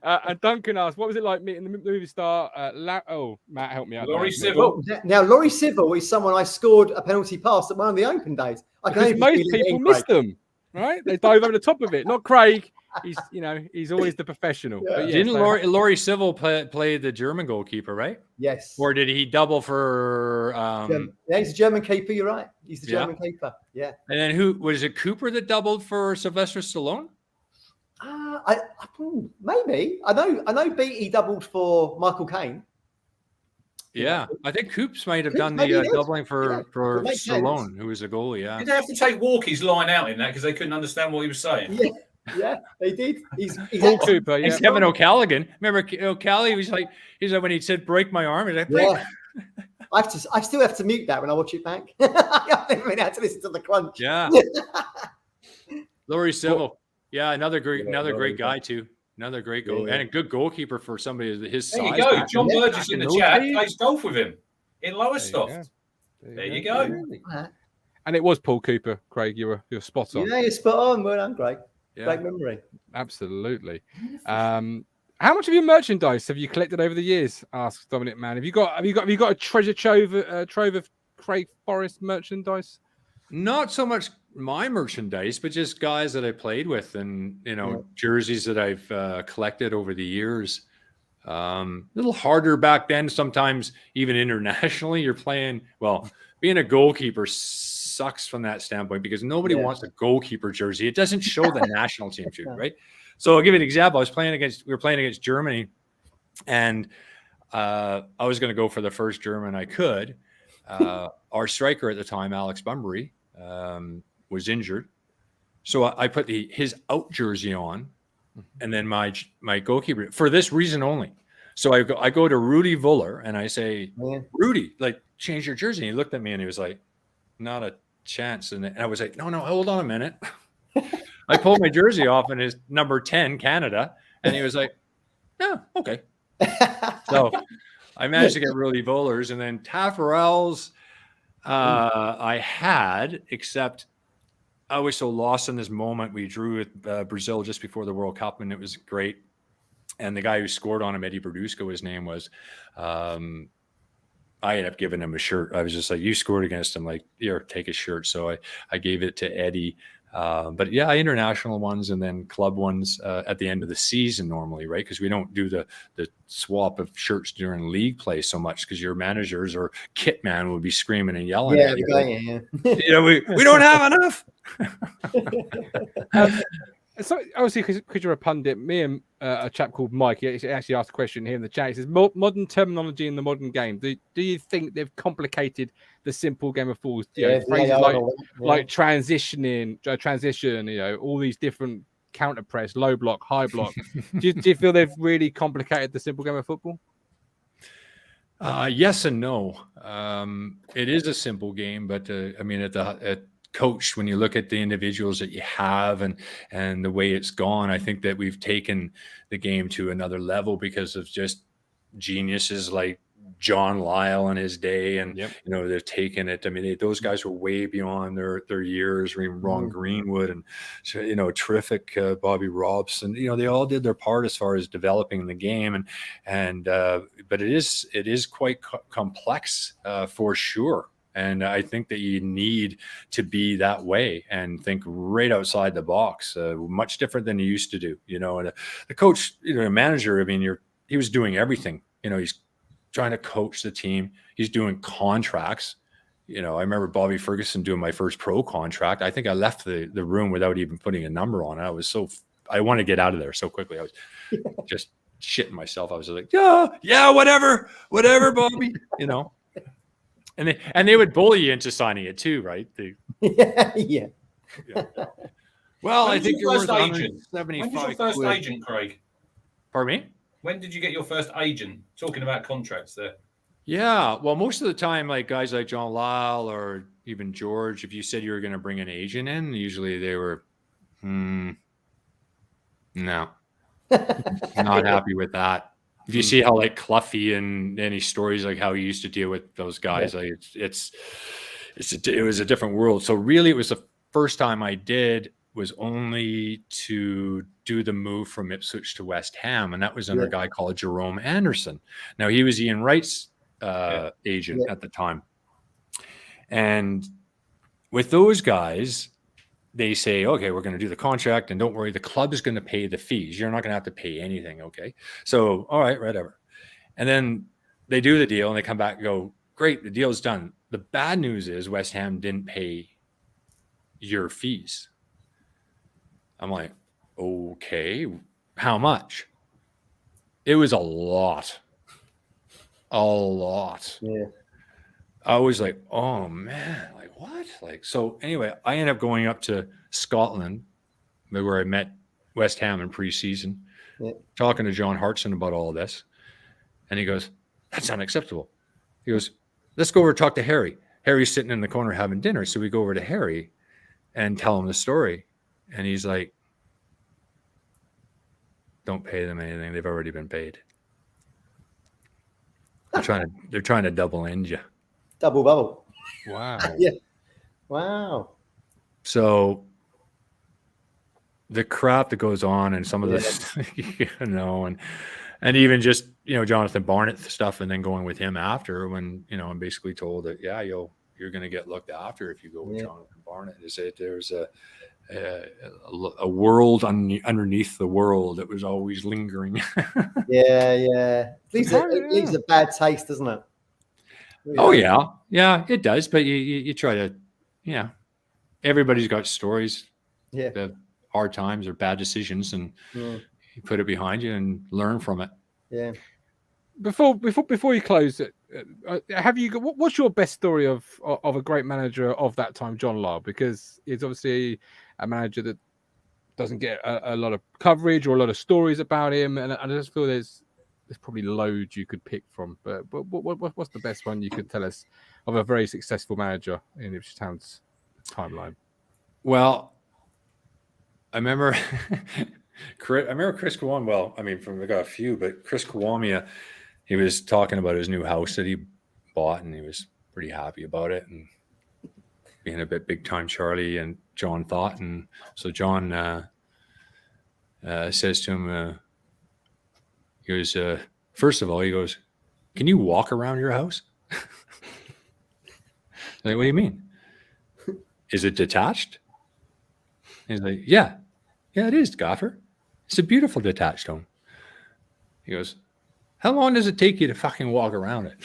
And Duncan asked, what was it like meeting the movie star? Matt, help me out. Laurie Civil. Now, Laurie Civil is someone I scored a penalty pass at one of the open days. Because most people miss them, right? They dive over the top of it. Not Craig. He's always the professional. Yeah. Didn't Laurie Civil play the German goalkeeper, right? Yes. Or did he double for? Yeah, he's a German keeper. You're right. He's the German keeper. Yeah. And then who was it? Cooper that doubled for Sylvester Stallone? Maybe. I know. Beatty doubled for Michael Caine. Yeah, I think Coops might have done the doubling for Stallone, who was a goalie. Yeah. Did they have to take Walkie's line out in that because they couldn't understand what he was saying? Yeah, they did. He's Cooper. Yeah. And Kevin O'Callaghan. Remember O'Callaghan was like, when he said break my arm, he's like, break. Yeah. I still have to mute that when I watch it back. I've never been able to listen to the crunch. Yeah. Laurie Civil. Yeah, another great guy too. Another great goal and a good goalkeeper for somebody his size. There you go. John Burgess in the chat plays golf with him in Lowestoft. There you go. And it was Paul Cooper, Craig. You're spot on. Yeah, you're spot on. Well done, Craig. Yeah. Great memory. Absolutely. How much of your merchandise have you collected over the years? Asks Dominic Mann. Have you got a treasure trove of Craig Forrest merchandise? Not so much my merchandise, but just guys that I played with, and jerseys that I've collected over the years. A little harder back then. Sometimes even internationally, you're playing. Well, being a goalkeeper sucks from that standpoint because nobody wants a goalkeeper jersey. It doesn't show the national team too, right? So I'll give you an example. We were playing against Germany, and I was going to go for the first German I could. Our striker at the time, Alex Bunbury, was injured. So I put his out jersey on, and then my goalkeeper for this reason only. So I go to Rudy Vuller and I say, Rudy, like, change your jersey. And he looked at me and he was like, not a chance. And I was like, no, hold on a minute. I pulled my jersey off and his number 10 Canada, and he was like, yeah, okay. So I managed to get Rudy Vuller's, and then Taffarel's I had, except I was so lost in this moment. We drew with Brazil just before the World Cup, and it was great. And the guy who scored on him, Eddie Berdusco, his name was, I ended up giving him a shirt. I was just like, you scored against him, like, here, take his shirt. So I gave it to Eddie. But yeah, international ones and then club ones at the end of the season normally, right? Because we don't do the swap of shirts during league play so much because your managers or kit man would be screaming and yelling at you. We don't have enough. So obviously, because you're a pundit, me and a chap called Mike, he actually asked a question here in the chat. He says, modern terminology in the modern game. Do you think they've complicated the simple game of football? Phrases like transition, all these different counter press, low block, high block. do you feel they've really complicated the simple game of football? Yes and no. It is a simple game, but at coach, when you look at the individuals that you have and the way it's gone, I think that we've taken the game to another level because of just geniuses like John Lyle in his day, and they've taken it. I mean, those guys were way beyond their years. Ron Greenwood and terrific Bobby Robson. They all did their part as far as developing the game, but it is quite complex for sure. And I think that you need to be that way and think right outside the box, much different than you used to do. And the coach, manager, he was doing everything. He's trying to coach the team. He's doing contracts. I remember Bobby Ferguson doing my first pro contract. I think I left the room without even putting a number on it. I wanted to get out of there so quickly. I was just shitting myself. I was like, yeah, whatever, Bobby, And they would bully you into signing it too, right? Yeah. Yeah. Well, I think your you're first worth agent? When was your 175 first quid. agent, Craig? Pardon me? When did you get your first agent? Talking about contracts there. Yeah. Well, most of the time, like guys like John Lyle or even George, if you said you were going to bring an agent in, usually they were, no, not happy with that. If you see how like Cluffy and any stories like how he used to deal with those guys, like it was a different world. So really, it was the first time I did was only to do the move from Ipswich to West Ham, and that was under a guy called Jerome Anderson. Now he was Ian Wright's agent at the time, and with those guys, they say, okay, we're going to do the contract, and don't worry, the club is going to pay the fees. You're not going to have to pay anything. Okay. So, all right, whatever. And then they do the deal and they come back and go, great, the deal's done. The bad news is West Ham didn't pay your fees. I'm like, okay, how much? It was a lot. A lot. Yeah. I was like, oh man, like what? Like, so anyway, I ended up going up to Scotland where I met West Ham in pre-season, talking to John Hartson about all of this. And he goes, that's unacceptable. He goes, let's go over and talk to Harry. Harry's sitting in the corner having dinner. So we go over to Harry and tell him the story. And he's like, don't pay them anything. They've already been paid. They're trying to double end you. Double bubble. Wow. Yeah. Wow. So the crap that goes on and some of this, and even just, Jonathan Barnett stuff, and then going with him after when, I'm basically told that, you're going to get looked after if you go with Jonathan Barnett. They say there's a world underneath the world that was always lingering. Yeah. It leaves a bad taste, doesn't it? Oh yeah, it does. But you try to, everybody's got stories, of hard times or bad decisions, and you put it behind you and learn from it. Yeah. Before you close it, have you got what's your best story of a great manager of that time, John Lyle? Because he's obviously a manager that doesn't get a lot of coverage or a lot of stories about him, and I just feel there's probably loads you could pick from. But what's the best one you could tell us of a very successful manager in Ipswich Town's timeline? Well, I remember Chris Kawamia. Well, I got a few, but Chris Kawamia, he was talking about his new house that he bought, and he was pretty happy about it, and being a bit big time Charlie and John thought. And so John says to him, he goes, first of all, he goes, can you walk around your house? Like, what do you mean? Is it detached? He's like, yeah, it is, Gaffer. It's a beautiful detached home. He goes, how long does it take you to fucking walk around it?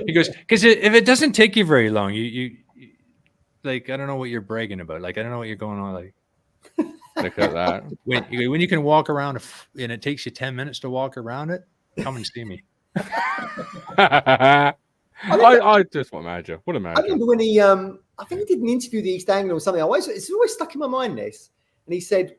He goes, because if it doesn't take you very long, you like, I don't know what you're bragging about. Like, I don't know what you're going on. Like, look at that. When you can walk around and it takes you 10 minutes to walk around it, come and see me. I just want manager. What a manager. I remember when he, I think he did an interview with the East Anglia or something. It's always stuck in my mind, this. And he said,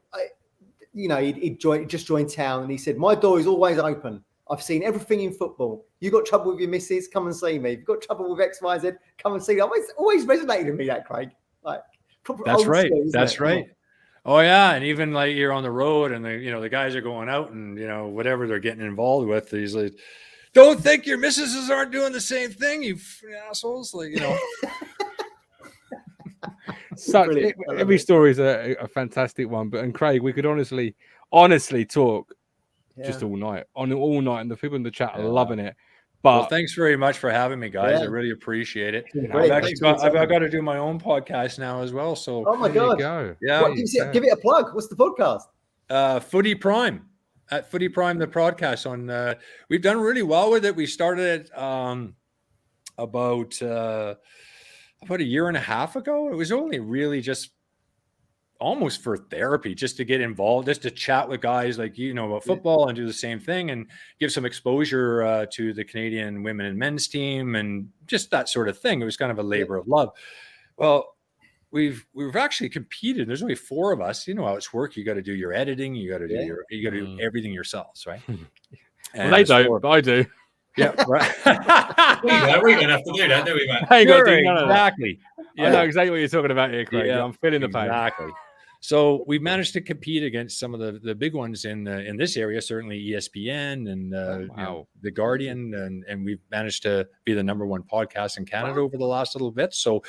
he'd just joined town, and he said, my door is always open. I've seen everything in football. You got trouble with your missus, come and see me. If you've got trouble with X, Y, Z, come and see me. Always resonated with me, that, Craig. Like, that's right. School, that's right. Oh yeah, and even like you're on the road, and the guys are going out, and whatever they're getting involved with, he's like, don't think your missuses aren't doing the same thing, you assholes. Like, every story is a fantastic one. And Craig, we could honestly talk just all night, and the people in the chat are loving it. But thanks very much for having me, guys. I really appreciate it. I've got to do my own podcast now as well. So, oh my god, yeah, give it a plug. What's the podcast? Footy Prime. At Footy Prime, the podcast on. We've done really well with it. We started it about a year and a half ago. It was only really just almost for therapy, just to get involved, just to chat with guys like about football and do the same thing and give some exposure to the Canadian women and men's team and just that sort of thing. It was kind of a labor of love. Well, we've actually competed. There's only 4 of us. You know how it's work. You got to do your editing. You got to do everything yourselves, right? Well, they don't, but I do. Yeah, right. we don't have to do that, do we, man? Exactly. I know exactly what you're talking about here, Craig. Yeah, I'm feeling the pain. Exactly. So we've managed to compete against some of the big ones in this area, certainly ESPN and The Guardian, and we've managed to be the #1 podcast in Canada over the last little bit. So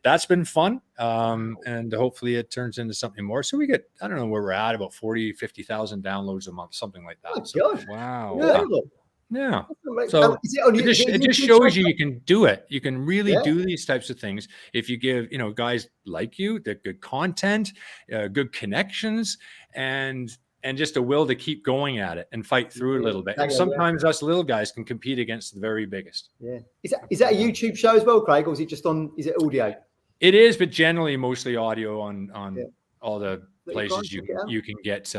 that's been fun, and hopefully it turns into something more. So we get, I don't know where we're at, about 50,000 downloads a month, something like that. So, wow. Yeah. So it just shows you can do it. You can really do these types of things if you give, guys like you the good content, good connections, and just a will to keep going at it and fight through a little bit. And sometimes us little guys can compete against the very biggest. Yeah. Is that a YouTube show as well, Craig, or is it just is it audio? It is, but generally mostly audio on all the places you can get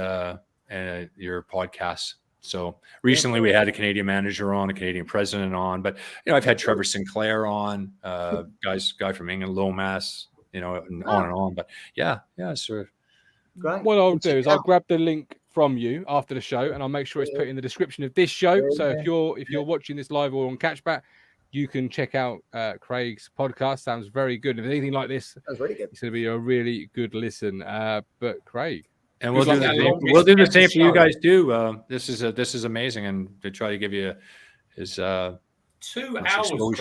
your podcasts. So recently we had a Canadian manager on, a Canadian president on, but I've had Trevor Sinclair on, guy from England, Lomas, and on. But sort of. Great. What I'll do is I'll grab the link from you after the show, and I'll make sure it's put in the description of this show. So if you're watching this live or on Catchback, you can check out Craig's podcast. Sounds very good. If anything like this, that's really good. It's going to be a really good listen. But Craig. And we'll do the same for you guys too. This is amazing, and to try to give you as 2 hours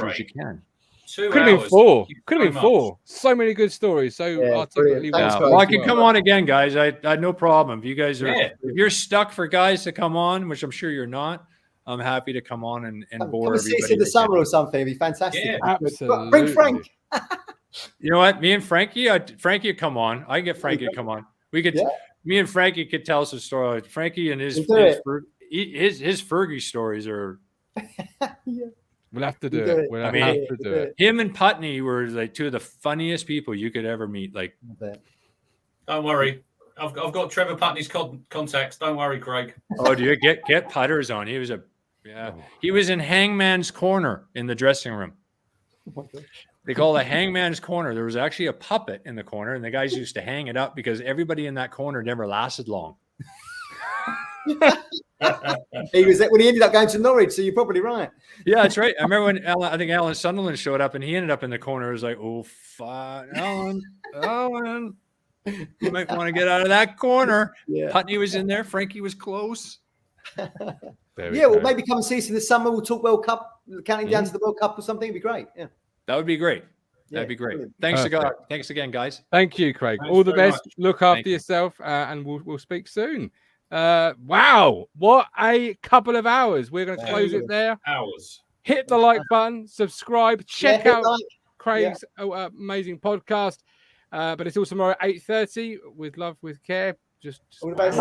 as you can. 2 Could have been 4. Could have been 4. So many good stories. So articulately. Well, I can come on again, guys. I had no problem. If you guys are, if you're stuck for guys to come on, which I'm sure you're not, I'm happy to come on and bore everybody. See us in the summer or something. It'd be fantastic. Yeah, absolutely. Bring Frank. You know what? Me and Frankie would come on. I get Frankie to come on. We could. Yeah. Me and Frankie could tell us a story. Frankie and his Fergie stories are. We'll have to do it. We'll have to do it. Him and Putney were like 2 of the funniest people you could ever meet. Like, don't worry, I've got Trevor Putney's contacts. Don't worry, Craig. Oh, do you get Putters on? He was he was in Hangman's Corner in the dressing room. They call it Hangman's Corner. There was actually a puppet in the corner, and the guys used to hang it up because everybody in that corner never lasted long. He was when he ended up going to Norwich, so you're probably right. Yeah, that's right. I remember when Alan Sunderland showed up, and he ended up in the corner. It was like, oh, fuck, Alan, you might want to get out of that corner. Yeah. Putney was in there. Frankie was close. Well, maybe come and see us in the summer. We'll talk World Cup, counting down to the World Cup or something. It'd be great. Yeah. That would be great. That'd be great. Thanks again, guys. Thank you, Craig. All the best. Much. Look after yourself, and we'll speak soon. Wow, what a couple of hours. We're going to close it there. Hit the like button, subscribe, check out Craig's amazing podcast. But it's all tomorrow at 8:30 with love, with care. Just all the best.